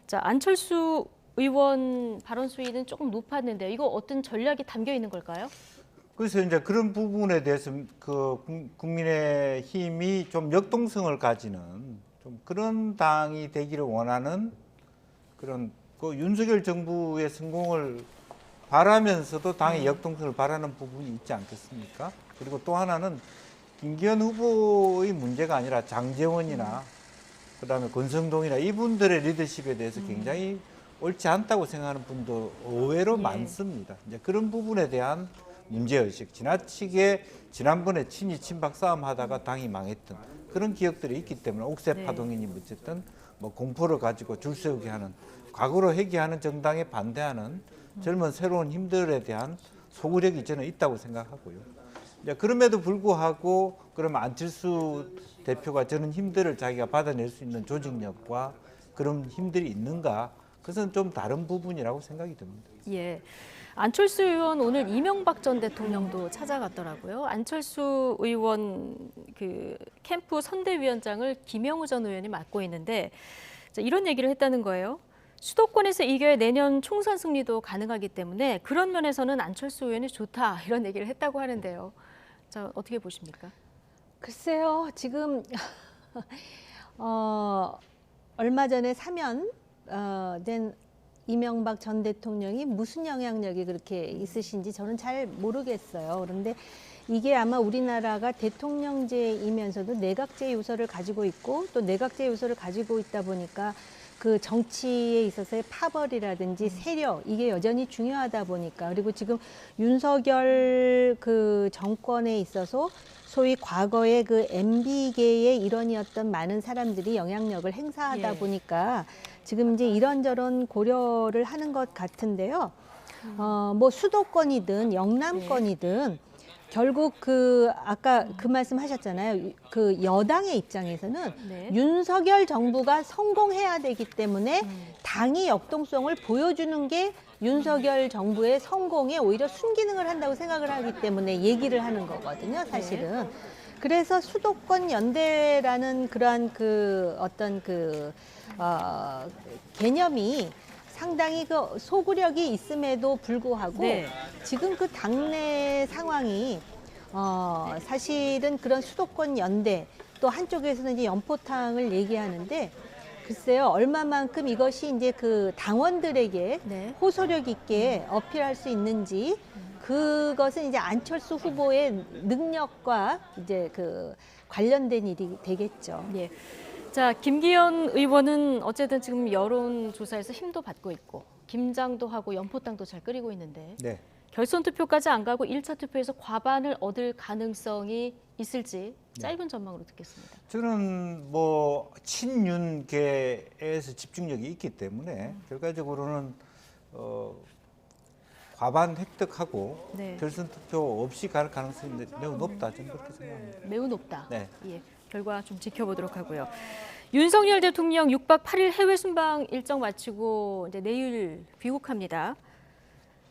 자, 안철수 의원 발언 수위는 조금 높았는데요. 이거 어떤 전략이 담겨 있는 걸까요? 그래서 이제 그런 부분에 대해서 그 국민의힘이 좀 역동성을 가지는 좀 그런 당이 되기를 원하는 그런 그 윤석열 정부의 성공을 바라면서도 당의 역동성을 바라는 부분이 있지 않겠습니까? 그리고 또 하나는 김기현 후보의 문제가 아니라 장제원이나 그다음에 권성동이나 이분들의 리더십에 대해서 굉장히 옳지 않다고 생각하는 분도 의외로 많습니다. 이제 그런 부분에 대한 문제의식, 지나치게 지난번에 친이 친박 싸움 하다가 당이 망했던 그런 기억들이 있기 때문에 옥새 파동이니 어쨌든 뭐 공포를 가지고 줄 세우게 하는 과거로 회귀하는 정당에 반대하는 젊은 새로운 힘들에 대한 소구력이 저는 있다고 생각하고요. 이제 그럼에도 불구하고 그러면 안철수 대표가 저는 힘들을 자기가 받아낼 수 있는 조직력과 그런 힘들이 있는가? 그것은 좀 다른 부분이라고 생각이 듭니다. 예. 안철수 의원 오늘 이명박 전 대통령도 찾아갔더라고요. 안철수 의원 그 캠프 선대위원장을 김영우 전 의원이 맡고 있는데 자, 이런 얘기를 했다는 거예요. 수도권에서 이겨야 내년 총선 승리도 가능하기 때문에 그런 면에서는 안철수 의원이 좋다 이런 얘기를 했다고 하는데요. 자, 어떻게 보십니까? 글쎄요, 지금 얼마 전에 사면된 이명박 전 대통령이 무슨 영향력이 그렇게 있으신지 저는 잘 모르겠어요. 그런데 이게 아마 우리나라가 대통령제이면서도 내각제 요소를 가지고 있고 또 내각제 요소를 가지고 있다 보니까 그 정치에 있어서의 파벌이라든지 세력 이게 여전히 중요하다 보니까 그리고 지금 윤석열 그 정권에 있어서 소위 과거의 그 MB계의 일원이었던 많은 사람들이 영향력을 행사하다 보니까 지금 이제 이런저런 고려를 하는 것 같은데요. 뭐 수도권이든 영남권이든 결국 그 아까 그 말씀하셨잖아요. 그 여당의 입장에서는 윤석열 정부가 성공해야 되기 때문에 당이 역동성을 보여주는 게 윤석열 정부의 성공에 오히려 순기능을 한다고 생각을 하기 때문에 얘기를 하는 거거든요, 사실은. 그래서 수도권 연대라는 그러한 그 어떤 그 개념이 상당히 그 소구력이 있음에도 불구하고 지금 그 당내 상황이 사실은 그런 수도권 연대 또 한쪽에서는 이제 연포탕을 얘기하는데 글쎄요 얼마만큼 이것이 이제 그 당원들에게 호소력 있게 어필할 수 있는지 그것은 이제 안철수 후보의 능력과 이제 그 관련된 일이 되겠죠. 예. 자, 김기현 의원은 어쨌든 지금 여론조사에서 힘도 받고 있고 김장도 하고 연포탕도 잘 끓이고 있는데 결선 투표까지 안 가고 1차 투표에서 과반을 얻을 가능성이 있을지 짧은 전망으로 듣겠습니다. 저는 뭐 친윤계에서 집중력이 있기 때문에 결과적으로는 과반 획득하고 결선 투표 없이 갈 가능성이 매우 높다. 저는 그렇게 생각합니다. 매우 높다. 네. 예. 결과 좀 지켜보도록 하고요. 윤석열 대통령 6박 8일 해외 순방 일정 마치고 이제 내일 귀국합니다.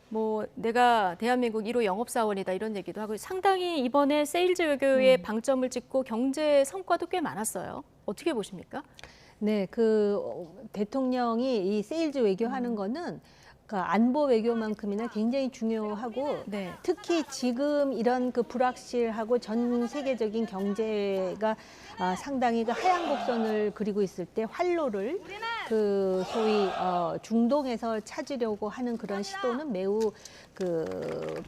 뭐 내가 대한민국 1호 영업사원이다 이런 얘기도 하고 상당히 이번에 세일즈 외교에 방점을 찍고 경제 성과도 꽤 많았어요. 어떻게 보십니까? 네, 그 대통령이 이 세일즈 외교하는 거는 그 안보 외교만큼이나 굉장히 중요하고 특히 지금 이런 그 불확실하고 전 세계적인 경제가 상당히 그 하향 곡선을 그리고 있을 때 활로를 그 소위 중동에서 찾으려고 하는 그런 시도는 매우 그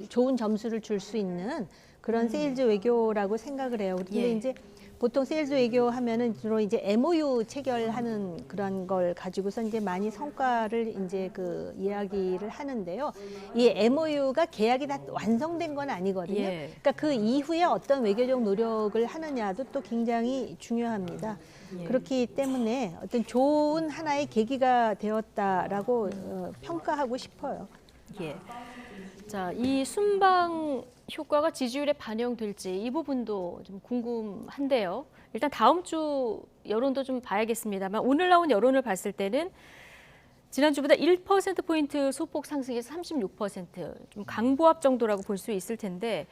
좋은 점수를 줄 수 있는 그런 세일즈 외교라고 생각을 해요. 그런데 이제 보통 세일즈 외교 하면은 주로 이제 MOU 체결하는 그런 걸 가지고서 이제 많이 성과를 이제 그 이야기를 하는데요. 이 MOU가 계약이 다 완성된 건 아니거든요. 그러니까 그 이후에 어떤 외교적 노력을 하느냐도 또 굉장히 중요합니다. 그렇기 때문에 어떤 좋은 하나의 계기가 되었다라고 평가하고 싶어요. 예. 자, 이 순방 효과가 지지율에 반영될지 이 부분도 좀 궁금한데요. 일단 다음 주 여론도 좀 봐야겠습니다만 오늘 나온 여론을 봤을 때는 지난주보다 1%포인트 소폭 상승해서 36%, 좀 강보합 정도라고 볼 수 있을 텐데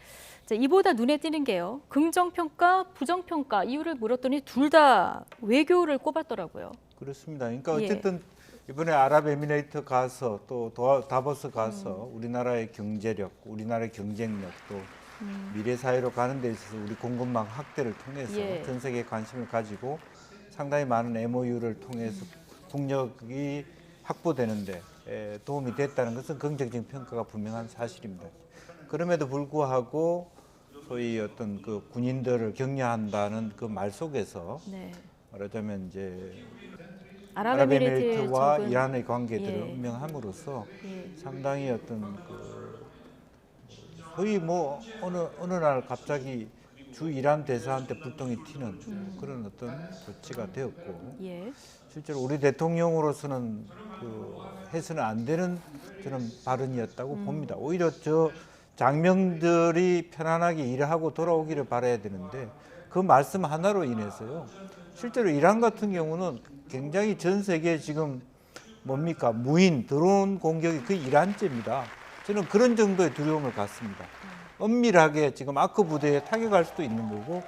자, 이보다 눈에 띄는 게요. 긍정평가, 부정평가 이유를 물었더니 둘 다 외교를 꼽았더라고요. 그렇습니다. 그러니까 어쨌든 이번에 아랍에미레이트 가서 또 다보스 가서 우리나라의 경제력, 우리나라의 경쟁력 또 미래 사회로 가는 데 있어서 우리 공급망 확대를 통해서 전 세계에 관심을 가지고 상당히 많은 MOU를 통해서 동력이 확보되는데 도움이 됐다는 것은 긍정적인 평가가 분명한 사실입니다. 그럼에도 불구하고 소위 어떤 그 군인들을 격려한다는 그 말 속에서 말하자면 이제 아랍에미레이트와 이란의 관계들을 음명함으로써 상당히 어떤 그 거의 뭐 어느 날 갑자기 주 이란 대사한테 불똥이 튀는 그런 어떤 조치가 되었고 실제로 우리 대통령으로서는 해서는 안 되는 저는 발언이었다고 봅니다. 오히려 저 장병들이 편안하게 일하고 돌아오기를 바라야 되는데 그 말씀 하나로 인해서요. 실제로 이란 같은 경우는 굉장히 전 세계에 지금 뭡니까 무인 드론 공격이 거의 이란째입니다. 저는 그런 정도의 두려움을 갖습니다. 엄밀하게 지금 아크 부대에 타격할 수도 있는 거고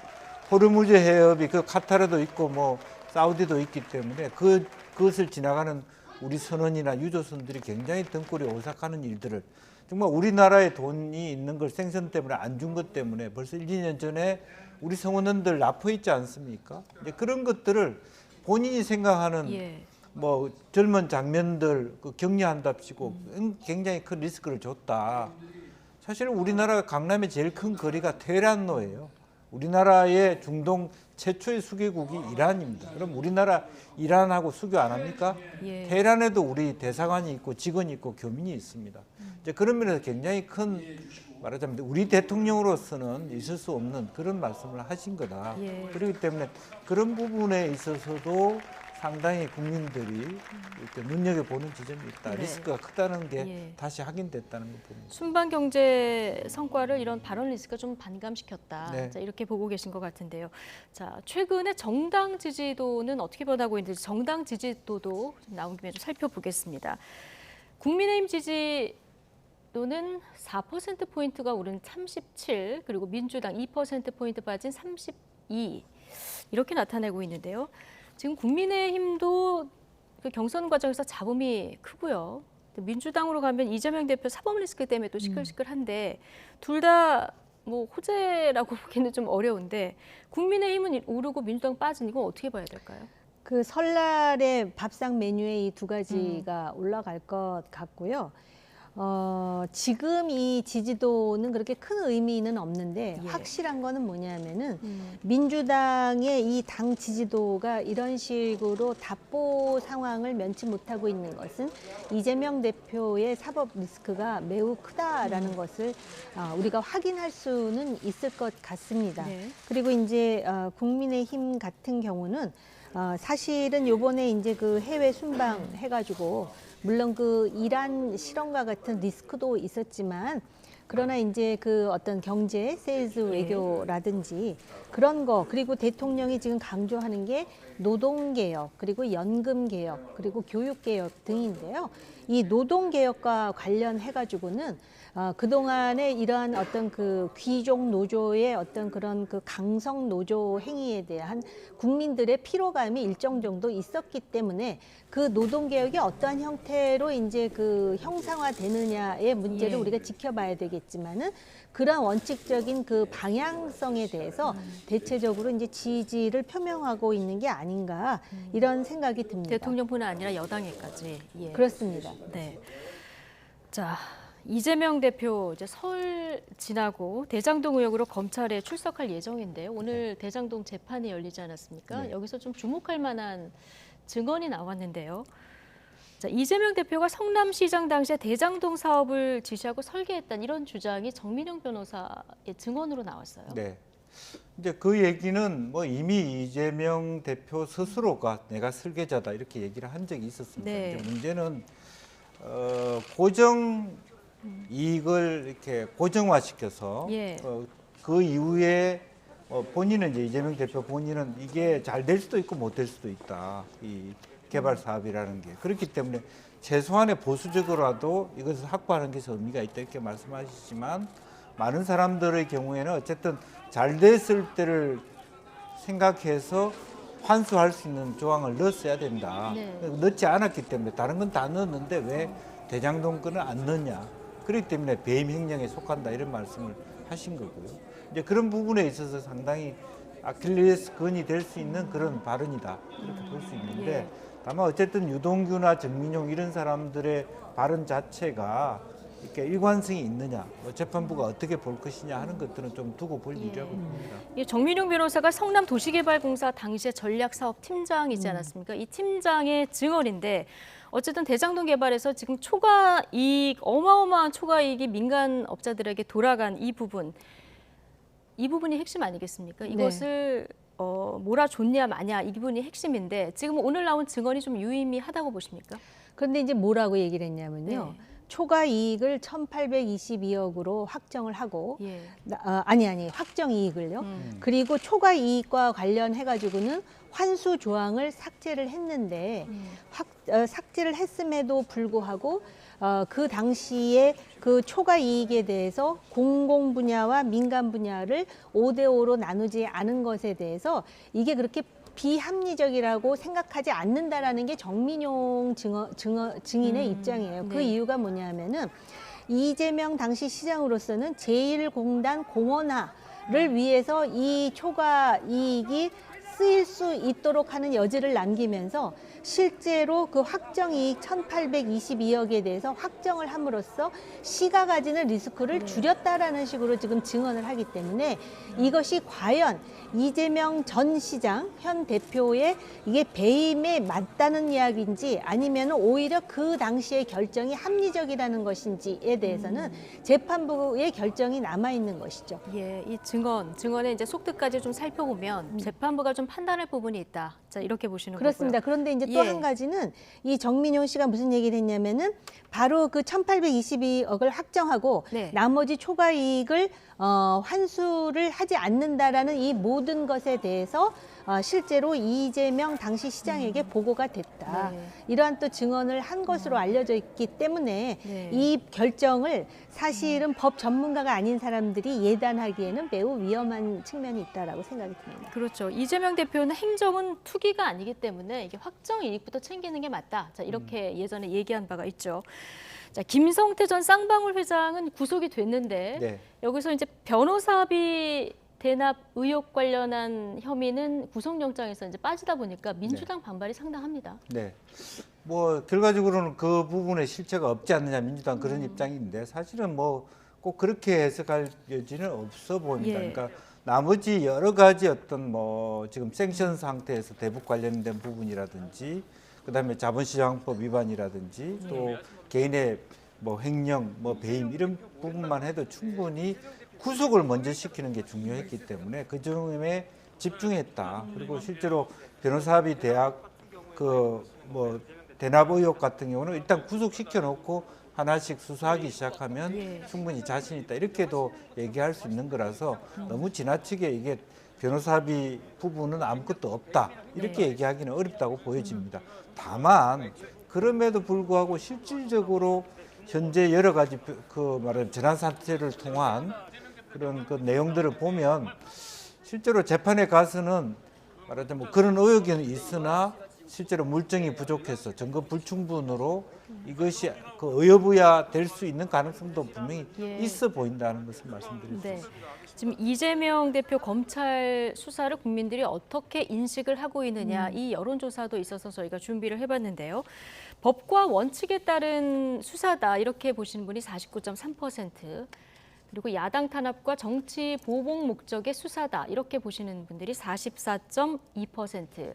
호르무즈 해협이 그 카타르도 있고 뭐 사우디도 있기 때문에 그것을 지나가는 우리 선원이나 유조선들이 굉장히 등골이 오싹하는 일들을 정말 우리나라에 돈이 있는 걸 생선 때문에 안 준 것 때문에 벌써 1, 2년 전에 우리 성원원들 납포 있지 않습니까? 이제 그런 것들을 본인이 생각하는 뭐 젊은 장면들 격려한답시고 굉장히 큰 리스크를 줬다. 사실 우리나라 강남의 제일 큰 거리가 테헤란로예요. 우리나라의 중동 최초의 수교국이 이란입니다. 그럼 우리나라 이란하고 수교 안 합니까? 테헤란에도 우리 대사관이 있고 직원이 있고 교민이 있습니다. 이제 그런 면에서 굉장히 큰 말하자면 우리 대통령으로서는 있을 수 없는 그런 말씀을 하신 거다. 그렇기 때문에 그런 부분에 있어서도 상당히 국민들이 이렇게 눈여겨보는 지점이 있다. 리스크가 크다는 게 다시 확인됐다는 걸 봅니다. 순방 경제 성과를 이런 발언 리스크가 좀 반감시켰다. 자, 이렇게 보고 계신 것 같은데요. 자, 최근에 정당 지지도는 어떻게 변하고 있는지 정당 지지도도 좀 나온 김에 좀 살펴보겠습니다. 국민의힘 지지도는 4%포인트가 오른 37, 그리고 민주당 2%포인트 빠진 32 이렇게 나타내고 있는데요. 지금 국민의힘도 그 경선 과정에서 잡음이 크고요. 민주당으로 가면 이재명 대표 사법 리스크 때문에 또 시끌시끌한데 둘 다 뭐 호재라고 보기는 좀 어려운데 국민의힘은 오르고 민주당 빠진 이거 어떻게 봐야 될까요? 그 설날에 밥상 메뉴에 이 두 가지가 올라갈 것 같고요. 지금 이 지지도는 그렇게 큰 의미는 없는데 확실한 거는 뭐냐면은 민주당의 이 당 지지도가 이런 식으로 답보 상황을 면치 못하고 있는 것은 이재명 대표의 사법 리스크가 매우 크다라는 것을 우리가 확인할 수는 있을 것 같습니다. 그리고 이제 국민의힘 같은 경우는 사실은 요번에 이제 그 해외 순방 해가지고 물론 그 이란 실험과 같은 리스크도 있었지만 그러나 이제 그 어떤 경제, 세일즈 외교라든지 그런 거 그리고 대통령이 지금 강조하는 게 노동개혁 그리고 연금개혁 그리고 교육개혁 등인데요. 이 노동개혁과 관련해가지고는 그동안의 이러한 어떤 그 귀족 노조의 어떤 그런 그 강성 노조 행위에 대한 국민들의 피로감이 일정 정도 있었기 때문에 그 노동개혁이 어떠한 형태로 이제 그 형상화되느냐의 문제를 우리가 지켜봐야 되겠지만은 그런 원칙적인 그 방향성에 대해서 대체적으로 이제 지지를 표명하고 있는 게 아닌가 이런 생각이 듭니다. 대통령뿐 아니라 여당에까지. 그렇습니다. 네. 자. 이재명 대표 이제 설 지나고 대장동 의혹으로 검찰에 출석할 예정인데요. 오늘 대장동 재판이 열리지 않았습니까? 여기서 좀 주목할 만한 증언이 나왔는데요. 자, 이재명 대표가 성남시장 당시에 대장동 사업을 지시하고 설계했다는 이런 주장이 정민영 변호사의 증언으로 나왔어요. 네. 이제 그 얘기는 뭐 이미 이재명 대표 스스로가 내가 설계자다 이렇게 얘기를 한 적이 있었습니다. 이제 문제는 고정 이익을 이렇게 고정화시켜서 그 이후에 본인은 이제 이재명 대표 본인은 이게 잘 될 수도 있고 못 될 수도 있다. 이 개발 사업이라는 게 그렇기 때문에 최소한의 보수적으로라도 이것을 확보하는 것이 의미가 있다 이렇게 말씀하시지만 많은 사람들의 경우에는 어쨌든 잘 됐을 때를 생각해서 환수할 수 있는 조항을 넣었어야 된다. 넣지 않았기 때문에 다른 건 다 넣었는데 왜 대장동 건을 안 넣냐. 그렇기 때문에 배임 행령에 속한다 이런 말씀을 하신 거고요. 이제 그런 부분에 있어서 상당히 아킬레스건이 될 수 있는 그런 발언이다 이렇게 볼 수 있는데 다만 어쨌든 유동규나 정민용 이런 사람들의 발언 자체가 이렇게 일관성이 있느냐, 재판부가 어떻게 볼 것이냐 하는 것들은 좀 두고 볼 일이라고 봅니다. 정민용 변호사가 성남도시개발공사 당시의 전략사업팀장이지 않았습니까? 이 팀장의 증언인데 어쨌든 대장동 개발에서 지금 초과 이익, 어마어마한 초과 이익이 민간 업자들에게 돌아간 이 부분이 핵심 아니겠습니까? 이것을 몰아줬냐 마냐 이 부분이 핵심인데 지금 오늘 나온 증언이 좀 유의미하다고 보십니까? 그런데 이제 뭐라고 얘기를 했냐면요. 초과 이익을 1,822억으로 확정을 하고 확정 이익을요. 그리고 초과 이익과 관련해 가지고는 환수 조항을 삭제를 했는데 삭제를 했음에도 불구하고 그 당시에 그 초과 이익에 대해서 공공 분야와 민간 분야를 5대5로 나누지 않은 것에 대해서 이게 그렇게 비합리적이라고 생각하지 않는다라는 게 정민용 증인의 입장이에요. 그 이유가 뭐냐면은 이재명 당시 시장으로서는 제1공단 공원화를 위해서 이 초과 이익이 쓰일 수 있도록 하는 여지를 남기면서 실제로 그 확정이익 1,822억에 대해서 확정을 함으로써 시가 가지는 리스크를 줄였다라는 식으로 지금 증언을 하기 때문에 이것이 과연 이재명 전 시장 현 대표의 이게 배임에 맞다는 이야기인지 아니면 오히려 그 당시의 결정이 합리적이라는 것인지에 대해서는 재판부의 결정이 남아 있는 것이죠. 이 증언의 이제 속뜻까지 좀 살펴보면 재판부가 좀 판단할 부분이 있다. 자, 이렇게 보시는 그렇습니다. 거고요. 그런데 이제 또 한 가지는 이 정민용 씨가 무슨 얘기를 했냐면은 바로 그 1,822억을 확정하고 나머지 초과 이익을 환수를 하지 않는다라는 이 모든 것에 대해서 실제로 이재명 당시 시장에게 보고가 됐다. 이러한 또 증언을 한 것으로 알려져 있기 때문에 이 결정을 사실은 법 전문가가 아닌 사람들이 예단하기에는 매우 위험한 측면이 있다라고 생각이 듭니다. 그렇죠. 이재명 대표는 행정은 투기가 아니기 때문에 이게 확정 이익부터 챙기는 게 맞다. 자, 이렇게 예전에 얘기한 바가 있죠. 자, 김성태 전 쌍방울 회장은 구속이 됐는데 여기서 이제 변호사비 대납 의혹 관련한 혐의는 구속영장에서 이제 빠지다 보니까 민주당 반발이 상당합니다. 뭐 결과적으로는 그 부분에 실체가 없지 않느냐 민주당 그런 입장인데 사실은 뭐 꼭 그렇게 해석할 여지는 없어 보입니다. 그러니까 나머지 여러 가지 어떤 뭐 지금 생션 상태에서 대북 관련된 부분이라든지 그다음에 자본시장법 위반이라든지 또 개인의 뭐 횡령, 뭐 배임 이런 부분만 해도 충분히 구속을 먼저 시키는 게 중요했기 때문에 그 점에 집중했다. 그리고 실제로 변호사비 대학 그 뭐 대납 의혹 같은 경우는 일단 구속시켜 놓고 하나씩 수사하기 시작하면 충분히 자신 있다. 이렇게도 얘기할 수 있는 거라서 너무 지나치게 이게 변호사비 부분은 아무것도 없다. 이렇게 얘기하기는 어렵다고 보여집니다. 다만 그럼에도 불구하고 실질적으로 현재 여러 가지 그 말하는 재난 사태를 통한 그런 그 내용들을 보면 실제로 재판에 가서는 말하자면 뭐 그런 의혹이 있으나 실제로 물증이 부족해서 증거 불충분으로 이것이 그 의여부야 될 수 있는 가능성도 분명히 있어 보인다는 것을 말씀드릴 수 있습니다. 지금 이재명 대표 검찰 수사를 국민들이 어떻게 인식을 하고 있느냐 이 여론조사도 있어서 저희가 준비를 해봤는데요. 법과 원칙에 따른 수사다 이렇게 보시는 분이 49.3%. 그리고 야당 탄압과 정치 보복 목적의 수사다 이렇게 보시는 분들이 44.2%.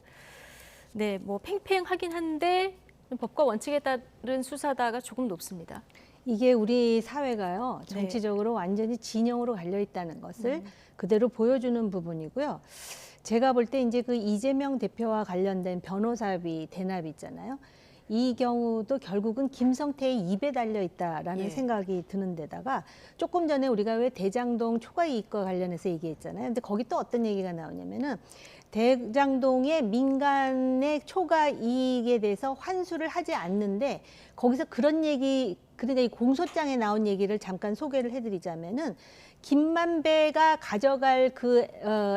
네, 뭐 팽팽하긴 한데 법과 원칙에 따른 수사다가 조금 높습니다. 이게 우리 사회가요 정치적으로 완전히 진영으로 갈려 있다는 것을 그대로 보여주는 부분이고요. 제가 볼 때 이제 그 이재명 대표와 관련된 변호사비 대납 있잖아요. 이 경우도 결국은 김성태의 입에 달려 있다라는 생각이 드는 데다가 조금 전에 우리가 왜 대장동 초과 이익과 관련해서 얘기했잖아요. 근데 거기 또 어떤 얘기가 나오냐면은 대장동의 민간의 초과 이익에 대해서 환수를 하지 않는데 거기서 그런 얘기 그러니까 이 공소장에 나온 얘기를 잠깐 소개를 해드리자면은 김만배가 가져갈 그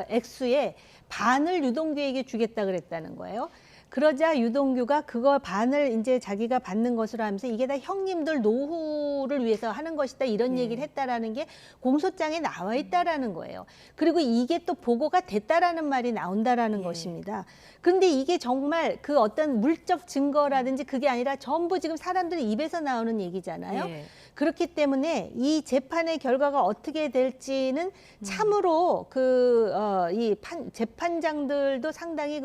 액수의 반을 유동규에게 주겠다 그랬다는 거예요. 그러자 유동규가 그거 반을 이제 자기가 받는 것으로 하면서 이게 다 형님들 노후 누구를 위해서 하는 것이다 이런 얘기를 했다라는 게 공소장에 나와 있다라는 거예요. 그리고 이게 또 보고가 됐다라는 말이 나온다라는 것입니다. 그런데 이게 정말 그 어떤 물적 증거라든지 그게 아니라 전부 지금 사람들의 입에서 나오는 얘기잖아요. 예. 그렇기 때문에 이 재판의 결과가 어떻게 될지는 참으로 이 재판장들도 상당히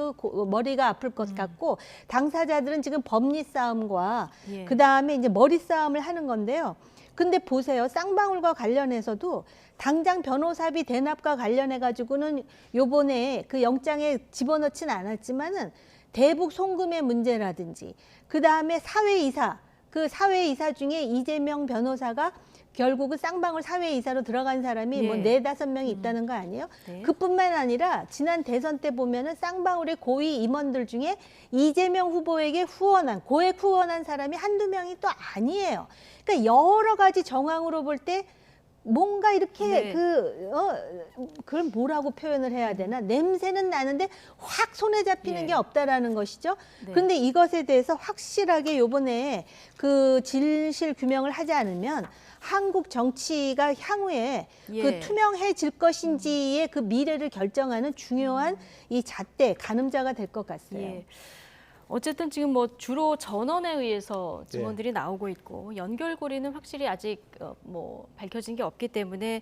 머리가 아플 것 같고 당사자들은 지금 법리 싸움과 예. 그 다음에 이제 머리 싸움을 하는 건데요. 근데 보세요. 쌍방울과 관련해서도 당장 변호사비 대납과 관련해 가지고는 요번에 그 영장에 집어넣지는 않았지만은 대북 송금의 문제라든지 그 다음에 사회이사 그 사회이사 중에 이재명 변호사가 결국은 쌍방울 사회이사로 들어간 사람이 뭐 4-5명이 있다는 거 아니에요? 네. 그뿐만 아니라 지난 대선 때 보면은 쌍방울의 고위 임원들 중에 이재명 후보에게 후원한 고액 후원한 사람이 한두 명이 또 아니에요. 그러니까 여러 가지 정황으로 볼 때 뭔가 이렇게 그걸 뭐라고 표현을 해야 되나? 냄새는 나는데 확 손에 잡히는 게 없다라는 것이죠. 그런데 이것에 대해서 확실하게 요번에 그 진실 규명을 하지 않으면 한국 정치가 향후에 그 투명해질 것인지의 그 미래를 결정하는 중요한 이 잣대, 가늠자가 될 것 같아요. 예. 어쨌든 지금 뭐 주로 전원에 의해서 증언들이 나오고 있고 연결고리는 확실히 아직 뭐 밝혀진 게 없기 때문에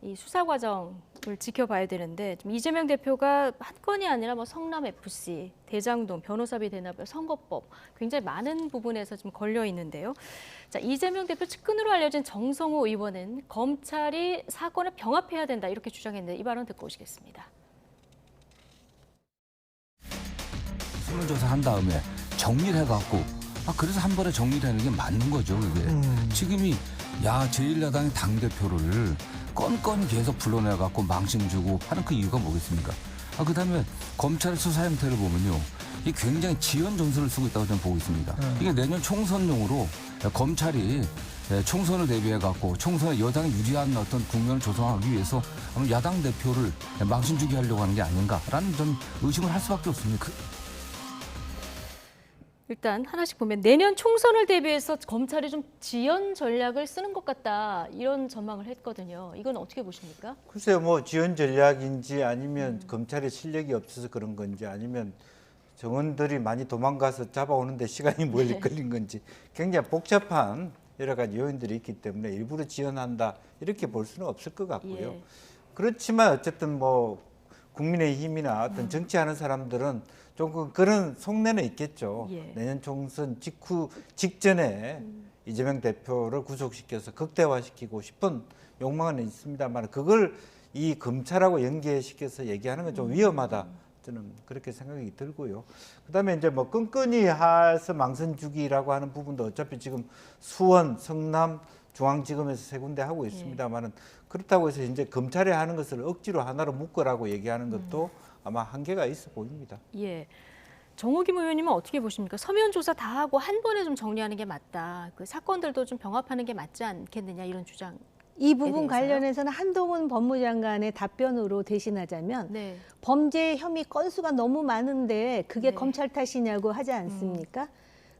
이 수사 과정을 지켜봐야 되는데 좀 이재명 대표가 한 건이 아니라 뭐 성남 FC, 대장동, 변호사비 대납, 선거법 굉장히 많은 부분에서 좀 걸려 있는데요. 자, 이재명 대표 측근으로 알려진 정성호 의원은 검찰이 사건을 병합해야 된다 이렇게 주장했는데 이 발언 듣고 오시겠습니다. 설문조사 한 다음에 정리를 해갖고 그래서 한 번에 정리를 하는 게 맞는 거죠. 그게 지금이 제1야당의 당대표를 건건이 계속 불러내갖고 망신 주고 하는 그 이유가 뭐겠습니까? 그다음에 검찰의 수사 형태를 보면요. 이게 굉장히 지연 전술을 쓰고 있다고 저는 보고 있습니다. 이게 내년 총선용으로 검찰이 총선을 대비해갖고 총선에 여당이 유리한 어떤 국면을 조성하기 위해서 야당 대표를 망신 주게 하려고 하는 게 아닌가라는 전 의심을 할 수밖에 없습니다. 일단 하나씩 보면 내년 총선을 대비해서 검찰이 좀 지연 전략을 쓰는 것 같다 이런 전망을 했거든요. 이건 어떻게 보십니까? 글쎄요, 뭐 지연 전략인지 아니면 검찰의 실력이 없어서 그런 건지 아니면 정원들이 많이 도망가서 잡아오는데 시간이 멀리 걸린 건지 굉장히 복잡한 여러 가지 요인들이 있기 때문에 일부러 지연한다 이렇게 볼 수는 없을 것 같고요. 그렇지만 어쨌든 뭐 국민의힘이나 어떤 정치하는 사람들은 조금 그런 속내는 있겠죠. 내년 총선 직전에 이재명 대표를 구속시켜서 극대화시키고 싶은 욕망은 있습니다만 그걸 이 검찰하고 연계시켜서 얘기하는 건 좀 위험하다. 저는 그렇게 생각이 들고요. 그다음에 이제 뭐 끈끈이 해서 망선 주기라고 하는 부분도 어차피 지금 수원, 성남, 중앙지검에서 3군데 하고 있습니다만은 그렇다고 해서 이제 검찰이 하는 것을 억지로 하나로 묶으라고 얘기하는 것도 아마 한계가 있어 보입니다. 예. 정호김 의원님은 어떻게 보십니까? 서면 조사 다 하고 한 번에 좀 정리하는 게 맞다. 그 사건들도 좀 병합하는 게 맞지 않겠느냐 이런 주장. 이 부분 관련해서는 한동훈 법무장관의 답변으로 대신하자면 범죄 혐의 건수가 너무 많은데 그게 검찰 탓이냐고 하지 않습니까?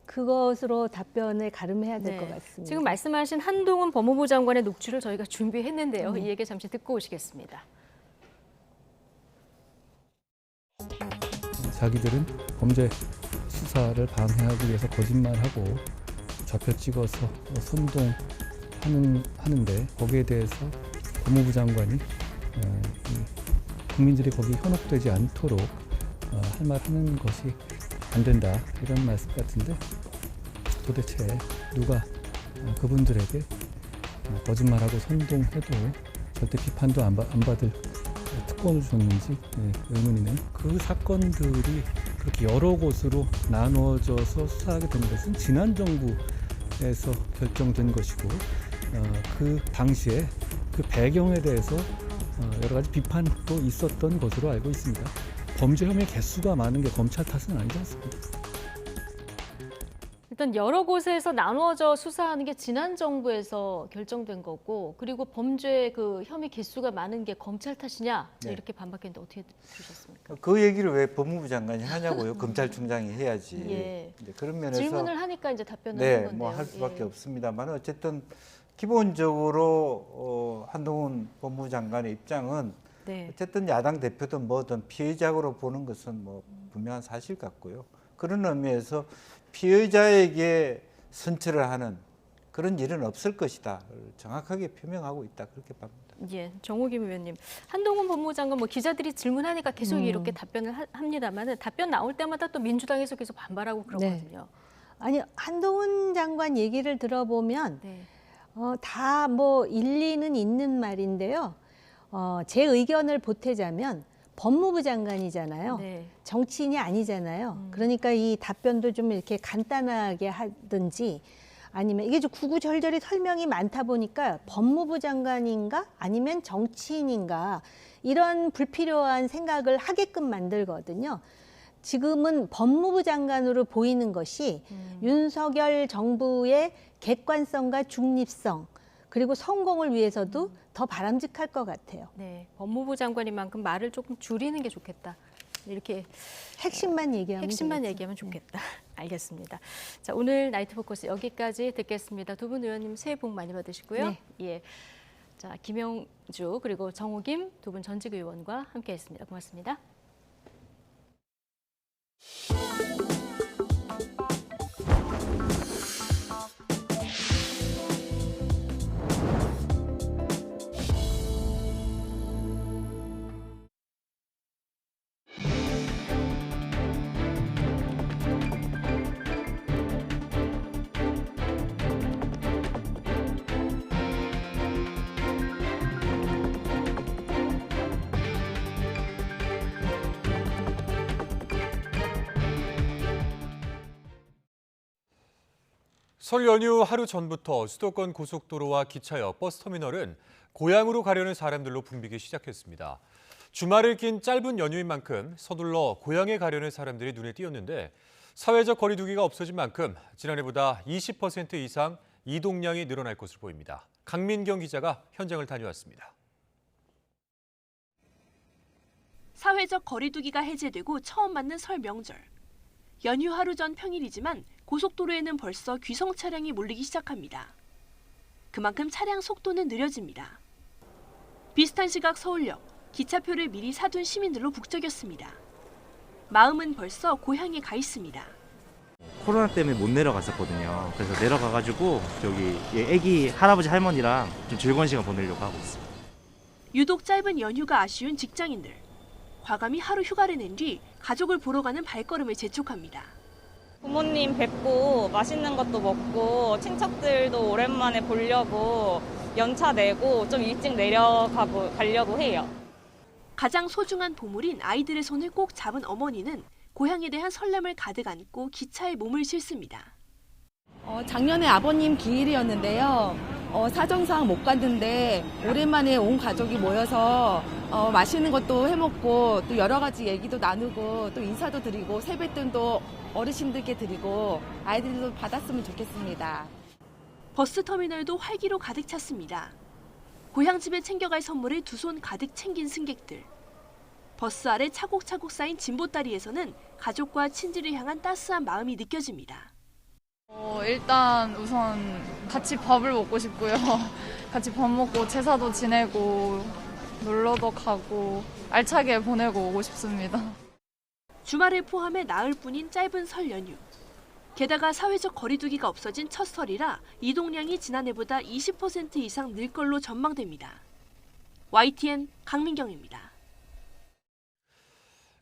그것으로 답변을 가름해야 될 것 같습니다. 지금 말씀하신 한동훈 법무부 장관의 녹취를 저희가 준비했는데요. 이 얘기 잠시 듣고 오시겠습니다. 자기들은 범죄 수사를 방해하기 위해서 거짓말하고 좌표 찍어서 선동하는데 거기에 대해서 법무부 장관이 국민들이 거기 현혹되지 않도록 할 말 하는 것이 안 된다 이런 말씀 같은데 도대체 누가 그분들에게 거짓말하고 선동해도 절대 비판도 안 받을 특권을 줬는지 의문이네요. 그 사건들이 그렇게 여러 곳으로 나누어져서 수사하게 된 것은 지난 정부에서 결정된 것이고 그 당시에 그 배경에 대해서 여러 가지 비판도 있었던 것으로 알고 있습니다. 범죄 혐의 개수가 많은 게 검찰 탓은 아니지 않습니까? 일단 여러 곳에서 나누어져 수사하는 게 지난 정부에서 결정된 거고, 그리고 범죄 그 혐의 개수가 많은 게 검찰 탓이냐 네. 이렇게 반박했는데 어떻게 들으셨습니까? 그 얘기를 왜 법무부 장관이 하냐고요. 검찰총장이 해야지. 예. 이제 그런 면에서 질문을 하니까 이제 답변을 네, 하는 건데요. 뭐 할 수밖에 예. 없습니다만 어쨌든 기본적으로 한동훈 법무부 장관의 입장은 네. 어쨌든 야당 대표든 뭐든 피해자로 보는 것은 뭐 분명한 사실 같고요. 그런 의미에서 피해자에게 선처를 하는 그런 일은 없을 것이다. 정확하게 표명하고 있다. 그렇게 봅니다. 예, 정호김 의원님, 한동훈 법무부 장관 뭐 기자들이 질문하니까 계속 이렇게 답변을 합니다만 답변 나올 때마다 또 민주당에서 계속 반발하고 그러거든요. 아니, 한동훈 장관 얘기를 들어보면 네. 다 뭐 일리는 있는 말인데요. 제 의견을 보태자면 법무부 장관이잖아요. 네. 정치인이 아니잖아요. 그러니까 이 답변도 좀 이렇게 간단하게 하든지 아니면 이게 좀 구구절절히 설명이 많다 보니까 법무부 장관인가 아니면 정치인인가 이런 불필요한 생각을 하게끔 만들거든요. 지금은 법무부 장관으로 보이는 것이 윤석열 정부의 객관성과 중립성 그리고 성공을 위해서도 더 바람직할 것 같아요. 네, 법무부 장관인 만큼 말을 조금 줄이는 게 좋겠다. 이렇게 핵심만 얘기하면 얘기하면 좋겠다. 알겠습니다. 자, 오늘 나이트 포커스 여기까지 듣겠습니다. 두 분 의원님 새해 복 많이 받으시고요. 네. 예. 자, 김영주 그리고 정호김 두 분 전직 의원과 함께했습니다. 고맙습니다. 설 연휴 하루 전부터 수도권 고속도로와 기차역, 버스터미널은 고향으로 가려는 사람들로 붐비기 시작했습니다. 주말을 낀 짧은 연휴인 만큼 서둘러 고향에 가려는 사람들이 눈에 띄었는데 사회적 거리 두기가 없어진 만큼 지난해보다 20% 이상 이동량이 늘어날 것으로 보입니다. 강민경 기자가 현장을 다녀왔습니다. 사회적 거리 두기가 해제되고 처음 맞는 설 명절. 연휴 하루 전 평일이지만 고속도로에는 벌써 귀성 차량이 몰리기 시작합니다. 그만큼 차량 속도는 느려집니다. 비슷한 시각 서울역, 기차표를 미리 사둔 시민들로 북적였습니다. 마음은 벌써 고향에 가 있습니다. 코로나 때문에 못 내려갔었거든요. 그래서 내려가가지고 저기 애기 할아버지 할머니랑 좀 즐거운 시간 보내려고 하고 있습니다. 유독 짧은 연휴가 아쉬운 직장인들. 과감히 하루 휴가를 낸 뒤 가족을 보러 가는 발걸음을 재촉합니다. 부모님 뵙고 맛있는 것도 먹고 친척들도 오랜만에 보려고 연차 내고 좀 일찍 가려고 해요. 가장 소중한 보물인 아이들의 손을 꼭 잡은 어머니는 고향에 대한 설렘을 가득 안고 기차에 몸을 실습니다. 작년에 아버님 기일이었는데요. 사정상 못 갔는데 오랜만에 온 가족이 모여서 맛있는 것도 해먹고 또 여러 가지 얘기도 나누고 또 인사도 드리고 세뱃돈도 어르신들께 드리고 아이들도 받았으면 좋겠습니다. 버스터미널도 활기로 가득 찼습니다. 고향집에 챙겨갈 선물을 두 손 가득 챙긴 승객들. 버스 아래 차곡차곡 쌓인 진보다리에서는 가족과 친지를 향한 따스한 마음이 느껴집니다. 일단 우선 같이 밥을 먹고 싶고요. 같이 밥 먹고 제사도 지내고 놀러도 가고 알차게 보내고 오고 싶습니다. 주말을 포함해 나흘 뿐인 짧은 설 연휴. 게다가 사회적 거리두기가 없어진 첫 설이라 이동량이 지난해보다 20% 이상 늘 걸로 전망됩니다. YTN 강민경입니다.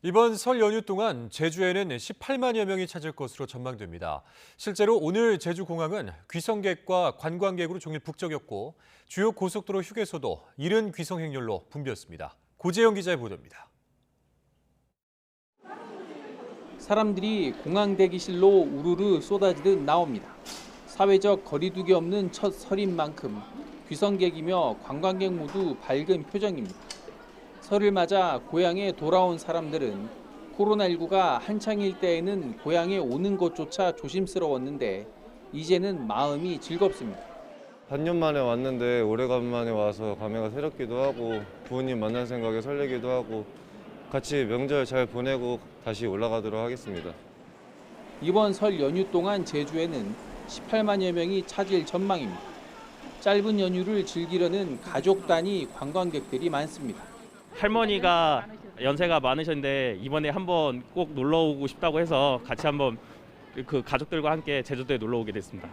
이번 설 연휴 동안 제주에는 18만여 명이 찾을 것으로 전망됩니다. 실제로 오늘 제주공항은 귀성객과 관광객으로 종일 북적였고 주요 고속도로 휴게소도 이른 귀성 행렬로 붐볐습니다. 고재영 기자의 보도입니다. 사람들이 공항 대기실로 우르르 쏟아지듯 나옵니다. 사회적 거리두기 없는 첫 설인 만큼 귀성객이며 관광객 모두 밝은 표정입니다. 설을 맞아 고향에 돌아온 사람들은 코로나19가 한창일 때에는 고향에 오는 것조차 조심스러웠는데 이제는 마음이 즐겁습니다. 반년 만에 왔는데 오래간만에 와서 감회가 새롭기도 하고 부모님 만날 생각에 설레기도 하고 같이 명절 잘 보내고 다시 올라가도록 하겠습니다. 이번 설 연휴 동안 제주에는 18만여 명이 찾을 전망입니다. 짧은 연휴를 즐기려는 가족 단위 관광객들이 많습니다. 할머니가 연세가 많으셨는데 이번에 한번 꼭 놀러 오고 싶다고 해서 같이 한번 그 가족들과 함께 제주도에 놀러 오게 됐습니다.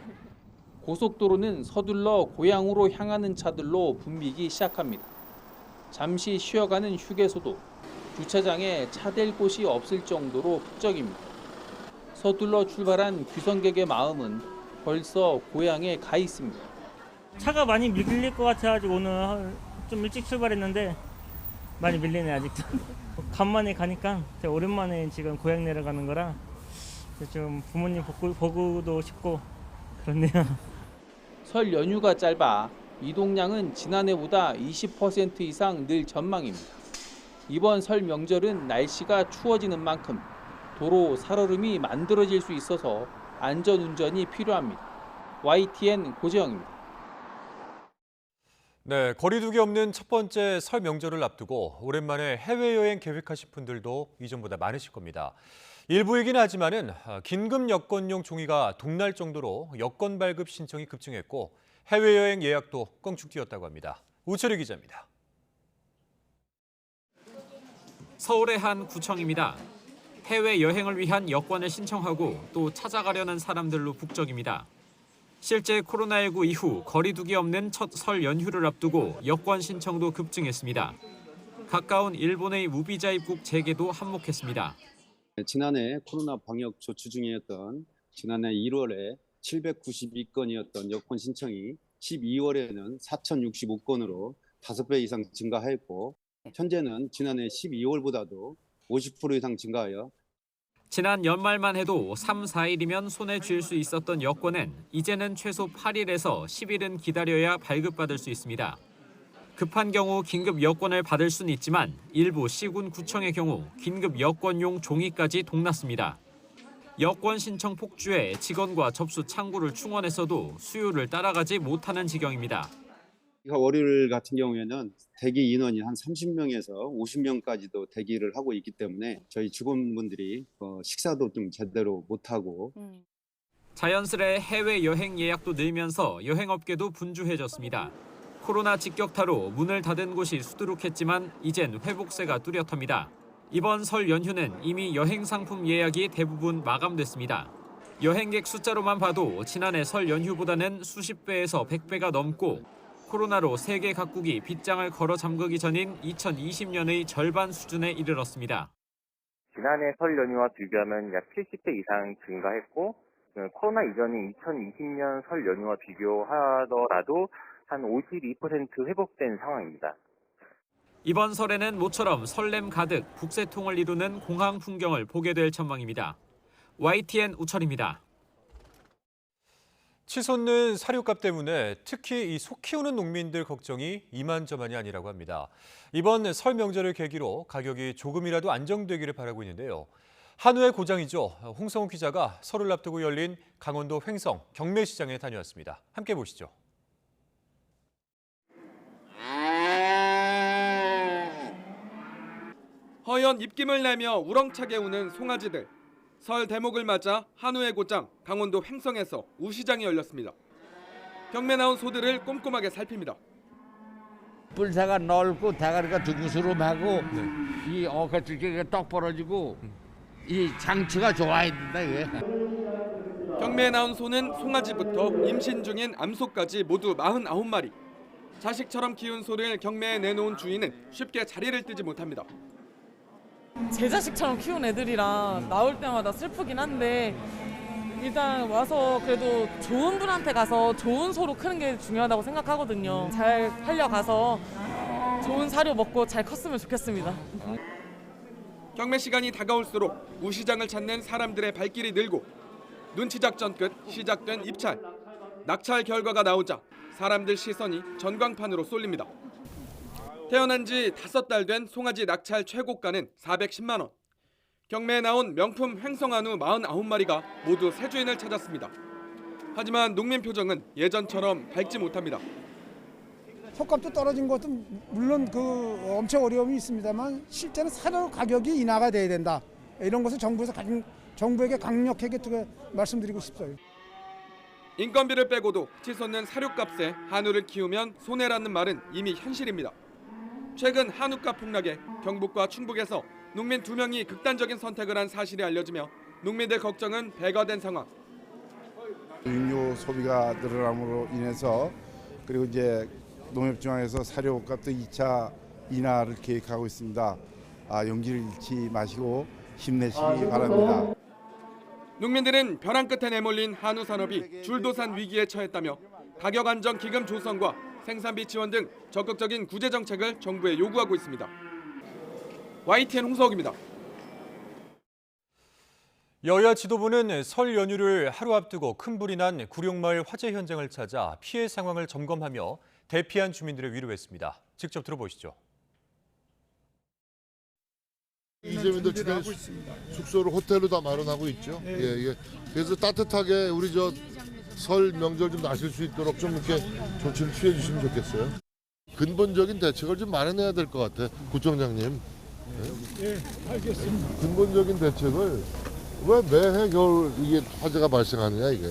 고속도로는 서둘러 고향으로 향하는 차들로 붐비기 시작합니다. 잠시 쉬어가는 휴게소도 주차장에 차 댈 곳이 없을 정도로 북적입니다. 서둘러 출발한 귀성객의 마음은 벌써 고향에 가 있습니다. 차가 많이 밀릴 것 같아가지고 오늘 좀 일찍 출발했는데 많이 밀리네 아직도. 간만에 가니까 되게 오랜만에 지금 고향 내려가는 거라 좀 부모님 보고도 싶고 그렇네요. 설 연휴가 짧아 이동량은 지난해보다 20% 이상 늘 전망입니다. 이번 설 명절은 날씨가 추워지는 만큼 도로 살얼음이 만들어질 수 있어서 안전운전이 필요합니다. YTN 고재영입니다. 네, 거리두기 없는 첫 번째 설 명절을 앞두고 오랜만에 해외여행 계획하신 분들도 이전보다 많으실 겁니다. 일부이긴 하지만은 긴급 여권용 종이가 동날 정도로 여권 발급 신청이 급증했고 해외여행 예약도 껑충 뛰었다고 합니다. 우철희 기자입니다. 서울의 한 구청입니다. 해외여행을 위한 여권을 신청하고 또 찾아가려는 사람들로 북적입니다. 실제 코로나19 이후 거리두기 없는 첫 설 연휴를 앞두고 여권 신청도 급증했습니다. 가까운 일본의 무비자 입국 재개도 한몫했습니다. 지난해 코로나 방역 조치 중이었던 지난해 1월에 792건이었던 여권 신청이 12월에는 4,065건으로 5배 이상 증가하였고 현재는 지난해 12월보다도 50% 이상 증가하여 지난 연말만 해도 3, 4일이면 손에 쥘 수 있었던 여권은 이제는 최소 8일에서 10일은 기다려야 발급받을 수 있습니다. 급한 경우 긴급 여권을 받을 수는 있지만 일부 시군 구청의 경우 긴급 여권용 종이까지 동났습니다. 여권 신청 폭주에 직원과 접수 창구를 충원했어도 수요를 따라가지 못하는 지경입니다. 월요일 같은 경우에는 대기 인원이 한 30명에서 50명까지도 대기를 하고 있기 때문에 저희 직원분들이 식사도 좀 제대로 못하고 자연스레 해외여행 예약도 늘면서 여행업계도 분주해졌습니다. 코로나 직격타로 문을 닫은 곳이 수두룩했지만 이젠 회복세가 뚜렷합니다. 이번 설 연휴는 이미 여행 상품 예약이 대부분 마감됐습니다. 여행객 숫자로만 봐도 지난해 설 연휴보다는 수십 배에서 100배가 넘고 코로나로 세계 각국이 빗장을 걸어 잠그기 전인 2020년의 절반 수준에 이르렀습니다. 지난해 설 연휴와 비교하면 약 70배 이상 증가했고 코로나 이전인 2020년 설 연휴와 비교하더라도 한 52% 회복된 상황입니다. 이번 설에는 모처럼 설렘 가득 북새통을 이루는 공항 풍경을 보게 될 전망입니다. YTN 우철입니다. 치솟는 사료값 때문에 특히 이 소 키우는 농민들 걱정이 이만저만이 아니라고 합니다. 이번 설 명절을 계기로 가격이 조금이라도 안정되기를 바라고 있는데요. 한우의 고장이죠. 홍성훈 기자가 설을 앞두고 열린 강원도 횡성 경매시장에 다녀왔습니다. 함께 보시죠. 허연 입김을 내며 우렁차게 우는 송아지들. 설 대목을 맞아 한우의 고장 강원도 횡성에서 우시장이 열렸습니다. 경매 나온 소들을 꼼꼼하게 살핍니다. 뿔사가 넓고 대가리가 두구스름하고 이 어깨줄기가 떡 벌어지고 이 장치가 좋아야 된다 이게. 경매에 나온 소는 송아지부터 임신 중인 암소까지 모두 49마리. 자식처럼 키운 소를 경매에 내놓은 주인은 쉽게 자리를 뜨지 못합니다. 제 자식처럼 키운 애들이랑 나올 때마다 슬프긴 한데 일단 와서 그래도 좋은 분한테 가서 좋은 소로 크는 게 중요하다고 생각하거든요. 잘 팔려가서 좋은 사료 먹고 잘 컸으면 좋겠습니다. 경매 시간이 다가올수록 우시장을 찾는 사람들의 발길이 늘고 눈치 작전 끝 시작된 입찰. 낙찰 결과가 나오자 사람들 시선이 전광판으로 쏠립니다. 태어난 지 5달 된 송아지 낙찰 최고가는 410만 원. 경매에 나온 명품 횡성한우 49마리가 모두 새 주인을 찾았습니다. 하지만 농민 표정은 예전처럼 밝지 못합니다. 속값도 떨어진 것도 물론 엄청 어려움이 있습니다만 실제는 사료 가격이 인하가 돼야 된다. 이런 것을 정부에게 강력하게 말씀드리고 싶어요. 인건비를 빼고도 치솟는 사료값에 한우를 키우면 손해라는 말은 이미 현실입니다. 최근 한우값 폭락에 경북과 충북에서 농민 2명이 극단적인 선택을 한 사실이 알려지며 농민들 걱정은 배가 된 상황. 육류 소비가 늘어남으로 인해서 그리고 이제 농협중앙에서 사료값도 2차 인하를 계획하고 있습니다. 용기를 잃지 마시고 힘내시기 바랍니다. 농민들은 벼랑 끝에 내몰린 한우 산업이 줄도산 위기에 처했다며 가격 안정 기금 조성과 생산비 지원 등 적극적인 구제 정책을 정부에 요구하고 있습니다. YTN 홍석입니다. 여야 지도부는 설 연휴를 하루 앞두고 큰 불이 난 구룡마을 화재 현장을 찾아 피해 상황을 점검하며 대피한 주민들을 위로했습니다. 직접 들어보시죠. 이재민들 주변에 숙소를 호텔로 다 마련하고 있죠. 예. 그래서 따뜻하게 우리 설 명절 좀 나실 수 있도록 좀 이렇게 조치를 취해 주시면 좋겠어요. 근본적인 대책을 좀 마련해야 될 것 같아, 구청장님. 예, 알겠습니다. 근본적인 대책을 왜 매해 겨울 이게 화재가 발생하느냐 이게.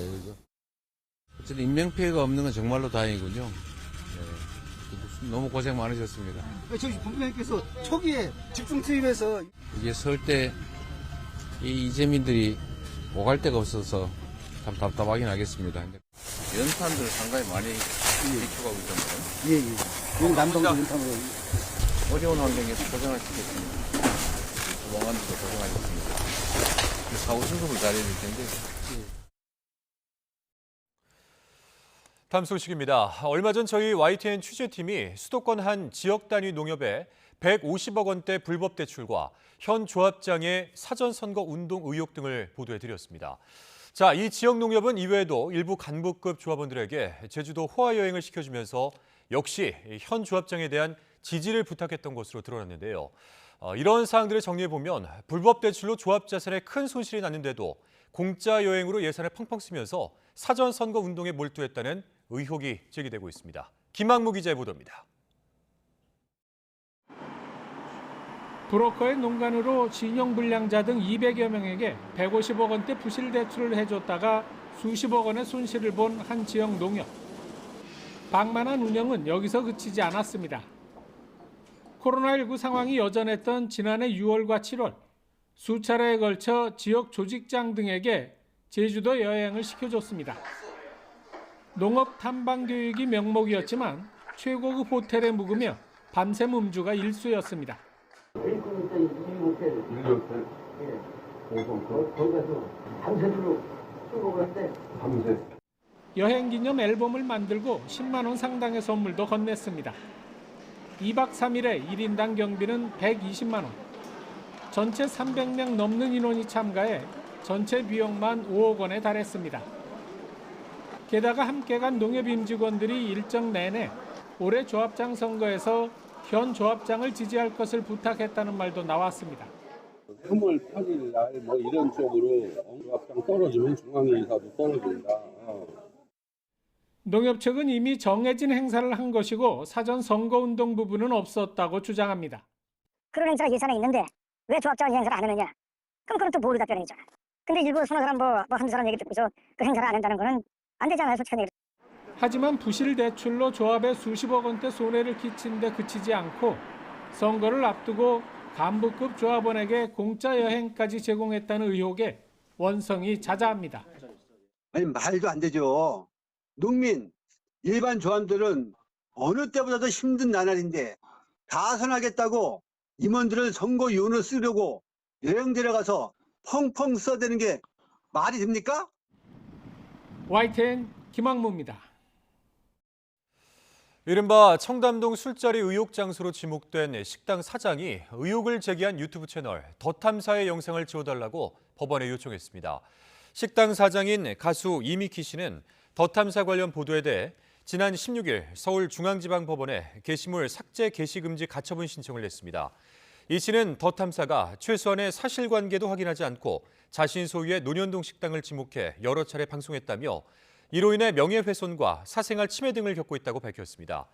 어쨌든 인명피해가 없는 건 정말로 다행이군요. 너무 고생 많으셨습니다. 저희 본부장님께서 초기에 집중 투입해서 이게 설 때 이 이재민들이 오갈 데가 없어서 참 답답하긴 하겠습니다. 연탄들 상당히 많이 비추가고 있잖아요. 예. 남동도 연탄으로 어려운 환경에서 고생을 시켰습니다. 왕관들도 고생하셨습니다. 사후 수습을 잘해야 될 텐데. 다음 소식입니다. 얼마 전 저희 YTN 취재팀이 수도권 한 지역 단위 농협에 150억 원대 불법 대출과 현 조합장의 사전선거 운동 의혹 등을 보도해드렸습니다. 자, 이 지역 농협은 이외에도 일부 간부급 조합원들에게 제주도 호화 여행을 시켜주면서 역시 현 조합장에 대한 지지를 부탁했던 것으로 드러났는데요. 이런 사항들을 정리해보면 불법 대출로 조합 자산에 큰 손실이 났는데도 공짜 여행으로 예산을 펑펑 쓰면서 사전선거 운동에 몰두했다는 의혹이 제기되고 있습니다. 김학무 기자의 보도입니다. 브로커의 농간으로 진영불량자 등 200여 명에게 150억 원대 부실 대출을 해줬다가 수십억 원의 손실을 본 한 지역 농협. 방만한 운영은 여기서 그치지 않았습니다. 코로나19 상황이 여전했던 지난해 6월과 7월, 수차례에 걸쳐 지역 조직장 등에게 제주도 여행을 시켜줬습니다. 농업 탐방 교육이 명목이었지만 최고급 호텔에 묵으며 밤샘 음주가 일수였습니다. 여행 기념 앨범을 만들고 10만 원 상당의 선물도 건넸습니다. 2박 3일에 1인당 경비는 120만 원. 전체 300명 넘는 인원이 참가해 전체 비용만 5억 원에 달했습니다. 게다가 함께 간 농협 임직원들이 일정 내내 올해 조합장 선거에서 현 조합장을 지지할 것을 부탁했다는 말도 나왔습니다. 3월 8일 날 이런 쪽으로 조합장 떨어지면 중앙회의사도 떨어진다. 농협 측은 이미 정해진 행사를 한 것이고 사전 선거운동 부분은 없었다고 주장합니다. 그런 행사가 예산에 있는데 왜 조합장 행사를 안 하느냐? 그럼 그건 또 모르다 표현이잖아. 근데 일부 서너 사람 한두 사람 얘기 듣고서 그 행사를 안 한다는 거는 안 되잖아요, 솔직히. 하지만 부실 대출로 조합에 수십억 원대 손해를 끼친 데 그치지 않고 선거를 앞두고 간부급 조합원에게 공짜 여행까지 제공했다는 의혹에 원성이 자자합니다. 아니 말도 안 되죠. 농민, 일반 조합들은 어느 때보다도 힘든 나날인데 다선하겠다고 임원들을 선거위원으로 쓰려고 여행 데려가서 펑펑 써대는 게 말이 됩니까? YTN 김학무입니다. 이른바 청담동 술자리 의혹 장소로 지목된 식당 사장이 의혹을 제기한 유튜브 채널 더탐사의 영상을 지워달라고 법원에 요청했습니다. 식당 사장인 가수 이미키 씨는 더탐사 관련 보도에 대해 지난 16일 서울중앙지방법원에 게시물 삭제 게시금지 가처분 신청을 냈습니다. 이 씨는 더 탐사가 최소한의 사실관계도 확인하지 않고 자신 소유의 논현동 식당을 지목해 여러 차례 방송했다며 이로 인해 명예훼손과 사생활 침해 등을 겪고 있다고 밝혔습니다.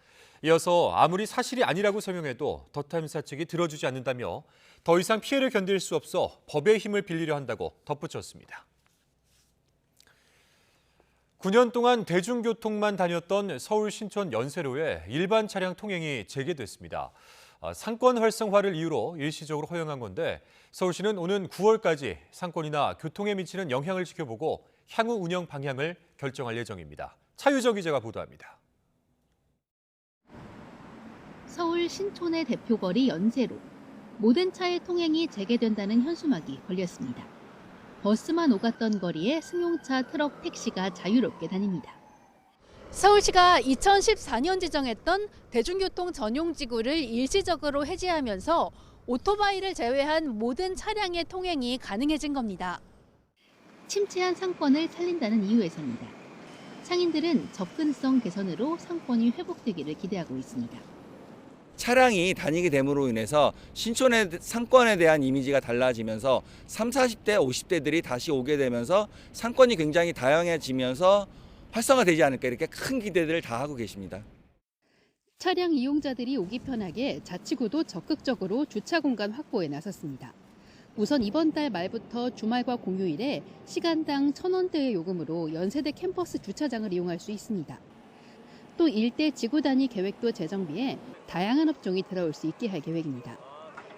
이어서 아무리 사실이 아니라고 설명해도 더 탐사 측이 들어주지 않는다며 더 이상 피해를 견딜 수 없어 법의 힘을 빌리려 한다고 덧붙였습니다. 9년 동안 대중교통만 다녔던 서울 신촌 연세로에 일반 차량 통행이 재개됐습니다. 상권 활성화를 이유로 일시적으로 허용한 건데 서울시는 오는 9월까지 상권이나 교통에 미치는 영향을 지켜보고 향후 운영 방향을 결정할 예정입니다. 차유정 기자가 보도합니다. 서울 신촌의 대표거리 연세로. 모든 차의 통행이 재개된다는 현수막이 걸렸습니다. 버스만 오갔던 거리에 승용차, 트럭, 택시가 자유롭게 다닙니다. 서울시가 2014년 지정했던 대중교통 전용 지구를 일시적으로 해제하면서 오토바이를 제외한 모든 차량의 통행이 가능해진 겁니다. 침체한 상권을 살린다는 이유에서입니다. 상인들은 접근성 개선으로 상권이 회복되기를 기대하고 있습니다. 차량이 다니게 됨으로 인해서 신촌의 상권에 대한 이미지가 달라지면서 30, 40대, 50대들이 다시 오게 되면서 상권이 굉장히 다양해지면서 활성화되지 않을까 이렇게 큰 기대들을 다 하고 계십니다. 차량 이용자들이 오기 편하게 자치구도 적극적으로 주차 공간 확보에 나섰습니다. 우선 이번 달 말부터 주말과 공휴일에 시간당 1,000원대의 요금으로 연세대 캠퍼스 주차장을 이용할 수 있습니다. 또 일대 지구 단위 계획도 재정비해 다양한 업종이 들어올 수 있게 할 계획입니다.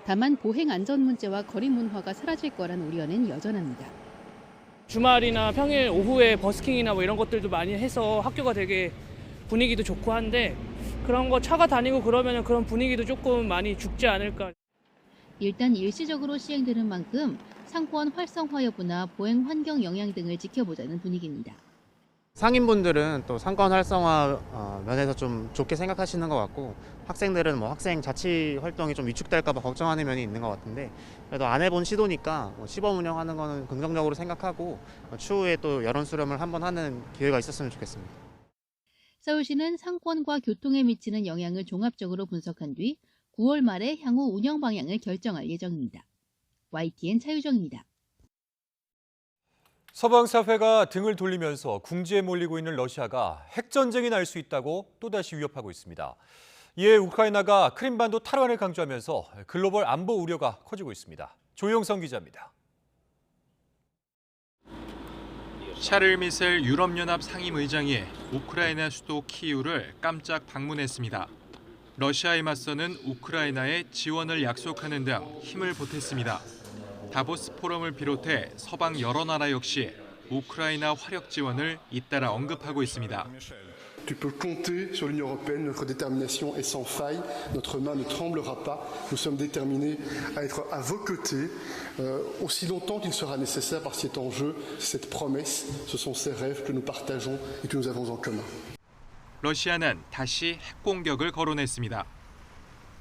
다만 보행 안전 문제와 거리 문화가 사라질 거란 우려는 여전합니다. 주말이나 평일 오후에 버스킹이나 뭐 이런 것들도 많이 해서 학교가 되게 분위기도 좋고 한데 그런 거 차가 다니고 그러면 그런 분위기도 조금 많이 죽지 않을까. 일단 일시적으로 시행되는 만큼 상권 활성화 여부나 보행 환경 영향 등을 지켜보자는 분위기입니다. 상인분들은 또 상권 활성화 면에서 좀 좋게 생각하시는 것 같고 학생들은 뭐 학생 자치 활동이 좀 위축될까 봐 걱정하는 면이 있는 것 같은데 그래도 안 해본 시도니까 시범 운영하는 거는 긍정적으로 생각하고 추후에 또 여론 수렴을 한번 하는 기회가 있었으면 좋겠습니다. 서울시는 상권과 교통에 미치는 영향을 종합적으로 분석한 뒤 9월 말에 향후 운영 방향을 결정할 예정입니다. YTN 차유정입니다. 서방 사회가 등을 돌리면서 궁지에 몰리고 있는 러시아가 핵전쟁이 날 수 있다고 또다시 위협하고 있습니다. 이에 우크라이나가 크림반도 탈환을 강조하면서 글로벌 안보 우려가 커지고 있습니다. 조영성 기자입니다. 샤를 미셀 유럽연합 상임의장이 우크라이나 수도 키이우를 깜짝 방문했습니다. 러시아에 맞서는 우크라이나에 지원을 약속하는 등 힘을 보탰습니다. 다보스 포럼을 비롯해 서방 여러 나라 역시 우크라이나 화력 지원을 잇따라 언급하고 있습니다. Tu peux compter sur l'Union européenne, notre détermination est sans faille, notre main ne tremblera pas, nous sommes déterminés à être à vos côtés aussi longtemps qu'il sera nécessaire parce que c'est en jeu, cette promesse, ce sont ces rêves que nous partageons et que nous avons en commun. 러시아는 다시 핵 공격을 거론했습니다.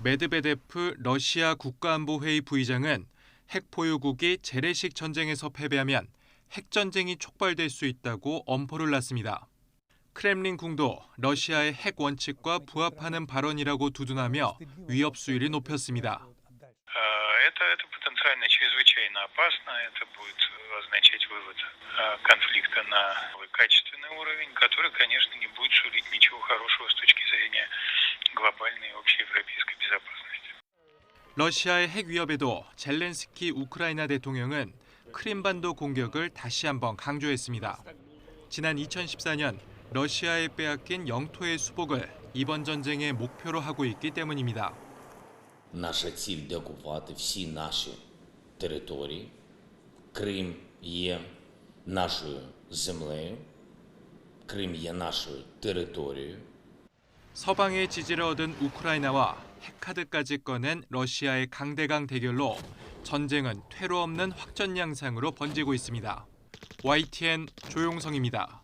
메드베데프 러시아 국가안보회의 부의장은 핵 보유국이 재래식 전쟁에서 패배하면 핵전쟁이 촉발될 수 있다고 엄포를 놨습니다. 크렘린궁도 러시아의 핵 원칙과 부합하는 발언이라고 두둔하며 위협 수위를 높였습니다. Это потенциально чрезвычайно опасно. Это будет означать вывод конфликта на качественный уровень, который, конечно, не будет сулить ничего хорошего с точки зрения глобальной общей европейской безопасности. 러시아의 핵 위협에도 젤렌스키 우크라이나 대통령은 크림반도 공격을 다시 한번 강조했습니다. 지난 2014년 러시아에 빼앗긴 영토의 수복을 이번 전쟁의 목표로 하고 있기 때문입니다. Наша ціль – деокупувати всі наші території. Крим є нашою землею. Крим є нашою територією. 서방의 지지를 얻은 우크라이나와 핵카드까지 꺼낸 러시아의 강대강 대결로 전쟁은 퇴로 없는 확전 양상으로 번지고 있습니다. YTN 조용성입니다.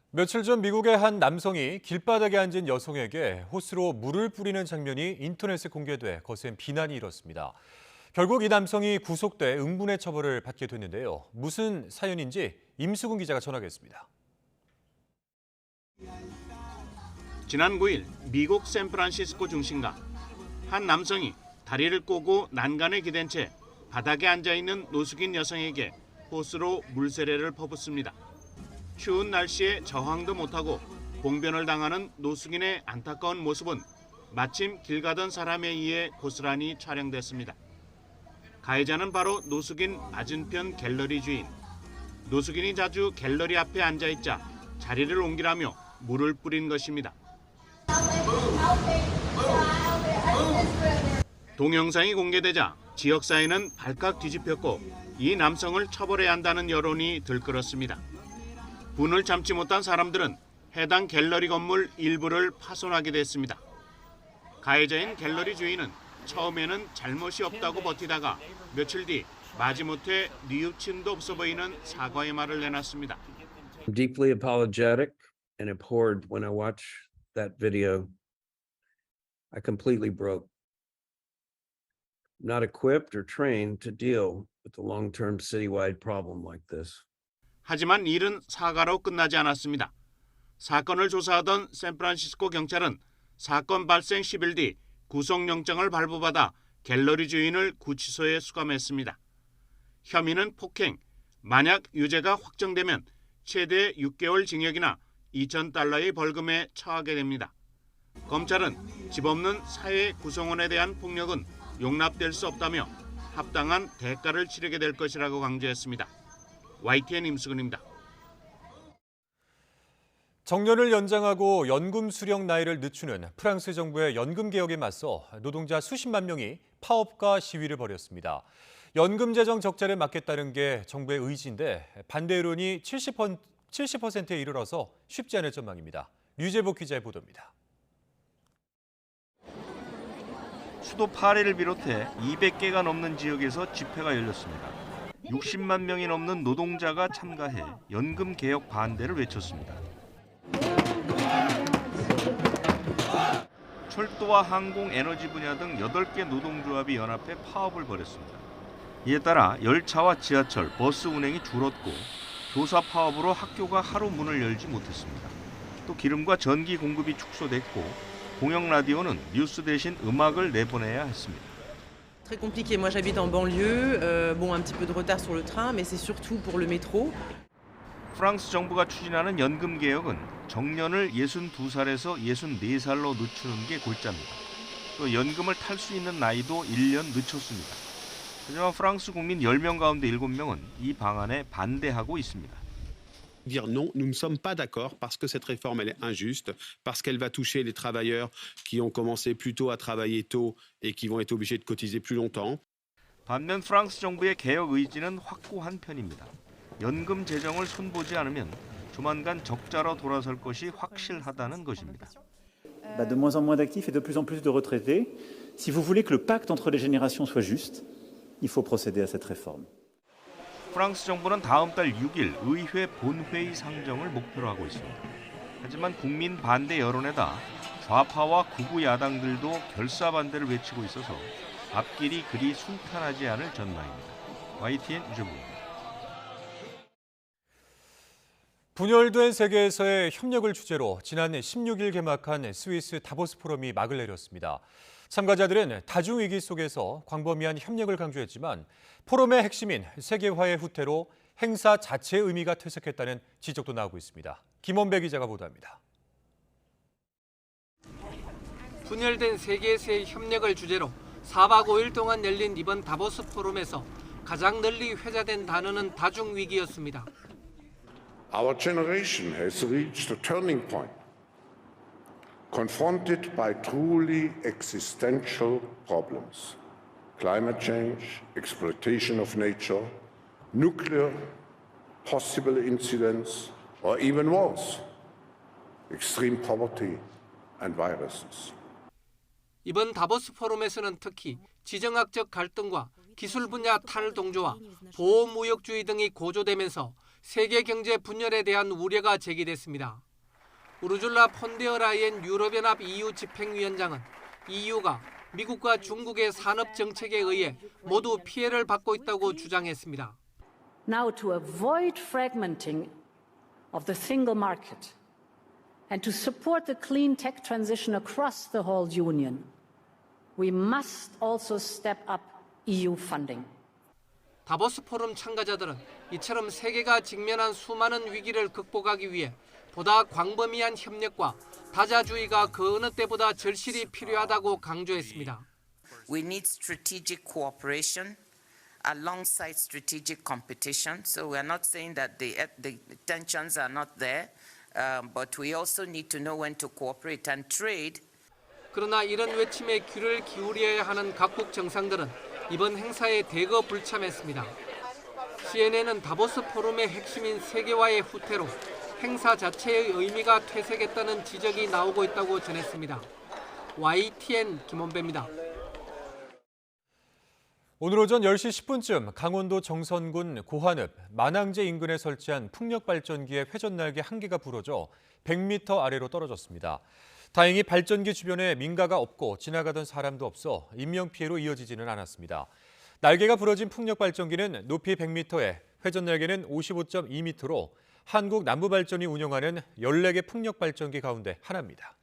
며칠 전 미국의 한 남성이 길바닥에 앉은 여성에게 호스로 물을 뿌리는 장면이 인터넷에 공개돼 거센 비난이 일었습니다. 결국 이 남성이 구속돼 응분의 처벌을 받게 됐는데요. 무슨 사연인지 임수근 기자가 전하겠습니다. 지난 9일 미국 샌프란시스코 중심가 한 남성이 다리를 꼬고 난간에 기댄 채 바닥에 앉아있는 노숙인 여성에게 호스로 물세례를 퍼붓습니다. 추운 날씨에 저항도 못하고 봉변을 당하는 노숙인의 안타까운 모습은 마침 길 가던 사람에 의해 고스란히 촬영됐습니다. 가해자는 바로 노숙인 맞은편 갤러리 주인. 노숙인이 자주 갤러리 앞에 앉아있자 자리를 옮기라며 물을 뿌린 것입니다. 동영상이 공개되자 지역사회는 발칵 뒤집혔고 이 남성을 처벌해야 한다는 여론이 들끓었습니다. 분을 참지 못한 사람들은 해당 갤러리 건물 일부를 파손하게 됐습니다. 가해자인 갤러리 주인은 처음에는 잘못이 없다고 버티다가 며칠 뒤 마지못해 뉘우침도 없어 보이는 사과의 말을 내놨습니다. I'm deeply apologetic and abhorred when I watched that video. I completely broke. I'm not equipped or trained to deal with a long-term citywide problem like this. 하지만 일은 사과로 끝나지 않았습니다. 사건을 조사하던 샌프란시스코 경찰은 사건 발생 10일 뒤 구속영장을 발부받아 갤러리 주인을 구치소에 수감했습니다. 혐의는 폭행, 만약 유죄가 확정되면 최대 6개월 징역이나 $2,000의 벌금에 처하게 됩니다. 검찰은 집 없는 사회 구성원에 대한 폭력은 용납될 수 없다며 합당한 대가를 치르게 될 것이라고 강조했습니다. YTN 임수근입니다. 정년을 연장하고 연금 수령 나이를 늦추는 프랑스 정부의 연금 개혁에 맞서 노동자 수십만 명이 파업과 시위를 벌였습니다. 연금 재정 적자를 막겠다는 게 정부의 의지인데 반대 여론이 70%에 이르러서 쉽지 않을 전망입니다. 류재복 기자의 보도입니다. 수도 파리를 비롯해 200개가 넘는 지역에서 집회가 열렸습니다. 60만 명이 넘는 노동자가 참가해 연금 개혁 반대를 외쳤습니다. 철도와 항공, 에너지 분야 등 8개 노동조합이 연합해 파업을 벌였습니다. 이에 따라 열차와 지하철, 버스 운행이 줄었고 조사 파업으로 학교가 하루 문을 열지 못했습니다. 또 기름과 전기 공급이 축소됐고 공영 라디오는 뉴스 대신 음악을 내보내야 했습니다. Très compliqué. Moi j'habite en banlieue. Bon, un petit peu de retard sur le train, mais c'est surtout pour le métro. 프랑스 정부가 추진하는 연금 개혁은 정년을 62살에서 64살로 늦추는 게 골자입니다. 또 연금을 탈 수 있는 나이도 1년 늦췄습니다. 하지만 프랑스 국민 10명 가운데 7명은 이 방안에 반대하고 있습니다. Dire non, nous ne sommes pas d'accord parce que cette réforme elle est injuste, parce qu'elle va toucher les travailleurs qui ont commencé plus tôt à travailler tôt et qui vont être obligés de cotiser plus longtemps. 반면 프랑스 정부의 개혁 의지는 확고한 편입니다. 연금 재정을 손보지 않으면 조만간 적자로 돌아설 것이 확실하다는 것입니다. De moins en moins d'actifs et de plus en plus de retraités. Si vous voulez que le pacte entre les générations soit juste, il faut procéder à cette réforme. 프랑스 정부는 다음 달 6일 의회 본회의 상정을 목표로 하고 있습니다. 하지만 국민 반대 여론에다 좌파와 극우 야당들도 결사 반대를 외치고 있어서 앞길이 그리 순탄하지 않을 전망입니다. YTN 유재부입니다. 분열된 세계에서의 협력을 주제로 지난 16일 개막한 스위스 다보스 포럼이 막을 내렸습니다. 참가자들은 다중위기 속에서 광범위한 협력을 강조했지만 포럼의 핵심인 세계화의 후퇴로 행사 자체의 의미가 퇴색했다는 지적도 나오고 있습니다. 김원배 기자가 보도합니다. 분열된 세계에서의 협력을 주제로 4박 5일 동안 열린 이번 다보스 포럼에서 가장 널리 회자된 단어는 다중위기였습니다. Our generation has reached a turning point, confronted by truly existential problems: climate change, exploitation of nature, nuclear possible incidents, or even worse, extreme poverty and viruses. 이번 다보스 포럼에서는 특히 지정학적 갈등과 기술 분야 탈동조와 보호무역주의 등이 고조되면서 세계 경제 분열에 대한 우려가 제기됐습니다. 우르줄라 폰데어 라이엔 유럽연합 EU 집행위원장은 EU가 미국과 중국의 산업 정책에 의해 모두 피해를 받고 있다고 주장했습니다. Now to avoid fragmenting of the single market and to support the clean tech transition across the whole union, we must also step up EU funding. 다보스 포럼 참가자들은 이처럼 세계가 직면한 수많은 위기를 극복하기 위해 보다 광범위한 협력과 다자주의가 그 어느 때보다 절실히 필요하다고 강조했습니다. We need strategic cooperation alongside strategic competition. So we are not saying that the tensions are not there, but we also need to know when to cooperate and trade. 그러나 이런 외침에 귀를 기울여야 하는 각국 정상들은 이번 행사에 대거 불참했습니다. CNN은 다보스 포럼의 핵심인 세계화의 후퇴로 행사 자체의 의미가 퇴색했다는 지적이 나오고 있다고 전했습니다. YTN 김원배입니다. 오늘 오전 10시 10분쯤 강원도 정선군 고한읍 만항제 인근에 설치한 풍력발전기의 회전날개 한 개가 부러져 100m 아래로 떨어졌습니다. 다행히 발전기 주변에 민가가 없고 지나가던 사람도 없어 인명피해로 이어지지는 않았습니다. 날개가 부러진 풍력발전기는 높이 100m에 회전날개는 55.2m로 한국남부발전이 운영하는 14개 풍력발전기 가운데 하나입니다.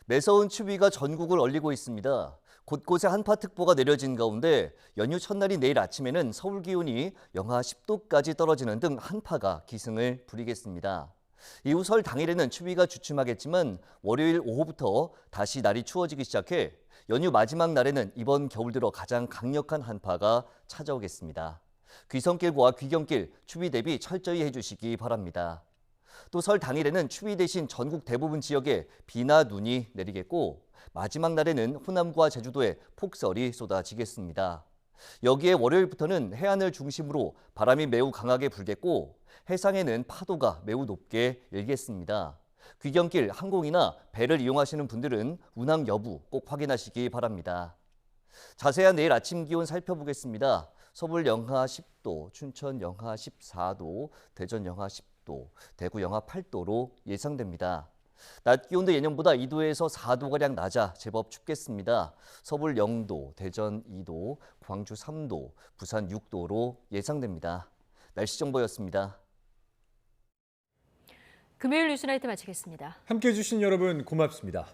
매서운 추위가 전국을 얼리고 있습니다. 곳곳에 한파특보가 내려진 가운데 연휴 첫날인 내일 아침에는 서울 기온이 영하 10도까지 떨어지는 등 한파가 기승을 부리겠습니다. 이후 설 당일에는 추위가 주춤하겠지만 월요일 오후부터 다시 날이 추워지기 시작해 연휴 마지막 날에는 이번 겨울 들어 가장 강력한 한파가 찾아오겠습니다. 귀성길과 귀경길 추위 대비 철저히 해주시기 바랍니다. 또 설 당일에는 추위 대신 전국 대부분 지역에 비나 눈이 내리겠고 마지막 날에는 호남과 제주도에 폭설이 쏟아지겠습니다. 여기에 월요일부터는 해안을 중심으로 바람이 매우 강하게 불겠고 해상에는 파도가 매우 높게 일겠습니다. 귀경길, 항공이나 배를 이용하시는 분들은 운항 여부 꼭 확인하시기 바랍니다. 자세한 내일 아침 기온 살펴보겠습니다. 서울 영하 10도, 춘천 영하 14도, 대전 영하 10도, 대구 영하 8도로 예상됩니다. 낮 기온도 예년보다 2도에서 4도가량 낮아 제법 춥겠습니다. 서울 0도, 대전 2도, 광주 3도, 부산 6도로 예상됩니다. 날씨 정보였습니다. 금요일 뉴스나이트 마치겠습니다. 함께해 주신 여러분 고맙습니다.